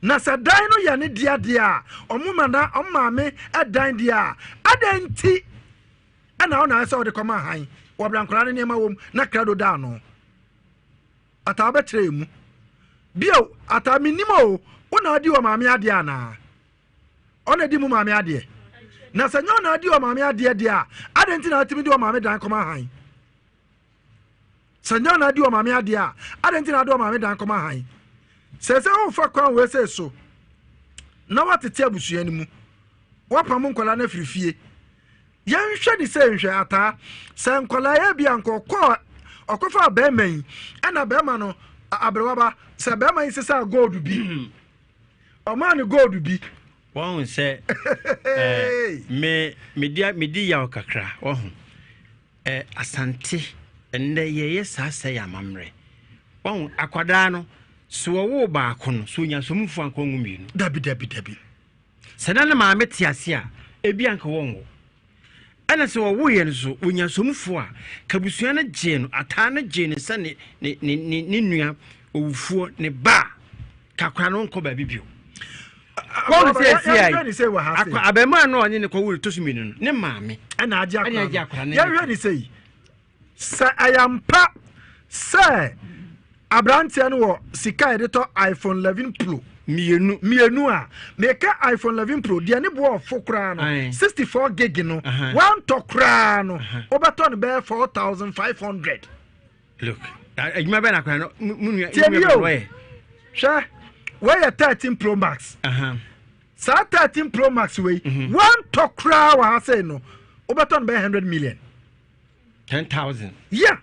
na sadan no ya ne dia omumana omame edan dia adanti ana ona asa ode koma han wo brankora ne nema wom na krado da no ata obekere yemu bio ata minimo ona adi wo mame ade ana ona di mu mame ade na sanyo na adi wo mame ade dia adanti na atimi di wo mame dan koma han sanyo na adi wo mame ade a adanti na adi wo mame dan koma han sese o fa kwan we se so na watete abusua ni mu wapam nkola na firifie yan hwe di se nhwe ata se nkola ya bia nkokọ okofa be man ana be ma no abrewaba se be man sesa gold bi o man gold bi won se me di ya okakra ohun asante ende ye sasa ya mamre won akwada no so wo ba kono so nya so mfu anko nwumienu dabi sana na ma meti ase a ebi anka wonwo ana so wo ye no so onya so mfu a kabusua na je no ata na je ne sane ne nua owufuo ne ba kakra no nko ba bibio What say Abema no anye ne ko wuri to sumi no. Ne maame. Na agya akwa. Ya hwe ni sei. Sa ayampa say Abrante no wo sika editor iPhone 11 Pro. Mienu a meka iPhone 11 Pro dia ne bo ofokra no 64 gig no one tokra no obeto no be 4500. Look, adwuma be na kwa no munu sha where 13 Pro Max sa 13 Pro Max we one tokra wa say no obeto no be 100 million 10,000. Yeah.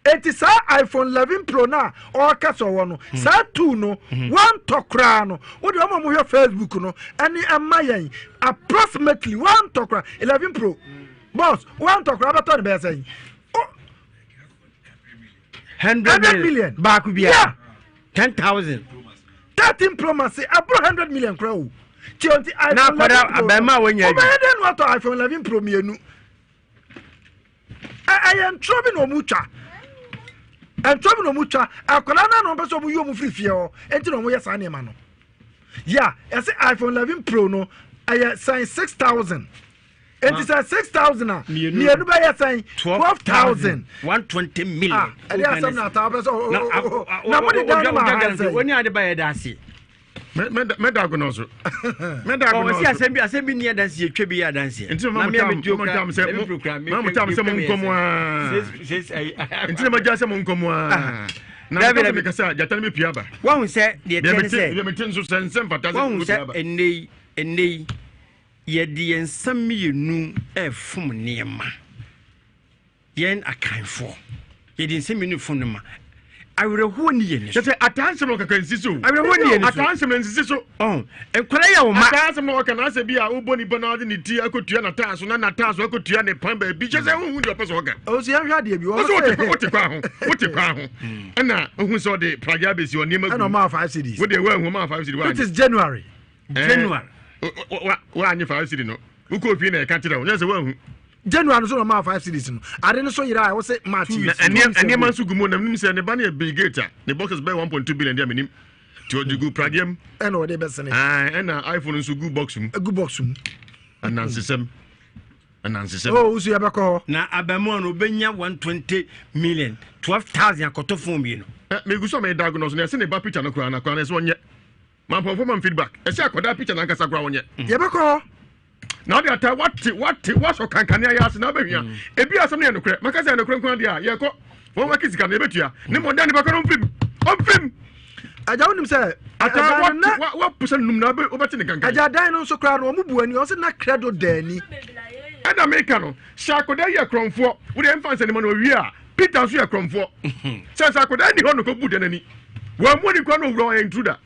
It is iPhone 11 Pro na or kaso wono sa 2 no one tokra no wo de omo mo Facebook no any amayen approximately one tokra 11 Pro boss one tokra beto be say 100 million back be yeah 10,000 13 Pro Max abro 100 million crow ti on ti iPhone na kwada abema wanya bi den what iPhone 11 Pro mienu I am trouble no mucha. And trouble no mucha. Akolana no person mu yomu free fie o. Enti no mo yesa na no. Yeah, I say iPhone 11 Pro no I sign 6,000. Enti say 6,000 na. Mienu ba ya sign 12,000. 120 million. Ah, I dey some na ta person. Na mo dey down ma. When you dey buy that see. Me da go no so. Me da go no. O si asem bi ni dance ye twa bi ya dance. Enti mo tam se mo nkomo a. Enti mo ja se mo nkomo a. Na me ka sa jatan me pia ba. Wa hu se de ten se. Me tin so sen fata se. Wa hu se enei ye de ensam yenu e fom niema. Yen akanfo. Ye de ensam yenu fom niema. Awreho ni ye ni so atansem no kaka nsiso awreho ni ye ni so atansem nsiso enkwara ya wo ma atansem no kana se bia wo boni bana ode ni ti akotua na taso na taso akotua ne pan ba bi chese hu di opeso oga o si ahwa de bi wo so wote kwa ho na hu so de praja besi oni ma na ma 5 cedis wo de wa hu ma 5 cedis wa it is January wa anyi 5 cedis no wo ko fi na e ka tire wo nyese wa hu January so ma 5 cities no ade no so yira wo say March ene man so gumo na nim say ne ba na Bill Gates ne boxes by 1.2 billion dia menim ti ojugu pradium ene wo de be sene ena iPhone so gu box mu anansesem oh usu ya beko na abamu no benya 120 million 12,000 akoto phone bi no me gu so me diagnose na se ne ba picture no kura na kura na so onye man performance feedback e se akoda picture na nkasa kura onye ya beko now the atta what so kankania ya se na behia ebi asem ne nokre makasa ne nokre nkwa dia ye ko won wa kisika na ebetua ne mo dan ne bakoro mfim aja wonim se atta what pusa num na obeti ne kankan aja dan no so kra no mu buani o se na credo dani and America no shakoda ye kromfo wo de mfa nse ne mo no wi a Peter so ye kromfo se shakoda ni ho no ko bu de nani wa mu ni kwa no wuro intruder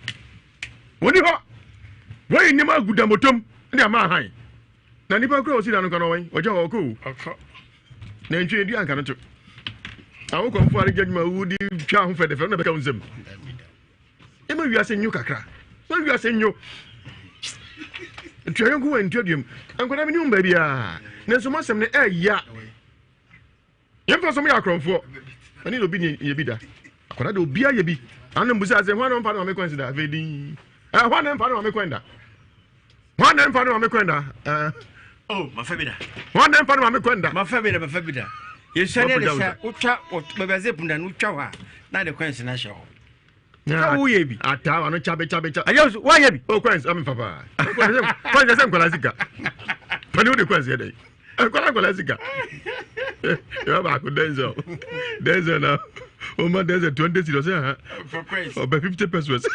woni ho wo ni ma gudamotom ne ama han na nipa kro osi da no kan wen oja wo ko na ntwe di anka no to awo ko mfo ari judgment wudi twa ho fede na beka unsem e ma wiase nyu kakra ma wiase nyu ntwe yanku wen ntwedum anko na me ni umba bia na so masem ne ya yemfa so me akromfo ani obi ni ye bi da akoda de obi aye bi anu mbusa se hwan no mpa na me consider avedi hwan no mpa na me kwenda hwan no mpa na me kwenda oh mafabida hwan no mpa na me kwenda mafabida ye shane de sha utwa bebaze punda no utwa wa na de kwensi na sha ho ya wo ye bi ata wa no chabe ayo wa ye bi o kwensi am papa kwensi se nkola sika pani o de kwensi dey nkola sika ya ba ko denzo na o ma denzo 20 kilos ha for kwensi o be 50 pesos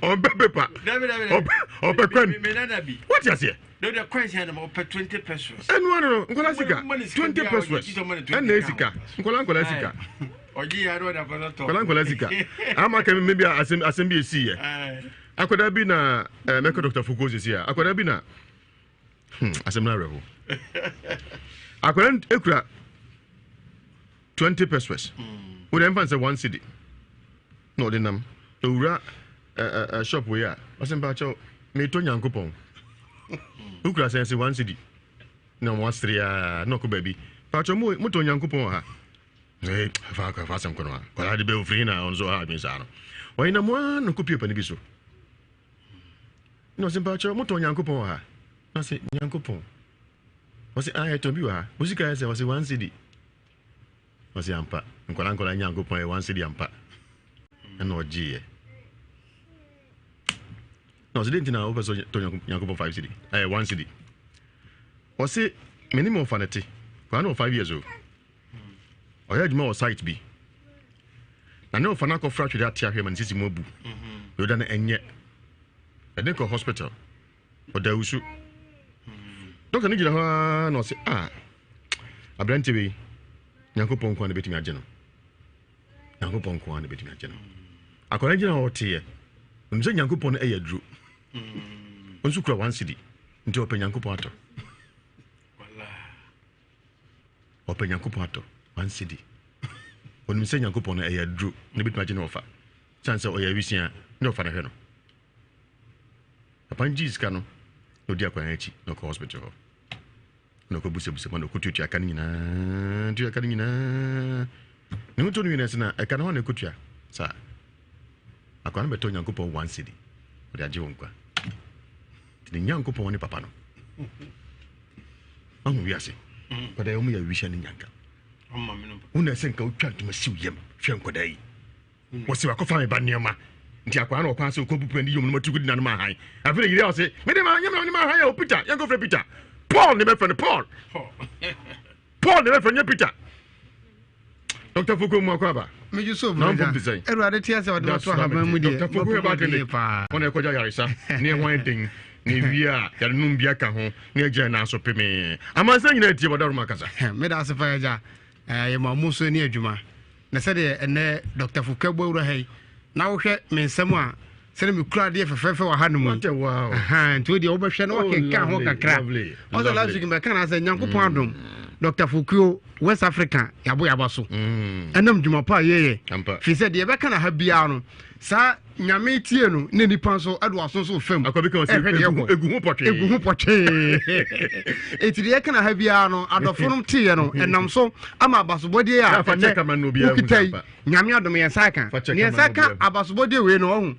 on paper on kwen what you say no the kwensi na mo 20 pesos no nkola sika 20 pesos na sika nkola sika oji ya ro da photo nkola sika ama ke maybe assembly esi ye akoda bi na make Dr. Fukozi esi ya akoda bi na assembly revo akoda ekura 20 pesos we dem fan say 1 cedi no de nam owura shop we ya osemba cho me to nyankopon ukura say 1 cedi na mo astria no ko baby pa cho mo to nyankopon ha fa sam kono ko la de be ofri na onzo ha bin sa no Why na mo no kopie pa ne bi so. No simpa cho mo to Nyankopɔn ha. Na se Nyankopɔn. Wasi ah to bi wa. Musika ya se wasi 1 cedi. Wasi ampa. Nkola Nyankopɔn e 1 cedi ampa. Na ogie. No se didn't na over so to Nyankopɔn 5 cedi. 1 cedi. Wasi minimum fanity. Kwa no 5 years old. Oya djuma o site bi. Na no fana ko fracture that here man sisi mo bu. You dan enye. E dey ko hospital. O da Wusu. Doctor ni gina ha no say abrante we Nyankopɔn ko na betimi agye no. Nyankopɔn ko na betimi agye no. Akora gina ho te ye. Nse Nyankopɔn no eya duro. Onsu kura 1 cedi. Nti open Nyankopɔn ato. Open Nyankopɔn ato 1 cedi. Onim se Nyankopɔn no eya duro na betimi agye no ofa. Chance o ya wisia na ofa na hwe no. Apan Jesus ka no no dia kwa echi no ko hospital ho. No ko buse ma no ko tutua kan nyina. Tutua kan nyina. Ne ho to no nyina se na e kan ho na kotua. Sa. Akwa no beto Nyankopɔn 1 cedi. O dia je won kwa. Ti Nyankopɔn ni papa no. Amu wiase. Pada yo mu ya wisha ni Nyanka. Amma me no. Una se nka otwa ntoma siw yam. Hwe nkoda yi. Wo se wakofa me ba nioma. Nti akwa na okwan se ko pupu ndi yom no matugu di na ma han. Afere yire o se me de ma nyam na ma han ya o Peter, yanko fre Peter. Paul ne be friend Paul. Paul ne be friend Peter. Dr. Fuku mo akwa me ju so bro. Erade tia se wade to ha ban mu de. Dr. Fuku ba de pa. Ona ko ja yarisa. Ne ho den. Ne wia ya num bia ka ho. Ne agya na so peme. Amansa nyina tie bodaru makasa. Me da se fa agya. Ye ma mu so ni adwuma. Na se de ene Dr. Fuku gbowro hai. Na wo hwe me nsam a se me kura de fefefe wa hanom. Wow. Nti de wo be hwe na wo kenka ho kakra. O so last week me kan na se Nyankopɔn adom. Dr. Fuku West Africa yabo so. Enam dwuma pa yeye. Fi se de be kan ha bia no. Sa nyame tie no ne nipa so ado aso so fam. Akobi kan se egu ho potwe. Egu ho potwe. Etiri ye kan ha bia no adofonom tie no enam so ama abasobode a. Fa check man no bia hu. Nyame adom ye saka. Ne saka abasobode we no ho.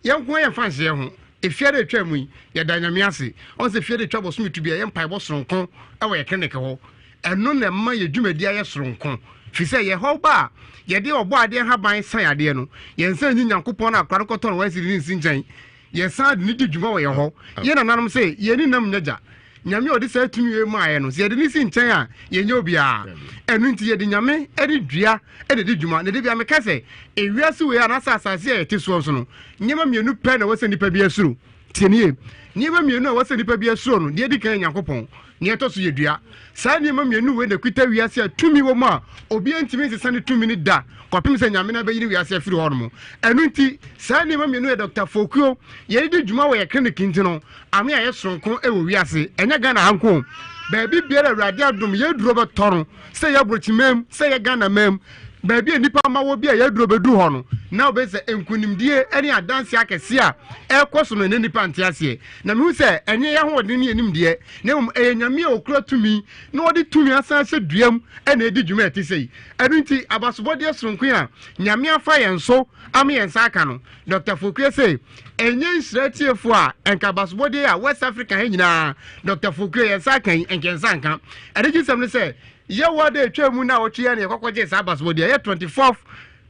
Yenko ye fanse ye ho. Efiare atwa mu ye da nyame ase. On se fiare atwa boso mitu bia ye mpai bo soronko e wo ye clinic ho. Eno na ma ye dwumadi aye soronko. Fi se ye ho ba ye de obo ade ha ban san ade no. Ye nsan nyi Nyankopɔn na akra koton wa siri nsi nkyɛn. Ye san de ni dwuma wo ye ho. Ye na nanom se ye ni nam nyaja. Nyame odi sa tumi we ma ye no. Se ye de ni si nkyɛn a ye nya obia. Enu nti ye de nyame e de dua e de dwuma. Ne de bia me ka se ewiase we ana asase a ye te so no. Nyema mienu pɛ na wose nipa bia suru. Tienie. Nyema mienu a wose nipa bia suru no. De di kan Nyankopɔn. Ne to so ye dua. Sa nyema mienu we na kuta wiase a tumi wo ma obi antimi sesa ne tumi ni da. Kwapim se nyame na bayiri wiase afiri ho no. Enu nti sa nyema mienu e Dr. Fuku ye di dwuma wo ye clinic nti no. Ame a ye soronko e wo wiase. Enya Ghana hanko. Baabi biara Awurade adom ye duro be toro. Se ye brochimem, se ye Ghana mem. Baabi nipa ma wo bia ye duro bedu ho no. Na obe se enkunimdie ene adanse akese a ekoso no ne nipa ntiase. Na me hu se enye ye ho de ne enimdie. Na nyame okura tumi na odi tumi asan se duam ene edi dwuma eti sei. Enu nti abasobode soronko a nyame afa ye nso ame ye nsa aka no. Dr. Fuku say enye nsratiefo a enka abasobode a West Africa he nyina Dr. Fuku ye nsa kan enke nsa nka. Ade gisem ne say ye wode atwa mu na otwe ne kokoje sa abasobode ye 24th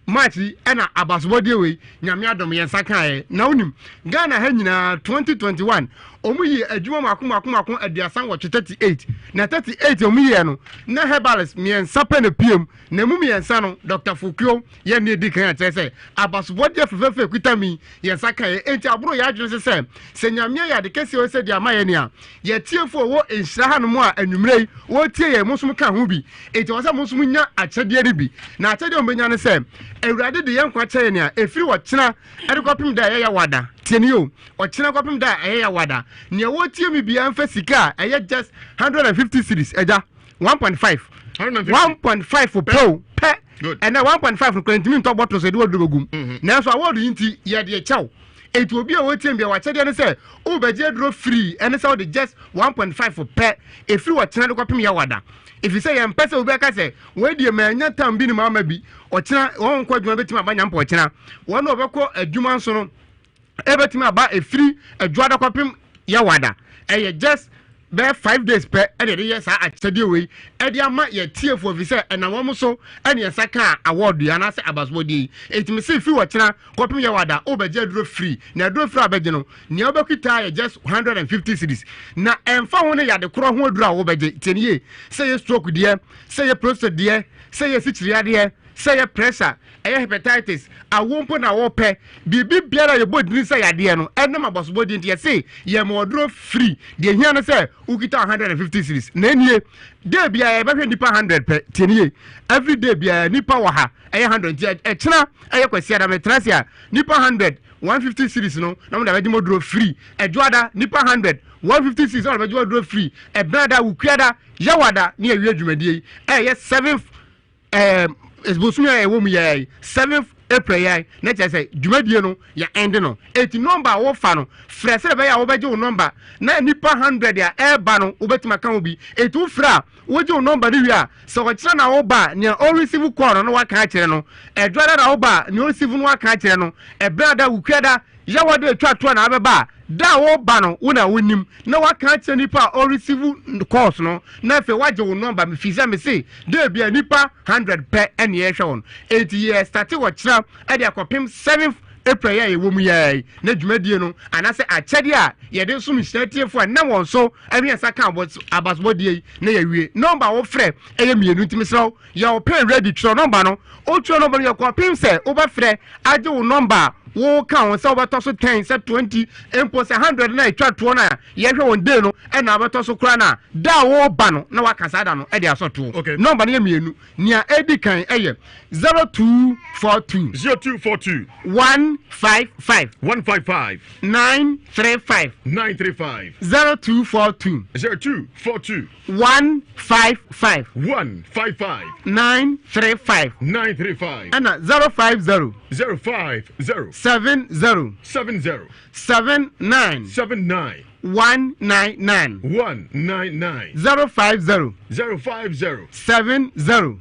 March ena abasobode we nyame adom ye nsa kan na unim Ghana ha nyina 2021 omu yi adwuma makom aduasan wo 38 na 38 omu yi no na herbals me nsa pe na piem na mu me nsa no Dr. Fuku ye ne di kan atese abasobode fefefe kutami ye nsa kan enti aburo ya adwene se nyame ya de kese o se di amaye ne a ye tiefo wo enhira ha no mu a anwumrei wo tie ye musum kan ho bi enti wo se musum nya akyede ri bi na akyede o benya ne se Awurade de yankwa kyeye ne a efiri wo kyena ade kopim da ye wada tienio o kyena kopim da ye wada ne wo tie mi bia mfa sika eye just 150 cedis eja 1.5 1.5 for pe and 1.5 for kwentimi to bottle so de wo dubogum na so award yinti ye de kyau it will be a waiting be what I say ubeje draw free and so the just 1.5 for pet if you were trying to copy me wada if you say I'm person ubeka say where the man yatam bi ni mama bi o tena won kwa dwuma betima ba nyampo tena won obekọ adwuma so no ebetima ba e free adwada copy ya wada just be 5 days per e yes achede we e dey ama ye tiefo fi say na won so ene yesaka award ya na say abasbodi etimi say fi wachina kopim ya wada obeje dro free na dro free abeje no ne obekita ye just 150 cedis na emfa ho ne yade kro ho adura obeje teniye say ye stroke there say ye prostate there say ye sichiri there say ye pressure hepatitis awompo na wope bibi biara ye bodini say yade no enam abasbodi ntia say ye modro free de hia no say ukita 150 series na enie day bia ye behwe nipa 100 per teniye every day bia nipa wa ha 100 ntia chena kwasi ada metrasia nipa 100 150 series no na mo da be modro free edwada nipa 100 150 series na be modro free brada ukuada yawada ne awie dwumadie ye 7th esbosumia ewo mu ye 7th April ya na say dwumadie no ya end no 8 number wo fa no frese be ya wo beje wo number na nipa 100 ya eba no wo betima kan obi etu fra wo je wo number ni wi a so wo kira na wo ba ne o receive call no wa kan kire no edwada na wo ba ne o receive no wa kan kire no brada wukwada ya wo de twa na abeba da wo ba no wo na wonim na wa kan kire nipa o receive calls no na fe wa je wo number me fisa me say de bia nipa 100 per ene ye hwe won 8 years start wo kira e de akopim 7th April ya ewo mu ya na dwumadie no anase achede a ye de so mhyatiefo na won so ahia saka abasbodie na ya wie number wo frɛ eye mienu ntimisraw ya o pen ready tro number no o tro number ya ko pim sɛ wo ba frɛ age wo number wo ka won sɛ wo ba so 10 sɛ 20 empo sɛ 100 na etwa to na ye hwɛ won day no e na ba so kra na da wo ba no na wakasa da no e de asoto number no ya mienu nia edi kan eye 0242 155 935 0242 155 935 ana 050 70 79 199 050 70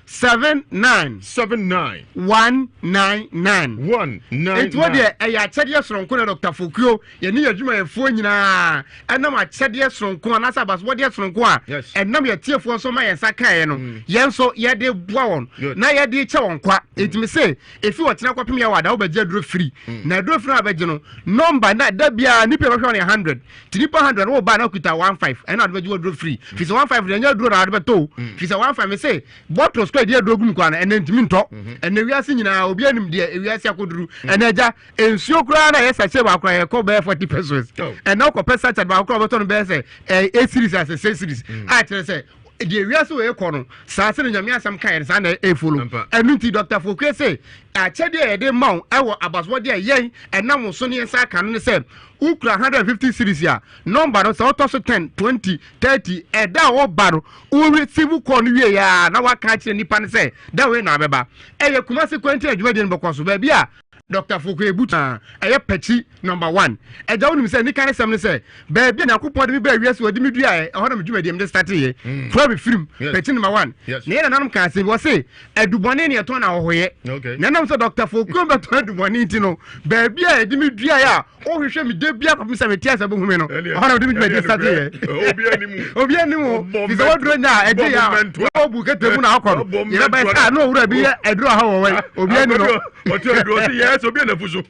79 199 it what there ya chede soronko na Dr. Fokio ye ni adwuma ye fo nyina enam a chede soronko na sabas wo de soronko a enam ye tiefo so ma ye saka ye no ye nso ye de boa won na ye de che won kwa etimi say efi wo tena kwapem ye wada wo beje dro free na dro free abeje no number na da bia ni pe be 100 tinipa 100 wo ba na kuta 15 ena do beje dro free fi 15 de nya dro na de beto fi 15 me say bottle dia dogum kwa na entimi nto ene wiase nyina obi anim dia wiase akoduru ene aja ensuo kura na yesa che ba kura ye ko be 40 pesos ene ko pesa chat ba kura beto no be say a series as a series a tere say dia wiase we ko no sa se nyame asam kan sa na e follow enu ti Dr. Fokwe say a che dia ye de maw ewo abaswo dia yen enam so ne sa kan no say ukra 150 series ya number no so to so 10 20 30 eda wo baro u receive call no wie ya na waka kire nipa ne say da we na abeba eye kuma sequence adwuma de no bokoso ba bia Dr. Fokwe buta eye pechi number 1 eja wonu say ni kan sem ne say ba bia na kopɔ de ba wiase wodi mi dua e ho na medwuma de me start ye pro be film pechi number 1 na ye nanam kan se wo say edubone ne to na hohoye na nam so Dr. Fokwe ba to edubone ti no ba bia e de mi dua ya o hwehwe mi de bia ko se me tia se bo hume no ho na de mi dua de start ye obi animu fi so wodro nya e de ya o bu ketemu na akɔ ye ba sa no wura bi ye edro ha wo we obi animu o ti edro si ye so bi na fuso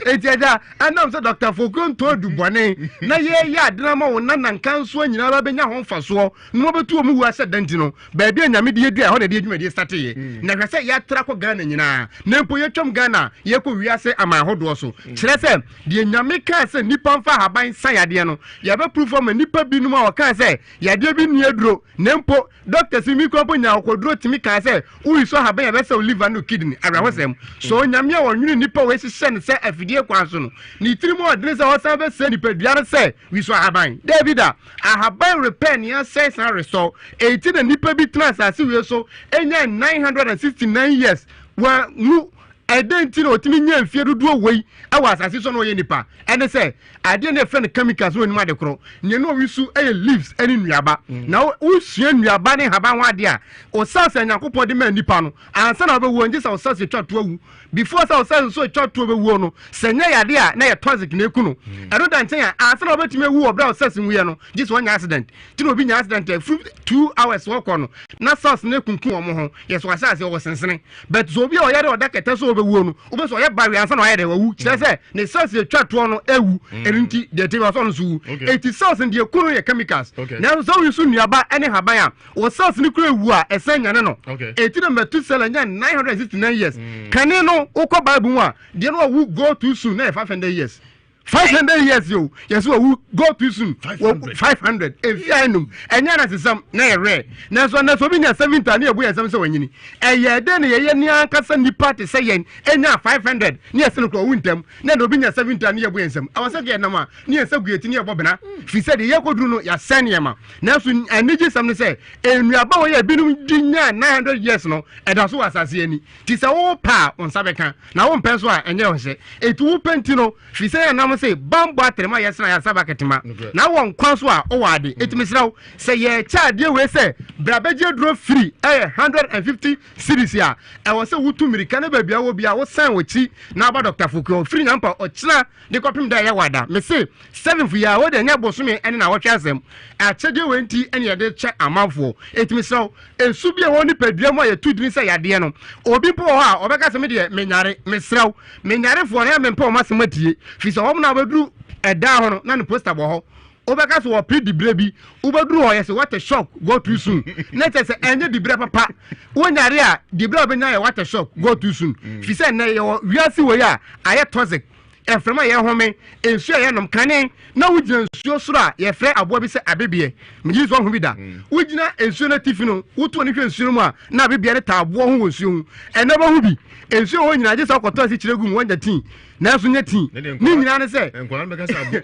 etiaja anam so Dr. Fokwe to dubone na ye ya adnama wo na nankanso nyina ba benya ho mfaso no betu o mu wu ase danti no ba bia nyame de edua ho na de edwuma de start ye na hwese ya tra ko Ghana nyina na mpo ye twom Ghana ye ko wiase ama hodo so kire se de nyame ka se nipa mfa haban sayade no ya be proof of nipa binum a o ka se ya de bi ni eduro na mpo Dr. Simi ko mpo nya okoduro timi ka se uyi so haban ya be se liver no kidney awahosem so nyame a wonwini nipa we hihye ne se afidie kwan so no ni tirimo odre se hosan be se nipa duare se wi so haban Davida ahaban repair ne say san restore 18 nipa bi trans ase we so enya 969 years wa mu ɛdɛn no otimi nya mfie dodo wei ɛwɔ asase so no yɛ nipa ɛne sɛ ade na friend chemicals no nim ade koro nye no wisu ɛyɛ leaves ɛne nnuaba na wo sua nnuaba ne haba ho ade a o sase nyankopɔ de ma nipa no ansa na obewu nje sa o sase twa to awu before sa o sase so twa to obewu no sɛ nya yade a na yɛ toxic na eku no ɛno da nten a ansa na obetimi ewu obra o sase nwu yɛ no gye so nya accident ti no obi nya accident for 2 hours work on na sase na kunkun omo ho yɛ so asase o sensene but so obi a oyɛ de odakɛtɛ so obewu no obe so oyɛ bawe ansa na oyɛ de wawu kyerɛ sɛ ne sase twa to no ewu enti de te wa so no so eti sase de eku no yɛ chemicals na so wi so nnuaba ɛne haban a o sase ne kura ewu a ɛsɛ nyane no eti na metu sell nya 969 years kane no ukọ Bible mu a de no wu go too soon na 500 years 500 years yo yes we go too soon 500 if you know enya na sesam na rare na so bi nya 70 na ebu yesam se wanyini eye de na ye ni ankasa nipa te se yen enya 500 na yesem kro wuntam na obi nya 70 na ebu yesam awase ge nam a na yesa gueti na ebobena fi se de ye koduru no ya sene ma na so anigi sam ne se enuaba wo ye binum di nya 900 years no eda so asase ani ti se wo pa on sabeka na wo mpen so a enye ho se etu wo penti no fi se na say bambo atrema yesna ya sabaketima na won kwan so a o wade etimisraw say ye chaade we say brabeje dro free 150 series ya e wo say wutu mirika na babia wo bia wo san wachi na ba Dr. Fuku free nampa o kira de kopim da ya wada me say 7 fu ya wo de nya bosome ene na wo twasem a chege wenti ene ye de che amanfo etimisraw ensu bia wo ni padua mo ye tudin say yade no obi po ho a obeka se me de menyare mesraw menyare fo na me mpa o masematie fi so na bedru eda ho no na ne poster bo ho obeka so wo pre dibre bi ubedru ho yes what a shock go too soon na tese enye dibre papa wonyare a dibre obenya ye what a shock go too soon fi say na ye wiase we ya aye toxic efrema ye home ensu ye nom kane na wugina nsuo soro a ye frɛ aboa bi sɛ abebie megi so ho bi da wugina ensuo na tifi no woto ne hwɛ nsuo mu a na abebie ne ta aboa ho nsuo hu ene ba hu bi ensuo ho nyina gye sɛ kɔtɔ si kyerɛ gu mu wanya tin na so nya tin ni nyina ne sɛ enkwara bɛka sɛ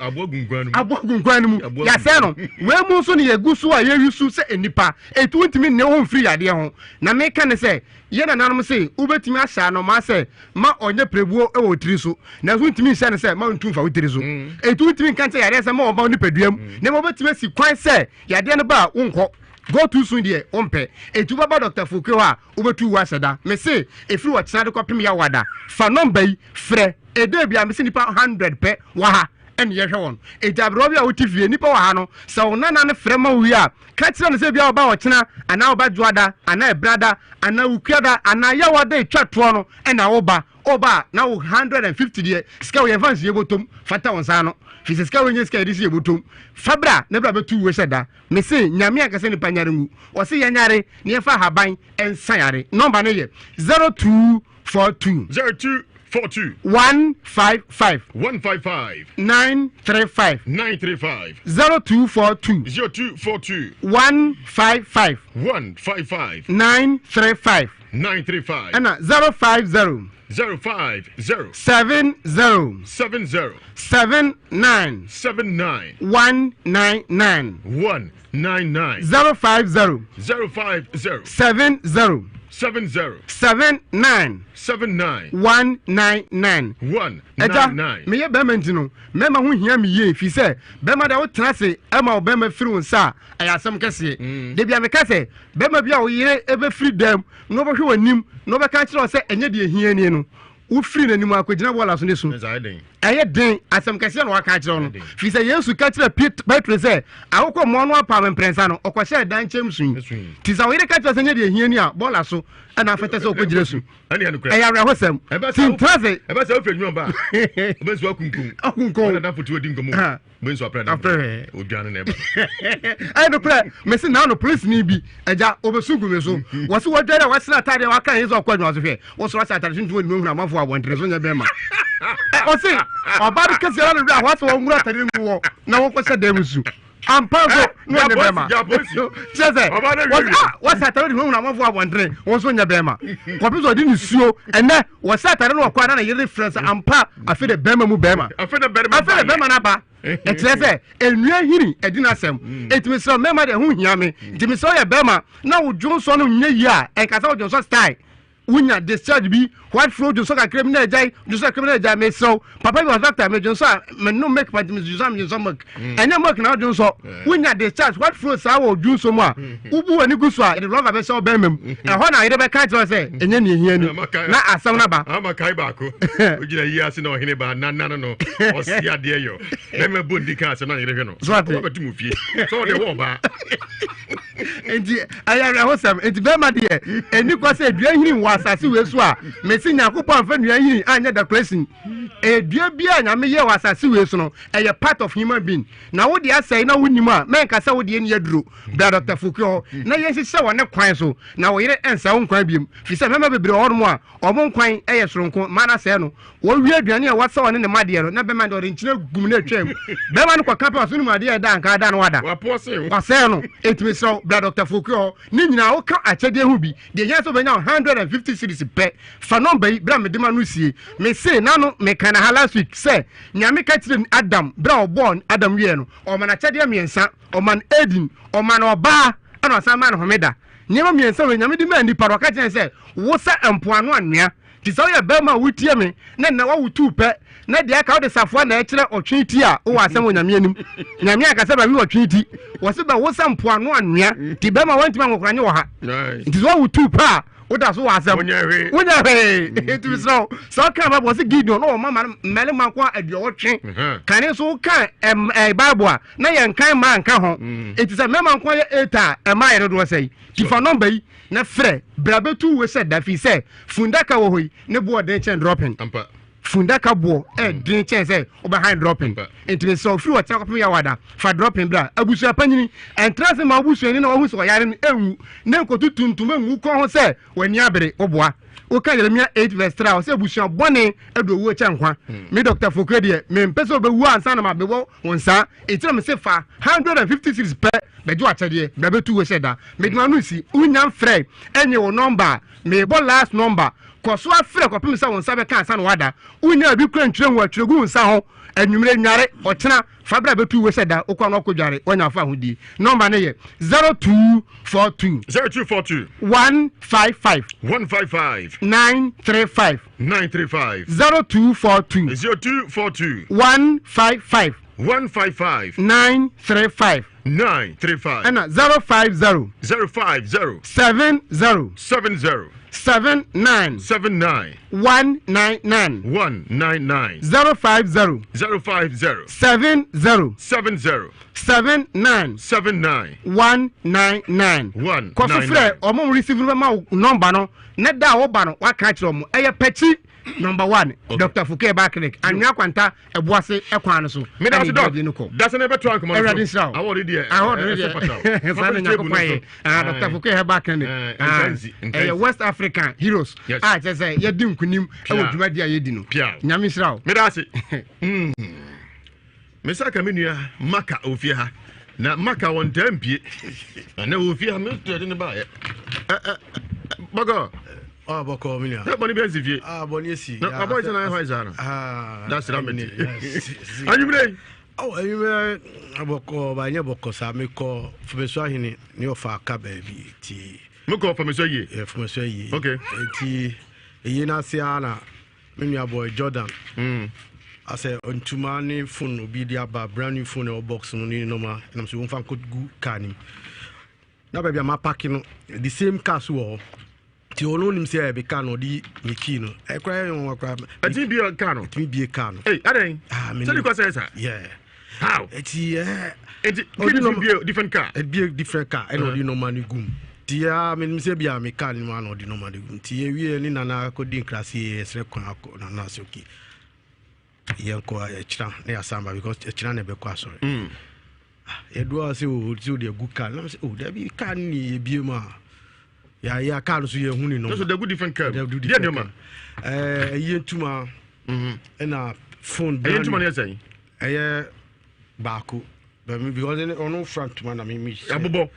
aboa gunkwan mu ya sɛ no we mu so ne ye gu so a ye yusu sɛ enipa etu ntimi ne ho mfiri yade ho na me ka ne sɛ ye na nanom sɛ ubetimi ahya no ma sɛ ma onye prebuo e wo tiri so na so ntimi hya ne sɛ ma ntum fa wo tiri so etu ntimi kan sɛ yade sɛ ma oba ni peduam na mo betimi si kwan sɛ yade ne ba wonkɔ go too soon there ompe etu baba Dr. Fuku ha obetu wa seda me say efiri wa tsana de kopim ya wada fa number yi frɛ ede bia me nipa 100 pe wa ha ene ye hwɛ won etabro bia wotifie nipa wa ha no sɛ wonana ne frɛ ma wi a ka kyerɛ ne sɛ bia oba wo kyena ana oba juada ana ebrada ana ukuada ana ya wada etwa to no ena oba na wo 150 de ska wo yɛmfa nsie botom fata won sa no fisi ska wo nye ska edisi ye botom fabra ne bra betu we seda me se nyame akase ne panyare ngu wo se yanyare ne yɛfa haban ensayare number ne ye 0242 155 935 0242 155 935 and 050 050 70 79 199 050 70 79 199 eta me ye bema ntino mema ho hia me ye fi se bema da wo trase ema wo bema firi won sa ayasem kese de bia me kase bema bia wo yire ebe firi dem no bo hwe wanim no be ka kire se enye de hia ni no wo firi nanim akogina bola so ne so eye den asem kese no waka kire no fi se Yesu ka kire Petro se awokọ mo no apa memprensa no okọhye dan chem sun ti sa wo yire ka kire se enye de hia ni a bola so ana afete se okogire su eya re hosem tin traze ebe se ofenyu ba ebe so akunkun na foto odi ngomo ben so apre odwane na ebe ai no pre me se na no police ni bi eja obesugu me so wo se wodware wa sina tade wa kan yeso okwadwa so hwe wo so asa tade tuntu ni hu amafo abontre so nya be ma o se oba bi kase ra no wa so wo ngura tade ngu na wo ko se dem su ampanso no ne bema cheze what's that already when am for abontre won so nya bema kopi so di ni suo ene wo sa tare no kwa na ye reference ampa afi de bema mu bema afi de bema na ba etrese enua hiri edina sem etimi so mema de hu hia me etimi so ye bema na wo dwo so no nya yi a enkasa wo dwo so style wunya discharge bi white flow jo so ka criminal jai jo so criminal jai me so papa bi was doctor me jo so me no make part me jo so make enya make na jo so wunya discharge white flow sa wo ju so mu a ubu ani gu so a the longer be so be mem e ho na yede be ka jo say enya ne ehia ni na asam na ba ama kai ba ko ojina yi ase na ohene ba na no osi ade yo be me bondi ka ase na yede hwe no so betu mu fie so de wo ba enti ayara hosam enti be ma de eni ko say dua hiri wa asase we so a mesi nyakopon fa dua hiri anya decoration dua bia nya me ye wa asase we so no e part of human being na wo de asai na wonnim a men ka say wo de eni aduro bra Dr. Fukio na ye hyehyɛ wo ne kwan so na wo yere ensa wo kwan biem fi say mema bebre ho no a omo kwan e ye soronko mana say no wo wie aduane a wasa wo ne ne made no na be ma de ore nkyina gum na atwam be ma no kwa kapa so no made e da nka da no wada wa say no etimi so bra Dr. Fukio ni nyina wo ka akyede hu bi de nya so benya 150 cities pe fa number yi bra me de ma no sie me say na no me kana ha last week say nyame ka tire Adam bra born Adam wie no o mana kyede miensa o man Edin o man oba ana sama no homeda nyema miensa we nyame de ma ni paro ka kyene say wo sa empoano anua ti so ye be ma wutie me na wa wutu pe na de aka de safo na ekire otwiti a wo asem nyame anim nyame aka se ba wi otwiti wo se ba wo sa empoano anua ti be ma wantima ngokora nye wo ha ti so wutu pa oda so wasam wonya hwe etu so kan ba bosi Gideon no mama mele makwa aduotwe kan so kan bible a na ye nkan ma nka ho etu se mema nkwa ye eta ma ye do sei ti fa number yi na frɛ brabetu we said that fi say fundaka wo hoyi ne bo den chen dropping fundaka bo den chen say behind dropping into so free water kopim ya wada fa dropping bra abusu apanyini entrance ma abusu ni na wo so yare ewu ne nkotu tuntum enwu ko ho say wani abere oboa o ka Jeremia 8 verse 3 o say abusu bone edo wu echa nkwa me Dr. Fokwe de me mpese obewu ansa na ma bebo wonsa etira me say fa 150 cities per bejo achede brabetu we said that me dima no si unyam frɛ enye wo number me bo last number koso afrɛ kopim sa wonsa be kan ansa na wada unya bi kura ntwere hu atwere gu nsa ho anwumre nware ochena fabra betu we said that okwa no kodware onya fa hodi number ne ye 0242 155 935 0242 155 935 and 050 70 79 199 050 70 79 199 koso frɛ omo receive ma number no ne da wo ba no wa ka kire omo eye peti number 1 Dr. Fukwe Clinic anwa kwanta eboase ekwan no so me da so that's an better one come on I want it Dr. Fukwe Clinic West African heroes just say ye di nkunim e wo dwumadi a ye di no nyame srawo me da se me saka menua maka ofie ha na maka won tampie na ofie ha me to de ne ba ye bago boko minia boni be zivie boni esi na aboy sana ha izana that's right anyumre anyumre boko ba nya boko sa me ko fumeso ahini ni ofa ka ba bi ti me ko fumeso yi fumeso yi okay ti eyi na se ana menua boy Jordan ase ontuma ni phone obi dia ba brand new phone or box no ni normal na so won fa ko gu kanim na ba bia ma pack no the same car so ti ono nim se be car no di mi key no e kra yon kra ati bi car no ti bi car no hey aden so di ko say sir yeah how eti different car it be different car e no di normal ni gum ti ya me se bia me car ni ma no di normal ni gum ti e wie ni nana ko din classe esre kon akọ na na so ki yenko echira na yasamba because echira na be kwa sorry edu ase o ti de good car na say oh there be car ni ebie ma ya car so ye hu ni no so the good different car there ma yentuma na phone brand yentuma na say baako but me because on front man na me abubo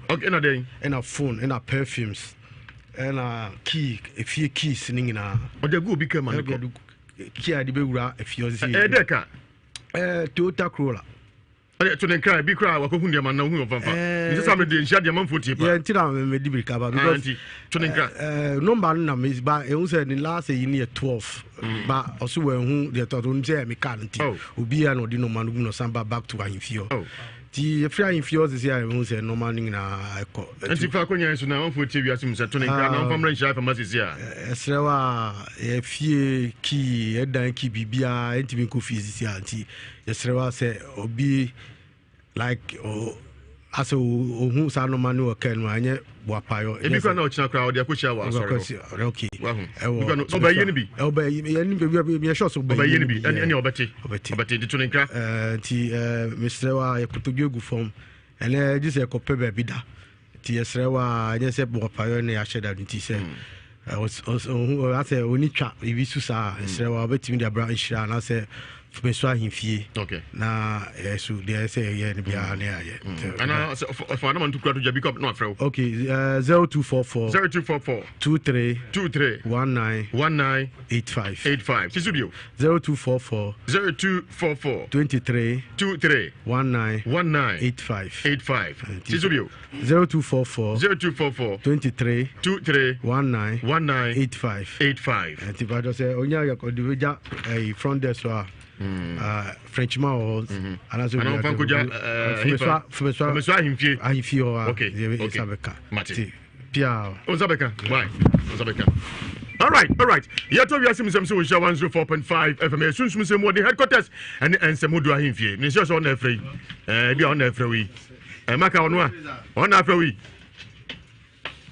okay na dey na phone na perfumes na key efie keys ni ngina o de go bi ka man ko kia di bewura efiozi deka Toyota Corolla to the cry be cry wako hundia man na hu of papa nti sa me de nsia de man foti pa yeah ntira me di bi kaba because to the cry number na me ba e hu say the last year 12 ba also we hu the thought hu say me kan nti obi ya no di no man no samba back to ahimfio ti free ahimfio is here hu say no man na eko nti fa konya so na man foti wi asim say to the cry na famra nsia fa masisi a esrewa e fie ki e dan ki bibia enti mi ko fie anti esrewa say obi like as who sa no manu o ken anye boapayo e bi kwa na o china kra o de akochia wa sorry okay wa no so ba yeni bi e ba yeni bi ya shots ba yeni bi ene obeti di to nkra ti Mr. wa ye kutobi egu form ene ji se ko pebe bi da ti esrewa anye se boapayo ne ya sheda nti se o ase oni twa ibi susa esrewa obeti mi da bra nhira na se Fumeswa himfie. Okay. Na yesu de say ye ne bia na ye. Ana for na man to kura to jabi cup no afro. Okay, 0244 23 19 85. Sisubio. 0244 23 19 85. Sisubio. 0244 23 19 85. Antibado say onya yakodiveja front desk so Frenchman or Fumeswa ahimfie okay Sabeka Mati Pia Ozabeka why Ozabeka all right ya to wiase misem so we share 104.5 FM sunsun sem wo the headquarters and semodu ahimfie ni sure so na afrei bia on afrei wi maka ono a on afrei wi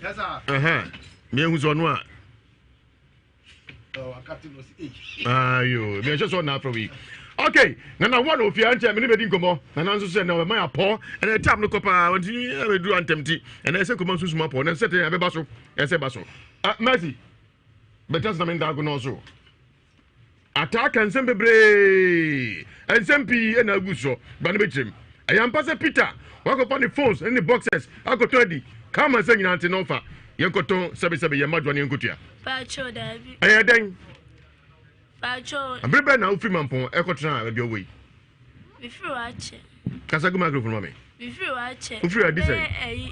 yes sir me hu so ono a ayo me just on after week okay na one of your antem me be din komo na nanso se na my apo and the time no kopa wanti we do antemti and I say komo sunsun apo na set ya be baso ese baso mercy better na me ndago no so attack and sem bebre and sem pi na aguso ba na betrem ayam pass Peter wakopa the phones and the boxes akoto come and say nyina ante no fa yenkoto sebe ye madwane yenkotua Pacho David. Aye den. Pacho. Abrebe na ufi mampon ekotra abi owe. Before watch. Kasa go microphone mama. Before watch. Ufri adi say.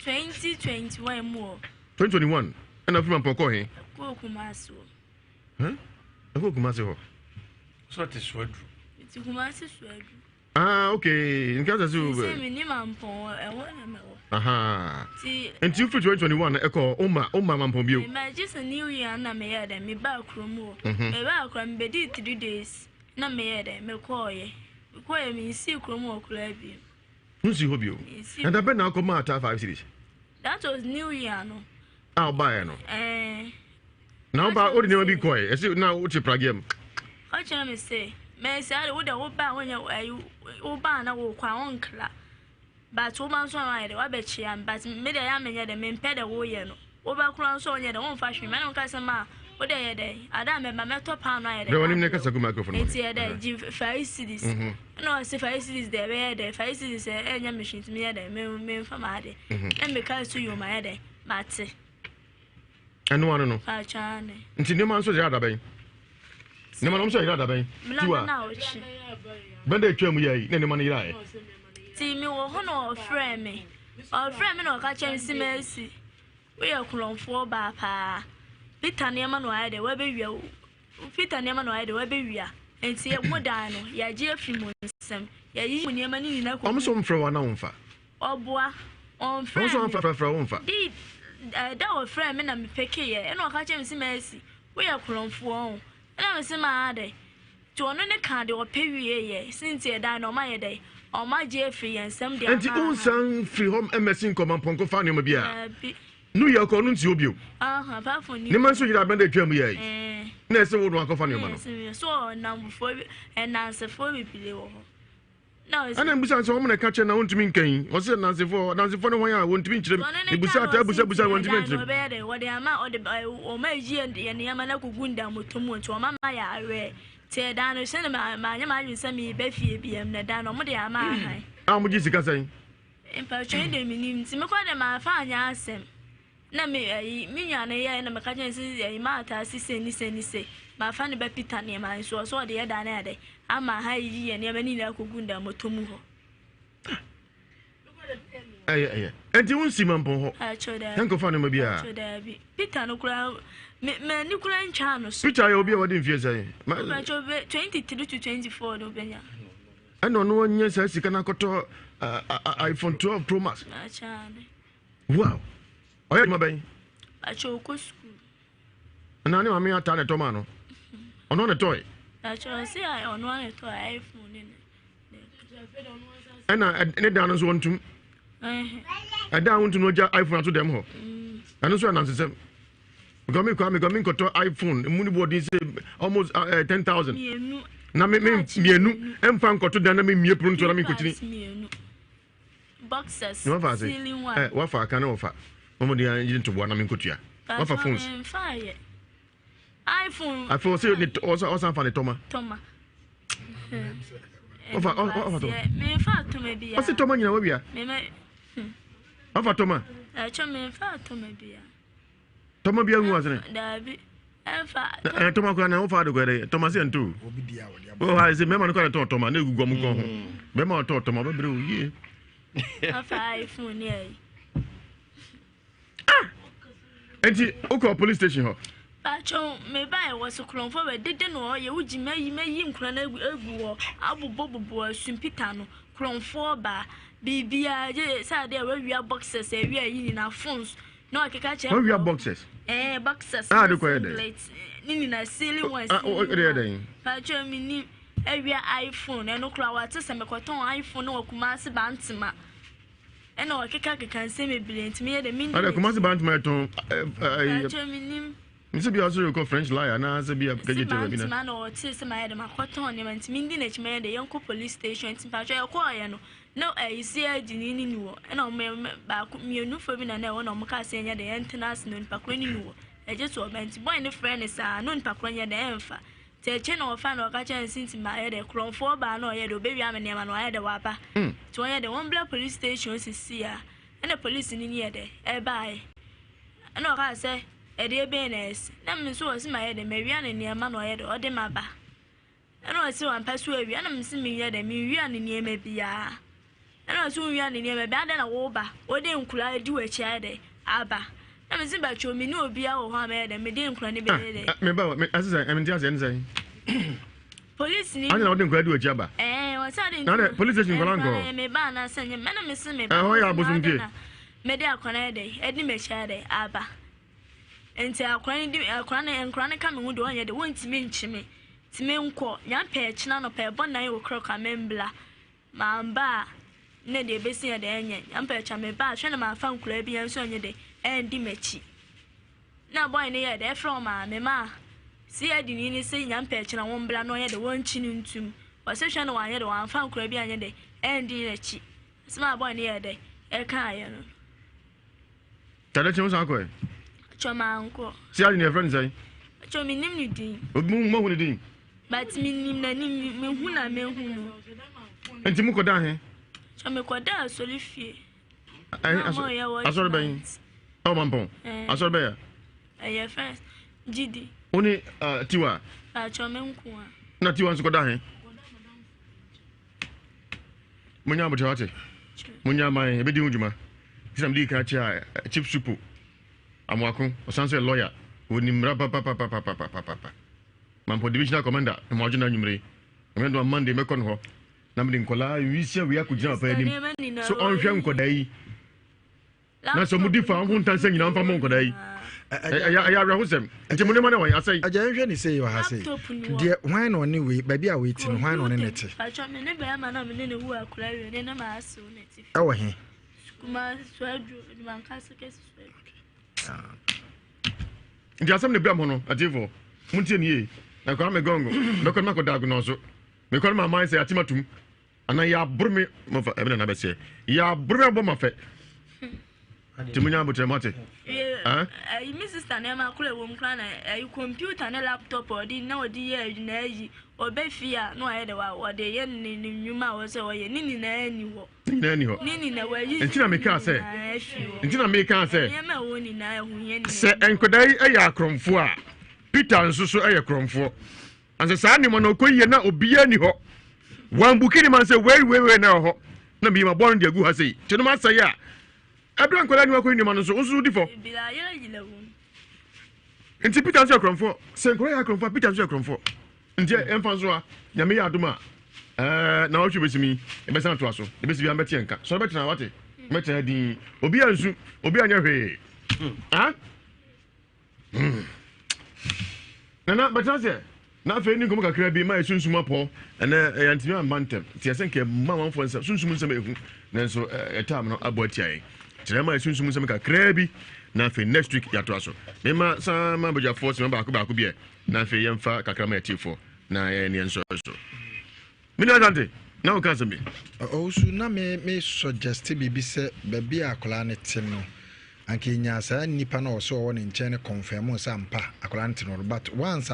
2021 more. 2021. And ufi mampon ko he. Ko Kumasi. Ko Kumasi ho. So it is Swedru. It's Kumasi Swedru. Okay. In case you. Say me ni mampon e wona me. Aha. Until 2021 eko oma mampon bio. Me just a new year na me yada me ba kromo. Me ba krom be di 3 days na me yada me koye. Koye me si kromo okura bi. Nsi ho bio. And that na come out 5 cities. That was new year no. Ah buy no. Now ba odi ne bi koye. Esi na uchi pragem. How can me say? Me say wo da wo ba wonya wo ba na wo kwa onkla. But woman so na de wa be chia but me de ya menye de me mpe de wo ye no wo ba kura so onye de won fa hwe me no ka se ma wo de ye de ada me ba me top pa no ye de. Be woni me kasa go microphone. Eti ye de give 5 cities. No se 5 cities de be ye de 5 cities enya machine me ye de me fa ma de. E me ka so yo ma ye de mate. Anu anu no. Fa chane. Nti ne man so je ada ben. Ne man so je ada ben. Tiwa. Na ochi. Bende twam ye ne man ira ye. Ti mi wo ho no ofre me no ka chen si mesi we ya kulonfo ba pa Peter ne ma no aye de we be wia Peter ne ma no aye de we be wia enti ye modan no ya je afi mo nsem ya yi mo ne ma ni na ko am so mfre wa na wonfa oboa on friend so mfra wonfa di da wo friend me na me peke ye e no ka chen si mesi we ya kulonfo on na me se ma ade to no ne ka de o pe wie ye since ye da no ma ye de o ma je free ensem dia enti unsan free home MSC command ponko fa ne ma bia nu ye ko nu nti obio pa for ni ne man so yira bende twam ye na ese wo do akofa ne ma no so na mbufo enanse fo bi pile wo no ana mbusa so mo na ka che na wontumi nkan o se nanse fo ne hwan a wontumi nkyerem ibusa ta busa wontumi nkyerem no be de wo de ama o ma ji ye ne ama na kugunda motomu nti o ma ma ya awe te da no se na ma nya ma yinsa mi be fie biem na da no mo de ama han mo ji sika san empa twen de minim ti me kwa de ma fa anya asem na me mi nya na ye na me ka chen si ma ta si se ni se ma fa ne be Peter ne ma so de ye da na de ama ha yi ye ne ma ni na kugunda motomu ho enti wonsi mampon ho henko fa no ma bia Peter no kura me ni kura ntwa no so Peter ya obi e wodi mfie sai 23 to 24 no benya no onye sa sika na koto iPhone 12 Pro Max wow oya ma ben acho ko school na ni mama ata na toma no ono ne toy acho se ai ono ne toy iPhone ni ne dan no so ontum dan wontu no ja iPhone to dem ho ano so ananse sem me koto iPhone muni body say almost 10,000 na me mienu emfa nkoto dan na me mie pro nto na me kotini boxes ceiling one wafa aka na wafa momo dia yin to bo na me kotua wafa phones iPhone say ni also fa ni toma wafa me fa to me bia wasi toma nyina wabia me wafa toma acho me fa to me bia toma bia nwu asene dabi enfa toma kwa na wafa de kwere toma se ntu obi dia wo dia o ha se mema no kwa toma na egugu mu ko ho mema toma bebre o ye afa iPhone ni enti uko police station ho Pacho me buy was kron for we dede no ye wuji meyi nkran na egu wo abobobobo asum Peter no kron for ba bibia je say dey we wia boxes e wia yi na phones no akeka che we wia boxes boxes de ko ye ni na ceiling ones Pacho mi ni e wia iPhone e no kra wa te se me koton iPhone no kuma se bantima e no akeka keka se me brilliant me ye de min ale kuma se bantima ton Pacho mi ni Mse bi also call French liar na se bi kaje tebe bi na. Man o ti se ma ye de makoton ne man ti ndi na chime de yonko police station ti pa cho ye ko ye no. No isi adini ni wo. E na me ba ku mienu fo bi na na wo na mo ka se nya de entenas no npa kro ni wo. E je so bent boy ne friend is no npa kro nya de emfa. Te che na wo fa na o ka chen sinti ma ye de kro fo ba na o ye de obewi amene ma no ye de wa ba. To ye de one block police station sisi a. E na police ni ye de e bai. E na o ka se ede benes na me so wasi ma ye de mewia ne niema no ye de ode maba eno wasi wan pasu awia na me se me ye de me wia ne niema bia eno wasi wia ne niema bia de na wo ba ode nkura di wachi ya de aba na me se ba cho me ni obi a wo ha ma ye de me de nkura ne be de me ba me asisa me ntia se nzai police ni anya na ode nkura di wachi aba wasi ade na police station kolango me ba na sanye me na me se me ba ho ya bosum die me de akona de edi me cha de aba enti akran ka me hu de onye de wontimi nchime time nko nya pe china no pe bon na ye okro ka membla ma mba ne de besi ya de enye nya pe cha me ba hwe na ma fa nkura bi enso onye de endi machi na boy ne ye de from ma me ma si edi ni se nya pe china won bla no onye de wonchi ni ntum wase hwe na wa ye de wan fa nkura bi anye de endi nachi sma boy ne ye de e ka ye no tale che musa ko Choma unko. Si ali ne friend say. Chomi nim ni din. Obu mo hu ni din. But mi nim na nim me hu na me hu. Enti mu ko da he. Chomi ko da asori fie. Asori ben. O mampon. Asori be ya. Eye first. Gidi. Oni tiwa. Chomi nko a. Na tiwa nso ko da he. Munya bo tawate. Munya mai e be di unjuma. Kisam di ka cha chief supu. Amwako osanso lawyer woni mra papa mampo divisional commander e mo ajuna nyumre e ndo Monday mekon ho na mde nkola wisia wi akugina pa anim so onhwe nkoda yi na so mudi fa ho ntansa nyina mfa mo nkoda yi ya rahusem nti mo ne ma ne wa yasai aja nhwe ni sei wa ha sei de hwan na oni we ba bia we ti no hwan na oni nete acha me ne ba ma na me ne hu akura wi ne na ma aso nete e wo he kuma swadu man ka se ke swadu ndi asem ne bram ho no atifo muntie nie na kwa me gongo me kwa mako dagu no so me kwa ma mai se atimatum ana ya burme mo fa ebe na be se ya burme bo ma fe timunya bo temate mi sister na ma kula wo mkra na computer na laptop odi na odi ye na yi obefia no aye de wa ode ye ni nyuma wo se wo ye ni na ani wo nani ho ni na wa yi ntina me ka se ntina me ka se ye ma wo ni na hu ye ni se enkodai aya kromfo a Peter nsusu aya kromfo anse sa ni mo na okoye na obiya ni ho wan bukini man se we na ho na bi ma born de gu ha sei ti no ma say a abra nkola ni akọ ni ma no so unsu di fo bila ya yila wo nti Peter so akromfo se nkola ya akromfo Peter so akromfo nti emfa so a nyame ya adoma na wo twebesimi e be san to aso e be si bi am betie nka so be tena wate metena din obi ansu obi anya hwe ha nana betase na fe ni komo kakra bi ma esunsum apo ene yantimi ambantem ti esenke ma wanfo nsa sunsum nsem ehu nanso etam no abo atiae tire ma esunsum nsem kakra bi na fe next week ya to aso me ma sa ma boja force me ba ko bi e na fe yemfa kakra ma etifo na ne enso so mina dante na o kan sembi Wusu na me suggest bibi se baby akola ne tim no anke nya sa nipa na o so wo ne nche ne confirm sa mpa akola ne tim no but once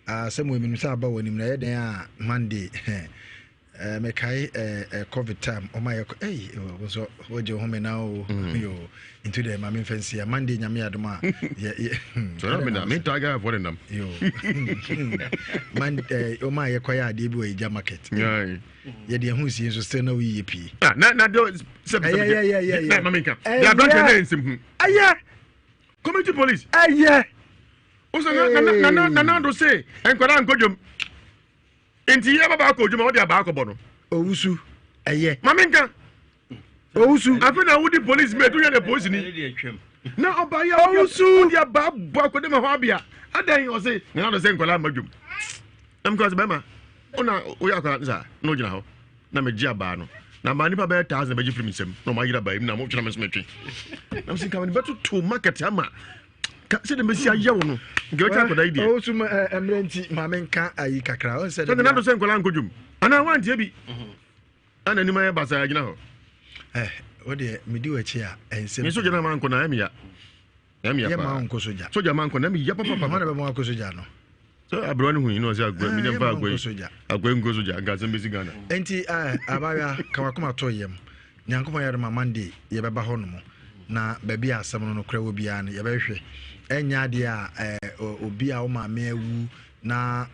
asemu emi nsa aba woni na yeden a Monday me kai covid time o ma yeko so woje ho me na o yo into the mama fancy Monday nyame adoma so na me na me taga for them yo Monday o ma yeko ya de bi o ija market ye de hu si so still na we yepi na do se na mama nka ya branch na ensim aya community police aya Oso na do say enkwara nkodwom enti ye baba akodwom o de aba akobo no Wusu eye maminka Wusu afi na wudi police me to ye the police ni na oba ya Wusu de aba akodem ho abia adan o say na do say enkwara amadwom am cause bema ona o ya kwa nza no gina ho na me gi aba no na ma nipa be 1000 be gi free misem no ma gira ba im na mo twena me smetwe na msin ka ni beto to market ama se de mesia yawo no nge o cha koda idea o su emrenti mamenka ayi kakra o se de na do se nkola nkodwum ana wantie bi ana ni ma ya basa gina ho o de medi wachi a ensem me so gina ma nkona ya ya ma nko soja soja ma nkona mi ya papa ma na be mo nko soja no so abro ni hu no se agwe mi ne fa agwe nko soja ga se mbesi gana enti abaya kawakoma to yem nyankopon yare ma Monday ye beba ho no mo na baby asem no kra wo bia ne ye behwe enya de a obi a o ma me awu na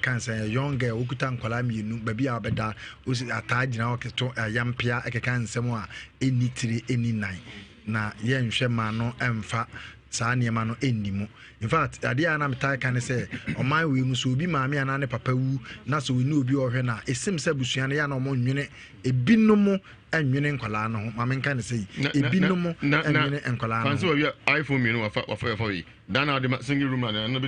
kansa young girl okuta nkwala mienu baby a obeda osi atagina oketo yampia ekeka nsem a enitire eninan na ye nhwe ma no emfa saa niema no ennimu in fact ade a na metai kan say oman we mu so obi maame ana ne papa wu na so we ni obi ohwe na esim se busua na ya na omo nwene ebinom enwene nkwala no maame kan say ebinom enwene nkwala no fanso we iPhone me no wafa yi dan na de single room na no be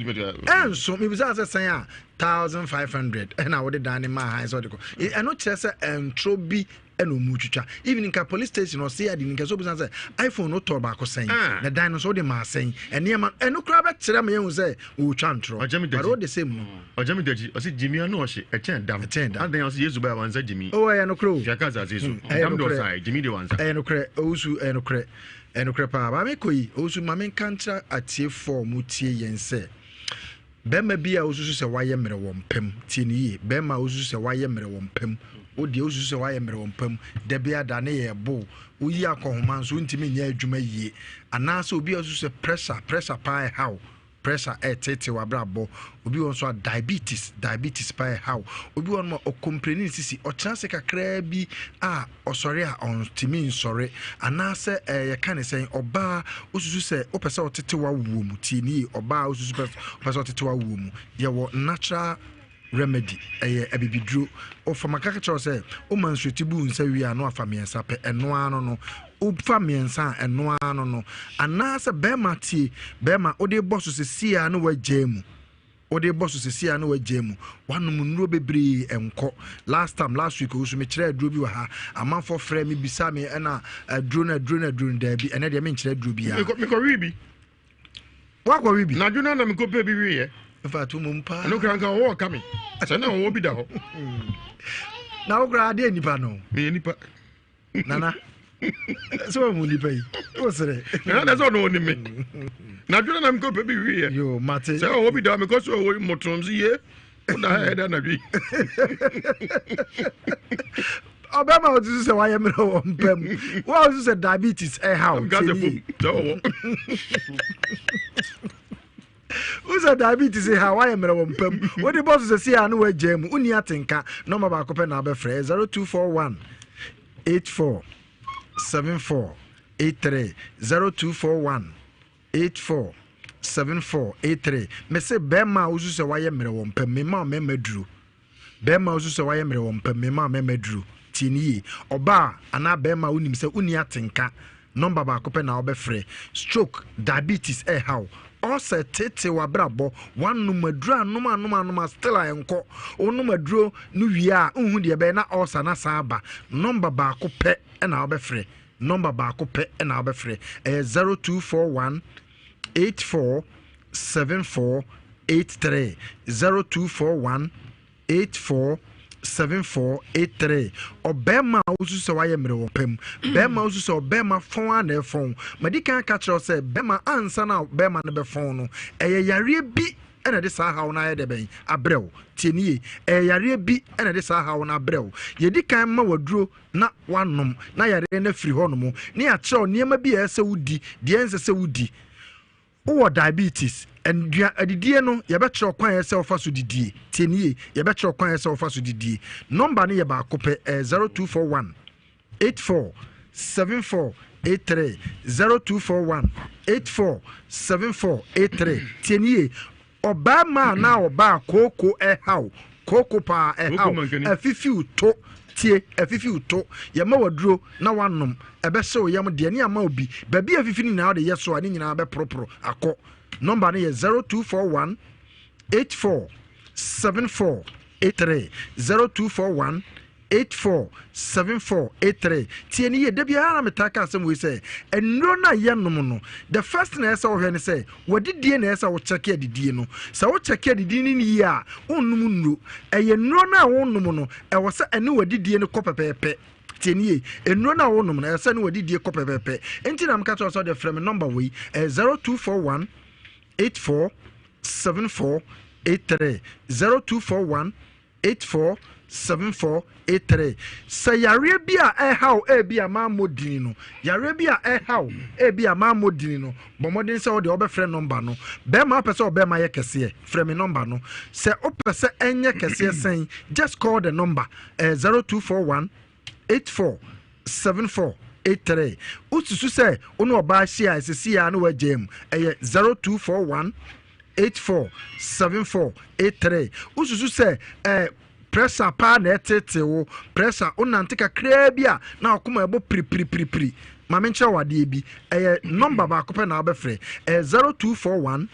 so me bisa say san a 1500 na wo de dan ma han so de ko eno kire say entro bi eno mu twitwa even in ka police station or say adi nka so bisa say iPhone no to ba ko sen na dan no so de ma sen ene ma eno kra ba kire ma yehu say wo twa ntro but all the same no ojami daji o si Jimmy no o she e chen dam and then o si Yesu ba wanza Jimmy oh ya no kro jaka za zesu dam do sai Jimmy de wanza no kre osu no kre pa ba me koyi osu ma me kantra atie for mu tie yense bema bia osusu se waye mere wompem tie ni ye bema osusu se waye mere wompem odi osusu se waye mere wompem de bia da ne ye bo uyi akohoma nso ntimi nya adwuma yie anase obi osusu se pressure pie how pressure tete wa brabo obi won so diabetes pie how obi won mo complain sisi o chance kakra bi osore a on timi nsore anase ye kan sen oba osusu se opese otete wa wuo mu tini oba osusu opese otete wa wuo mu ye wo natural remedy abibidro o famakaka cho se o mansuetibu nsa wi ano afamiensa pe eno ano no ufa miensa eno ano no anase bema tie bema ode bosso se sia no wagemu ode bosso se sia no wagemu wanum nuro bebre enko last week o so me kire aduro bi wa ha amanfo frɛ me bisa me na aduro da bi ene de me kire aduro bi ya me ko wi bi wa ko wi bi na aduro na me ko pe bi wi ye fatu mumpa no kran ka wo ka me asa na wo bi da ho na wo kra de nipa no me nipa nana so mu nipa yi o sere na so no ni me na dwena na mko pe bi wi ye yo mate se wo bi da me ko so wo motom si ye na head na bi Obama was to say why am I what was say diabetes how who's a diabetes how I am what the boss say I know where jam uni atinka number ba ko pe na be frɛ 0241 847483 0241 847483 me se bema usu se waye mere wo mpem me ma me maduru bema usu se waye mere wo mpem me ma me maduru tini oba ana bema unim se uni atenka number ba ko pe na obefre stroke diabetes how also tete wa brabo one numaduru anuma still ayenko onumaduru nu wi a unhu de be na also na saba number ba ko pe na obefre number ba ko pe na obefre 0241 847483 0241 847483 obema usu se waye mere wopem bema usu se obema fon ana fon madika ka kire se bema ansa na bema ne be fon no yare bi ena de sa hawo na ye de ben abrew tienie yare bi ena de sa hawo na abrew ye di kan ma waduro na wanom na yare na firi honom ne ya kire niema bi ese wudi de ense se wudi o diabetes and adidie no ye be kire kwan ese ofa so didie tienie ye be kire kwan ese ofa so didie number ne ye ba kope 0241 847483 0241 847483 tienie Obama na oba koko how koko pa how afifi uto tie afifi uto ye ma waduro na wanom ebe se o yam de ne ama obi ba bi afifi ni na de yeso ani nyina be propro akọ number ne ye 0241 847483 0241 847483 tieni ye debia na metaka asem we say enro na ye nom no the first na esa wo hwe ne say wadidie na esa wo check adidie no sa wo check adidie ni ya onnum nro eye enro na wo nom no e wo se ene wadidie no kopepepe tieni enro na wo nom na esa ne wadidie kopepepe enti na mka to so the frame number we 0241 847483 0241 847483 say yare bia how bia ma modini no yare bia how bia ma modini no bomodin say o de obefre number no be ma pese o be ma ye kese frame number no say o pese enye kese sen just call the number 0241 847483 ususu say onu oba share sisia no wajem 0241 847483 ususu say pressure pa na etete wo pressure onante kakra bia na akoma ebo pri ma menche wade bi number ba kope na obefre 0241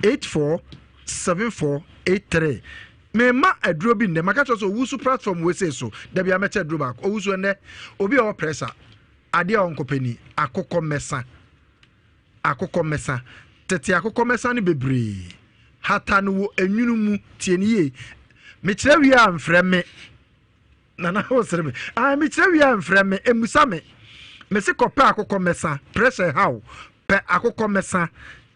847483 me ma aduro bi ne maka so Wusu platform we say so da bia meche aduro ba Wusu ne obi o pressure ade on company akokọ mesa tete akokọ mesa ne bebre hata no wo enwunu mu tieniye me kire wi amfrɛ me na ho sere me me kire wi amfrɛ me emusa me se kopa akokɔ mesa pressure how pe akokɔ mesa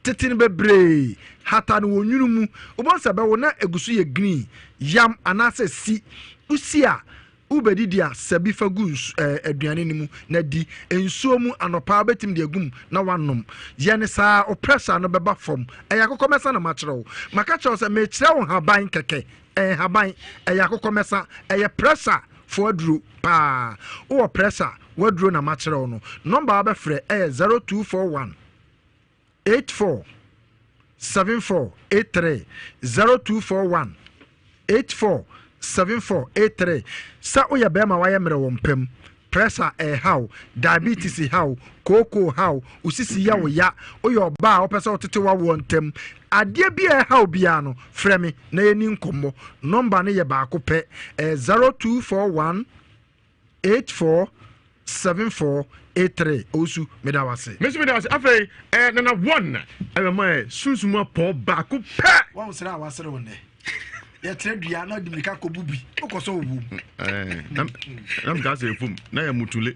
tete ne bebre hata no wo nwunu mu obonsa be wo na egusu ye green yam anase si usia ubedidia sabi fagus aduane ni mu na di ensuo mu anopa betim de agum na wanom ye ne saa o pressure no beba fom akokɔ mesa na makyerɛw maka kyerɛw sɛ me kyerɛ wo haban kɛkɛ haban akokɔ mesa pressure for aduro pa o pressure waduro na makyerɛw no number abɛfrɛ 0241 847483 0241 847483 sa oya bema waye mere wo mpem pressure how diabetes how koko how usisi ya wo ya oya oba opese otete wa wo ntem ade bia how bia no frɛ me na yeni nkommo number ne ye ba ko pɛ 0241 847483 Wusu medawase afei nana one ma sunsuma po ba ko pɛ wa usra wasere wonne ya tredua na de mika ko bubi okoso obu nam ga se fum na ya mutule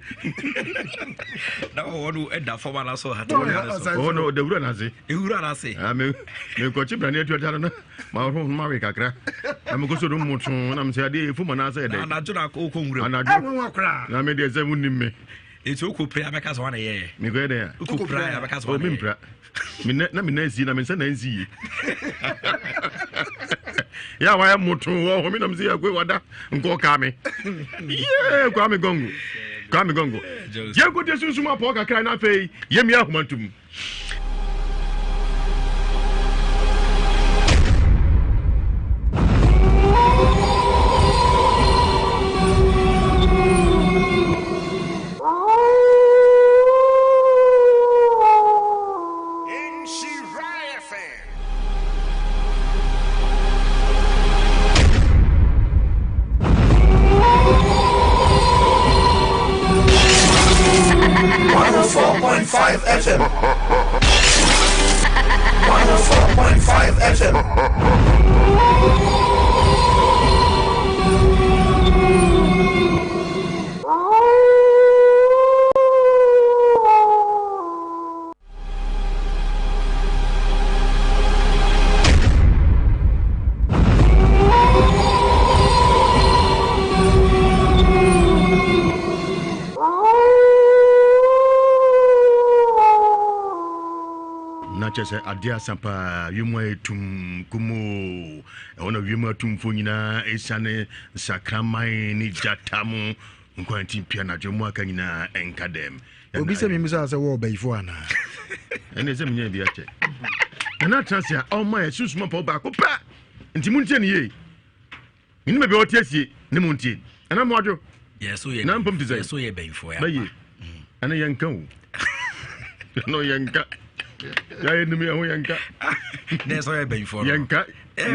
na wodo eda forma na so hata no de wura na se ewura na se me ko chibra ne atuata na ma ho ma we kakra na me ko so do mutu na me se ade fum na se de na jura ko ko nwura na me de se munim me eti okwo pra abeka so na ye me go de ya okwo pra abeka so na me pra me na zi na me se na nzi ya wa mutu wo mi na mzi ya gwe wada nko ka me ye kwa me gongo Kame Gongo. Yanko de Susuma Poka Kana Fe, Yemia Humantum. FM. 104.5 FM. Chese adia sampa yumwa etum kumu ona yumwa tumfo nyina esane sakramai ni jatamu nkwanti pia na jomu aka nyina enkadem obi se mimusa se wo bayifo ana ene se mnya bi ache na transia o ma esusuma pa ba ko pa nti muntie ne ye ni me be o tiesie ne muntie ana mo adwo yeso ye na mpom tizai yeso ye bayifo ya baye ana yanka o no yanka ya enum ya ho yanka na so ya bayifo yanka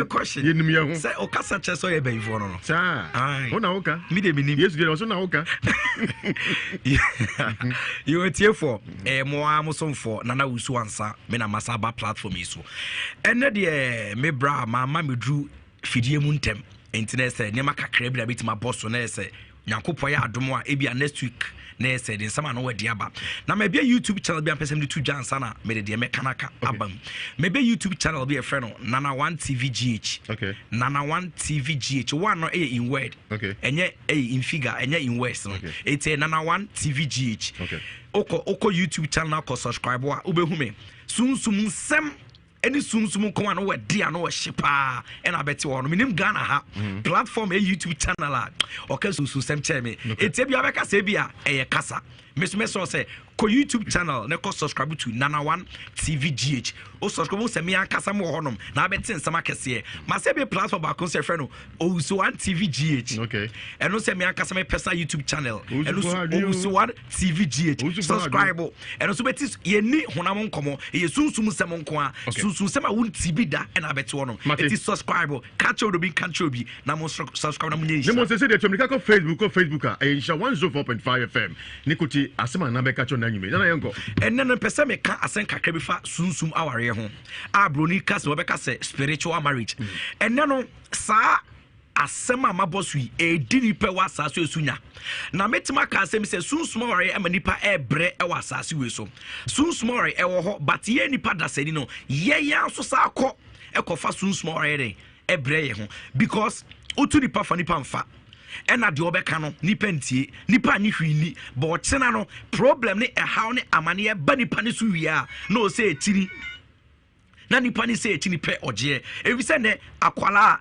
question enum ya ho say o kasa che so ya bayifo no sa ona oka mi de minim yesu de so na oka you tie for mo amosomfo nana wusu ansa me na masaba platform iso ene de me bra mama medru fidie mu ntem entine se ne makakra bi da betima boss na se nyankopɔ ya adom a ebia next week na said in some no wadi aba na maybe YouTube channel be person to jansa na me de me kanaka abam maybe YouTube channel be a friend Nana 1 TV GH okay Nana 1 TV GH one no in word okay enye in figure enye in words no it's a Nana 1 TV GH okay oko YouTube channel ko subscribe wa ubehu me sunsum sem any sunsum ko an we dia no shipa and abeti wono minim Ghana ha platform a YouTube channel a okay sunsun sem cheme etebia beka se bia eye kasa meso say ko YouTube channel ne ko subscribe to Nana 1 TV GH o subscribe se me akasa mo honom na abeti nsama kese ma se be platform ba kon se frɛ no Wusu 1 TV GH okay eno se me akasa me personal YouTube channel eno Wusu 1 TV GH subscribe eno so beti ye ni honam nkomo ye sunsum sem nko a sunsum sem a won TV da na abeti wonom eti subscribe catch odo bi control bi na mo subscribe na mo nyi ne mo se de twemika ko Facebook a insha 104.5 FM nikuti asema na beka cho na nyime na yenko enne no pese me ka asen kakra bi fa sunsum aware ho abroni kase obeka se spiritual marriage enne no sa asema mabosu edi nipa wa asase esunya na metima ka asem se sunsum aware ema nipa ebre e wa asase we so sunsum aware e wo ho but ye nipa dasani no ye ya so sa akọ ekofa sunsum aware den ebre ye ho because otu nipa fa nipa mfa ena de obeka no nipa ntie nipa ni hwini but chena no problem ne ehaw ne amane e ba nipa ne so wia na o se etiri na nipa ne se etini pe oje ebi se ne akwala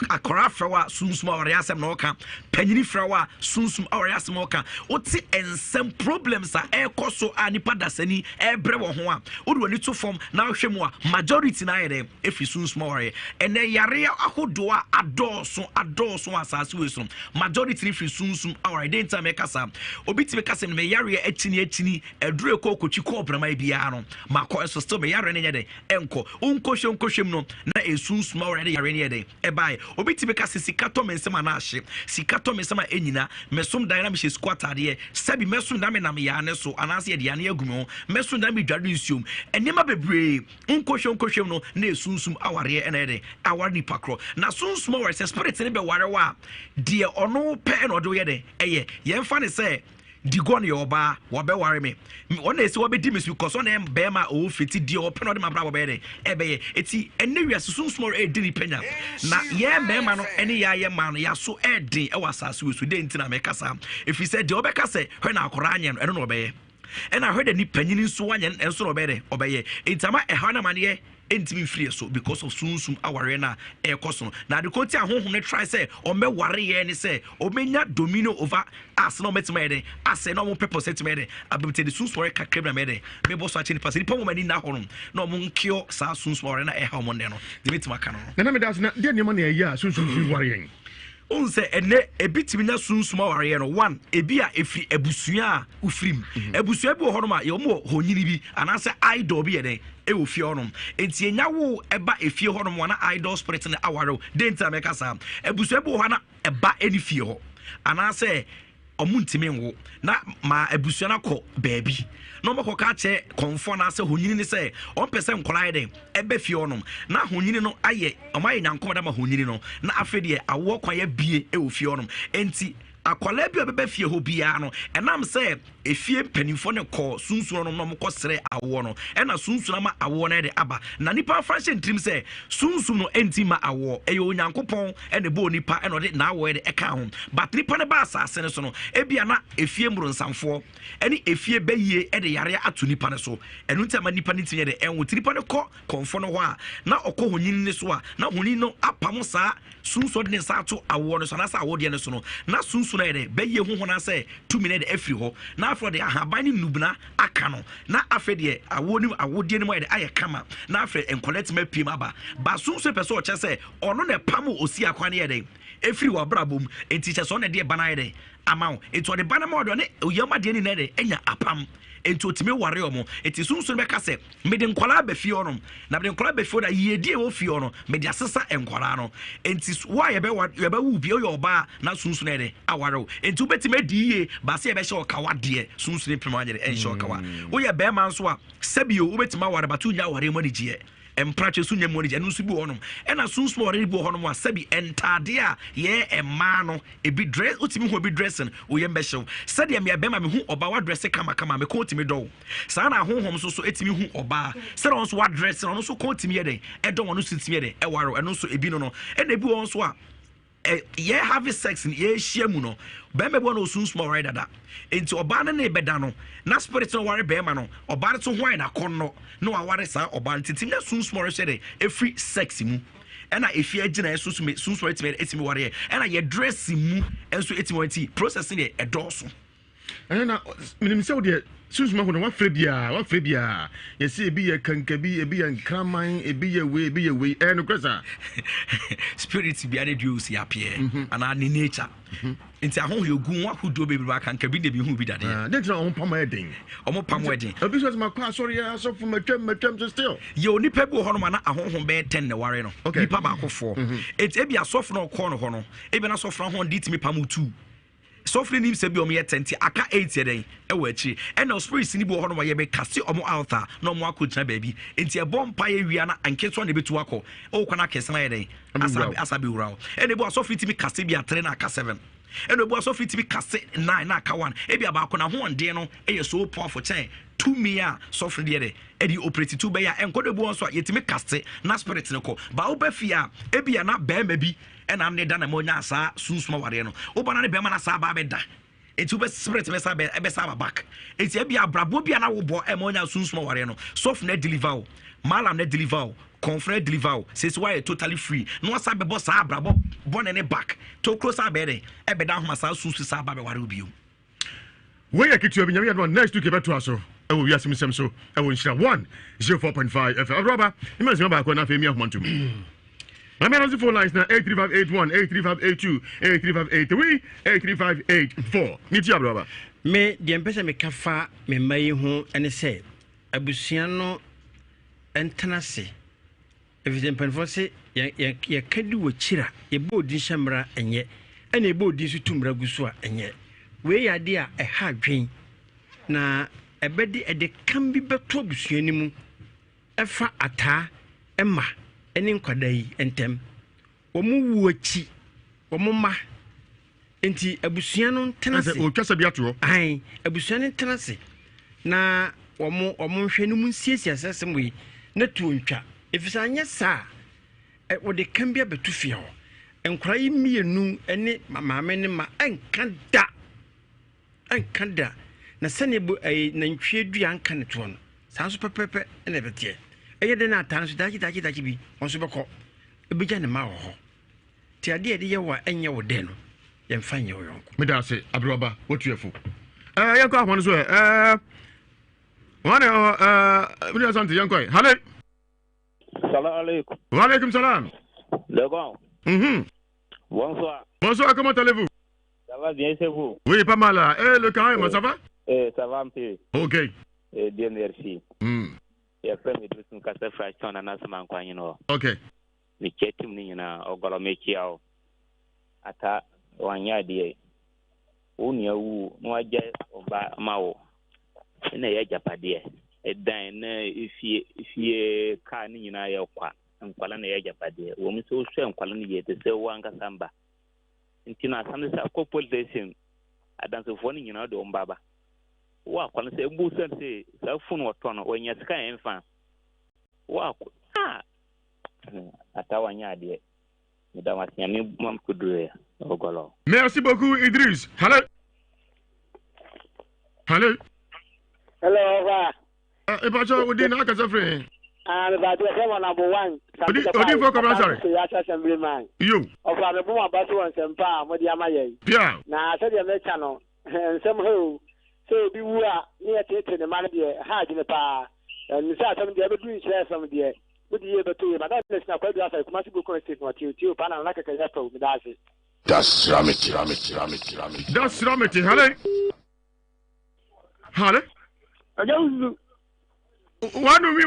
akora frawa sunsum aware asem na oka panyini frawa sunsum aware asem oka oti ensem problems a ekoso a nipa dasani ebre wo ho a odu ani to form na hwemu a majority na yere efi sunsum aware ene yare ahodo a adoso asase we so majority fi sunsum aware den time kasa obiti be kasa me yare achini edure kokochi ko brama bia no makọ so still me yare ne nyede enko onkohwem no na esunsum aware yare ne yede ebai obiti be kasa sikato mensema na ahye sikato mensema enyina mesom dan na me squat ade sabi mesom dan me na me ya ne so anase ye de ya ne agumo mesom dan me dware nsuom enema bebre onkohwem no na esunsum aware ene yede aware ni pakro na sunsum aware se spirit ne be ware wa de ono pe no do ye de eye ye mfa ne se digon yo ba wo be ware me wona esi wo be di me because wona be ma o fiti di o pe no de ma bra wo be de ebe eti ene wi asusun small e di ni penya na ye me ma no ene ya ye ma no ya so e din e wasase we so de ntina me kasa if you said de obeka se hwe na akora anya no eno no be ye ena hwe de ni panyini so anya enso no be de obeye etama e ha na mane ye entimi free so because of sunsum aware na ekoso na de konti ahohom ne try say o me ware ye ne say o menya domino over as no metima ye as no mo purpose metima ye abemte de sunsum kakra na me de me bo so achi ni pass ni pomo mani na honom na mo nkio sa sunsum ware na ha mo ne no de metima ka no na me das na de ne ma na ya sunsum fi ware yen on say ene ebitimi na sunsuma ware no one ebi a efri ebusua ufrim ebusua bi ho no ma ye mo honyini bi anase idol bi ye den e wo fie honom enti enya wo eba efie honom wana idol spirit na aware denta me kasa ebusua bi ho na eba eni fie ho anase omuntimi nwo na ma ebusua na kɔ baabi no mako ka che konfo na se honyini ni se on pese nkola den ebe fie onom na honyini no aye omaye nyankom da ma honyini no na afede awo kwaye bie e wo fie onom enti akwala bi obebe fie ho bia no enam se efie mpanimfo ne kɔ sunsun no no kɔ sere awo no ɛna sunsun ma awo na de aba na nipa franche ntrim se sunsun no enti ma awo ɛyɛ onyankopɔn ɛne bo nipa ɛna ɔde na awo de ɛka ho but nipa ne ba asase ne so no ebia na efie muro nsamfo ɛne efie bɛyie ɛde yare ato nipa ne so ɛno ntama nipa ne tinye de ɛnwo nipa ne kɔ konfo no ho a na ɔkɔ honyin ne so a na honyin no apam saa sunsun de ne sa ato awo no so na sa awo de ne so no na sunsun na de bɛyie ho na sɛ tumi ne de afiri hɔ na afro de ahaban ni nubna aka no na afa de awoni awodie ni mo de aye kama na afa encollect ma piem aba ba so so pese o che se ono na pam osi akwane ye de efiri wa brabom enti che so na de bana ye de amawo enti o de bana ma de ne oyama de ni na de enya apam enti otime ware omo enti sunsun be ka se me de nkola ba fie onom na me de nkola ba fie da yedie wo fie ono me de asesa enkola no enti wa ye be wu bi o yo ba na sunsun na de aware enti obetime diye ba se ye be she o kawa de sunsun prema de en she o kawa wo ye be man so a sabio obetima ware ba tu nya ware mo de gie emprache sunya mo de anu su bi onom e na sunsun ware bi onom a sabi entade a ye ema no e bi dress otimi ho bi dressing wo ye mbehyew sade me be ma me hu oba wa dress kama me ko otimi do sa na honhom so etimi hu oba sade on so wa dressing on so ko otimi ye den e do on so otimi ye den e ware eno so ebi no e na bi on so a ye have sex in ye share mu no be me bo no sunsun ware dada enti oba na ebeda no na spirit no ware be ma no oba to ho na konno no aware sa oba ntitim na sunsun ware share every sex mu ena efi agina sunsun ware etimi ware ena ye dress mu enso etimi wanti processing e edoso ena minim se wo de sunsun ma ho no wa frebia ye se ebi ye kankabi ebi ye nkraman ebi ye we no kwesa spirit bi ade duo si apia ana ni nature nti ahon yogun wa hudo bebi ba kankabi de bi hu bi dade dey try on pam edin obi so ma kwa sorry so for matwam so still ye onipa bi ho no ma na ahonhon be 10 ne ware no nipa ba akofo eti ebi asofo no kɔ no ho no ebi na sofo ho dit mi pam 2 sofre nim se bi o me yetenti aka 8 yeden e wa achi e na spirit ni bi ho no ma ye be kase o mo altar na o mo akotuna baabi enti e bompa ye wia na anketo na betu akɔ o kwana kesena yeden asabi wura e na bi sofre ti mi kase bi atre na aka 7 e na bi sofre ti mi kase 9 na aka 1 e bi aba akɔ na ho onde no e ye so powerful chain to me a sofre de e di operate to be ya enkodo bu on so yetimi kase na spirit ne kɔ ba wo ba fia e bi na ba ma bi ena ne da na mo nya asa sunsuma ware no wo bana ne be ma na sa ba be da enti wo spirit be sa be sa back enti e bia brabo bia na wo bo e mo nya sunsuma ware no soft na deliver malam na deliver confront deliver says why totally free no sa be bo sa brabo born ne back to close be de e be da ho sa sunsu sa ba be ware obi we ya kitu bi nyame next week beto aso e wo wiase misem so e wo nshira 104.5 FM roba imagine ba ko na fe mi ahomantum my man on the phone lines now 83581 83582 83583 83584 niti abroba me de empesa me kafa me mai ho ene se abusua no entenase evident penfo se ye kadi wo chira ye bodi shamra enye ene e bodi su tumra gusu a enye we ya de a ha dwen na ebedi ede kan bi beto abusua ni mu efa ata ema eni nkwadai entem omu wuachi omuma enti abusua no tenase o twasa bi ato ai abusua no tenase na omu hwe no mu nsiesia sesem we na tuontwa efisa anya sa o de kan bia betufia ho enkora yi mienu ene maame ne ma enkada na sane bu na ntwe dua nka ne to no sanso pepepe ene betie ɛyɛ de na atan so dagye bi ɔnso bɛkɔ ebigya ne ma wɔ hɔ ti ade de yɛ wa ɛnyɛ wo den no yɛmfa nyɛ wo yɔnko meda ase abroba wotuafo yɛnkɔ ahɔ no so wane mede asante yɛnkɔ hale salam alaikum wa alaikum salam le Gong bonsoir comment allez-vous? Ça va bien, c'est vous? Oui, pas mal. Le carême, ça va? Ça va un peu. Ok. Bien, merci. Et après, je suis un peu fraction dans la semaine. Ok. Mais qui est une ogolo mechiao. Ata wanya die. Unia u noaje oba mao. Na ya japade. Dan na ifie ka ni nyina ya kwa. Nkwala na ya japade. Wo mi so hwe nkwala ni ye te se wo anga samba. Ntina asam se akọ police station. Adansofo ni nyina do mbaba. Wa kwala se mbu se sa funu oto no wanya sika enfa. Wa atawanya de. Madame Siami mam kudure ogolo. Merci beaucoup Idriss. Hello. Hello. Hello, va. Ebacho udi na ka safre. But we have number one. Odi for come sorry. Assemblyman. You. Of our bomb about one sempa mo dia maye. Yeah. Na say the mecha no. Somehow so bi wu a near tete the man there hard in the pa. And say some dey be doing share some there. What do you beto? But that is na kwa dia say kuma sibu constant what you pa na like ka ya to me that is. Das Ramiti. Das Ramiti. Hello. Hello. Ajo Wanu mi.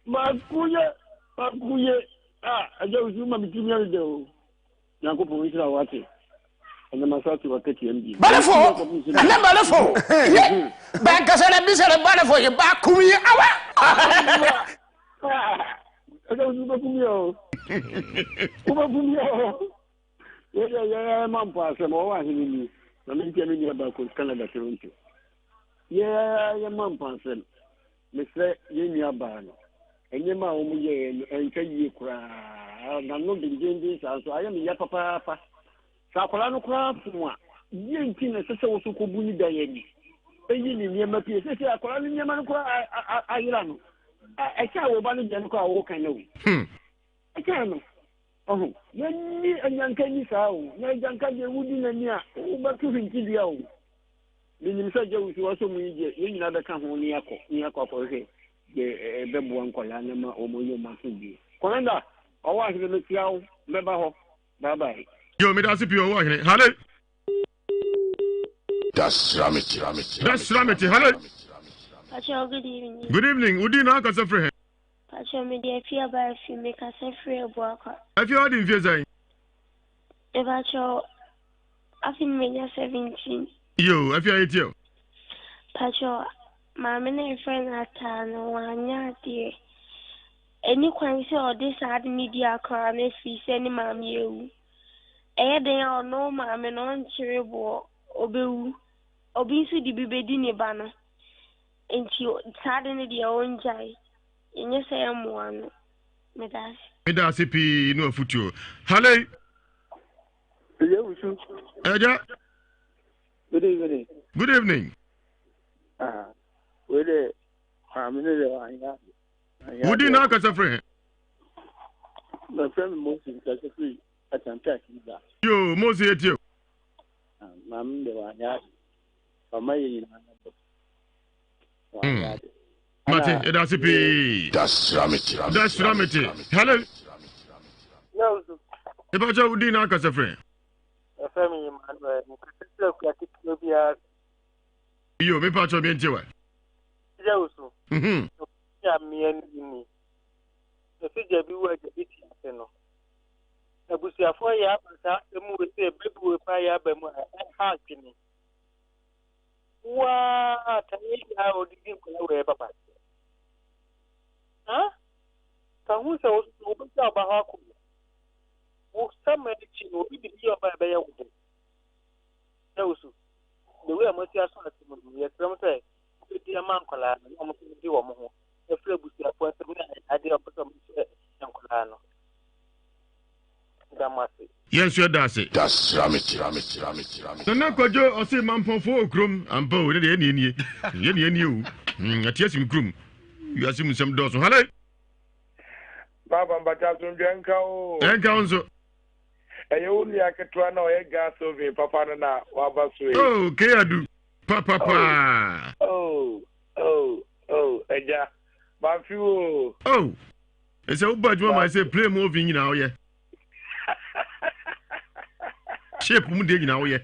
Makuye aje uzuma mitimia leo yangu pomishira wake na maswati wakati MD balefo na balefo ba kasala bisala balefo ye ba kuye awa aje uzuma kumio ya mambo asema wa hili na mimi pia mimi ba ko Canada Toronto ya mambo asema mesre yemi abano enyema omuye enkayi kura na no binjindi so ayemi ya papa sa kola no kura fumwa ye nti na sese wo so ko buni da yemi eyi ni nyema pie sese akola ni nyema no kura ayira no echa wo ba no je no kura wo kan no echa no yani anyankanyi sa o na jankaje wudi na ni a wo ba tu hinki dia o ni nimsa je wusu waso mu yije ye nyina da kan ho ni akọ ko he de bebo ankola na ma omoyo mafubi konanda owa hire me tiawo meba ho bye bye yo me da sipi owa hire hale das ramiti hale Pacho, good evening. Good evening. Udi na ka safre he Pacho, me dey fear by fi me ka safre boaka if you had in fear say Pacho, I think me 17 yo if you hate you Pacho, Mama na friend atano wanya die. Any kwan se o this sad media kra na fi se ni mama yewu. Den o no mama no nchire bo obewu. Obi nso di bibedi ne ba no. Enti sad ne dia onjai. Enye se emo ano. Medasi pi no afutuo. Hale. Wusu. Agya. Good evening. Good evening. Wele family wanya. Udi na ka safre. My friend Moses ka safre atanta kiza. Yo Moses etio. Mam de wanya. Mama yi na na. Mate edasipi. Das ramiti. Hello. No. Ebaja udi na ka safre. Family man we ka safre bia. Yo me pa cho bien tiwa. Wusu. Ya mien ni. Ese jebi wa jebi ti no. Abusiafo ya pasa emu we se bebu we pa ya ba mu ha kini. Wa tani ya odidi ko we papa. Ha? who says, open up a hawk. Oh, some medicine will be here by a woman. No, the way I must ask yes, some say, the amount of land, almost the woman, a flip with the appointment, idea of some Colano. Yes, you're Darcy. That's Ramit. The Nakajo, I say, Mampon for Crum, and Bo, any you. At yes, in Crum. You are seeing some doors. Hello, Baba, but I don't drink. And council. And you only I can try no egg gas over Papa and I, Wabasway. Oh, okay, I do. Papa. Oh, Agya. Bafu. Oh, it's a bad one. I say, play moving now, yeah. Shape Mudig now, yeah.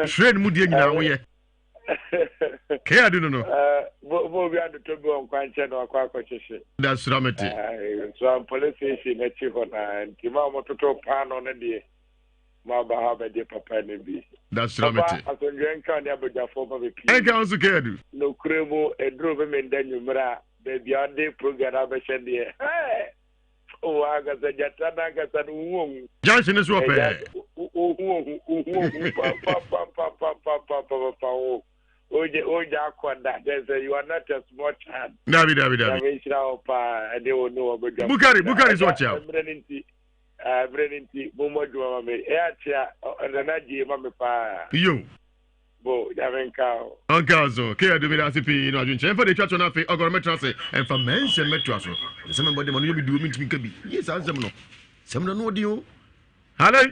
Shred Mudig now, yeah. I don't know. Bobby and the Togo on Quanchen or Quacoche. That's Ramity. So I'm police station at Chihona and Timamo to pan on a day. Maba have a dear papa and be. That's Ramity. As a young can never go for my I can't do. No cremo, a drove him in Denumera, baby, on the program of a shandy. Oh, I got the Jatanagas and womb. Johnson is what? You are not a small child. David. Bukari is watch out. Brenninti, Momo, Airchair, and an idea, Mamma Pa. You. Bo, Yavenka. Uncle, care to be the recipe in Argentina for the church on a fee, or Metrose, and for mention Metroso. Somebody will be doing to be. Yes, I'll some no. Some don't know you. Hello.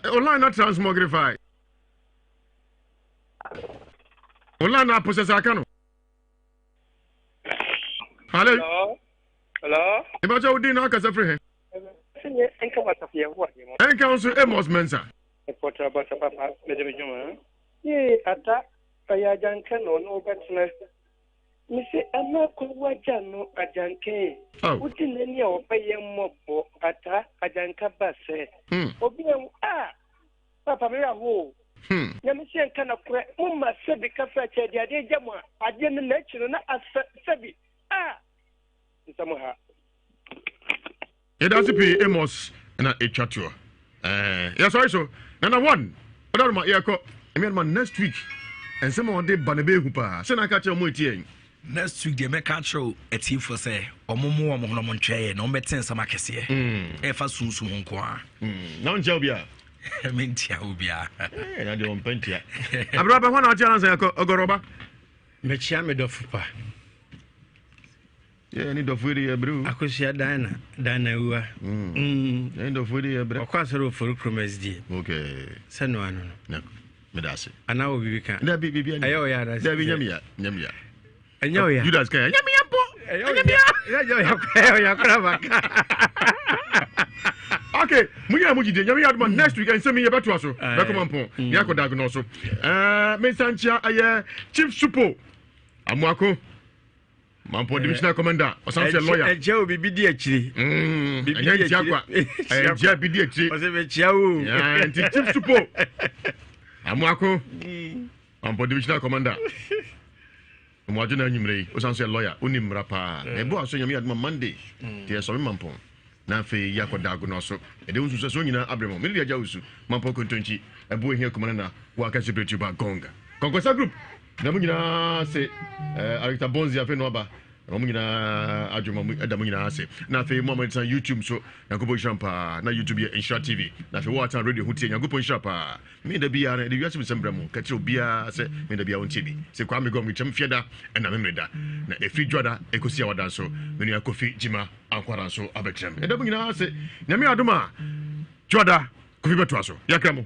Online not transmogrify. Online not possess a canoe. Hello. Hello. About your dinner, because of him. And Council Amos Mensa. Yea, at that, I can no better. Missy Anna Kuwajano, a janke. Put in any of a mopo at a janka basse. Obiam, Papa Mira Ho. Yamisan can of Mumma Sebi Cafe, the idea Jamma, I didn't let you know as Sebi. Somehow. It does pay Amos and a chatua. Yes, I so. Number one, but I'm my earco. I mean, my next week, and someone did Banabe Hooper. Send I catch your moitié. Next week, they make a show at Team for say, or Momo or Monomonche, no better some Marcassia. If I soon soon qua. Non Jobia. I mean, Tiaubia. And I don't paint yet. I'm rather one of John's Ogoroba. Mechame do Fupa. Yeah, need of Woody, bro. I could see a Dana Ua. End of Woody, bro. Of course, for Crumes. Okay. Send one. No, Medasi. And now we can. There be Yamia. Yamia. And you guys can. Okay, Muya next week and send me a better also. Recommend Yako Diagnoso. Messancha, Chief Supo. Amwako. Mampo divisional commander or something lawyer. And Joe be actually. And Jab be actually. And Chief Supo. Amwako. Mampo divisional commander. Mwajuna nyimre o sanse lawyer onim rapa e bo aso nyame adma Monday tie so mampon na fe yakoda agono so e de unsu so nyina abremo me dia jawusu mampon kontonchi e bo hia komana na wa ka separate ba gonga kongosa group na mu nyina se Arita Bonzi afi no ba na mu nyina adwuma mu da mu nyina se na fe moment on YouTube so na gobo shampa na YouTube ya Insha TV na fe Water Radio hutie nyagopo shampa me da bia na de wiase bisembramo ka tiro bia se me da bia wontie bi se kwa me Gong chem fieda na me mreda na efri dwoda ekosi awadan so me nua Kofi Jima ankwara so abetrem e da mu nyina se nyame adoma dwoda Kofi beto aso yakramo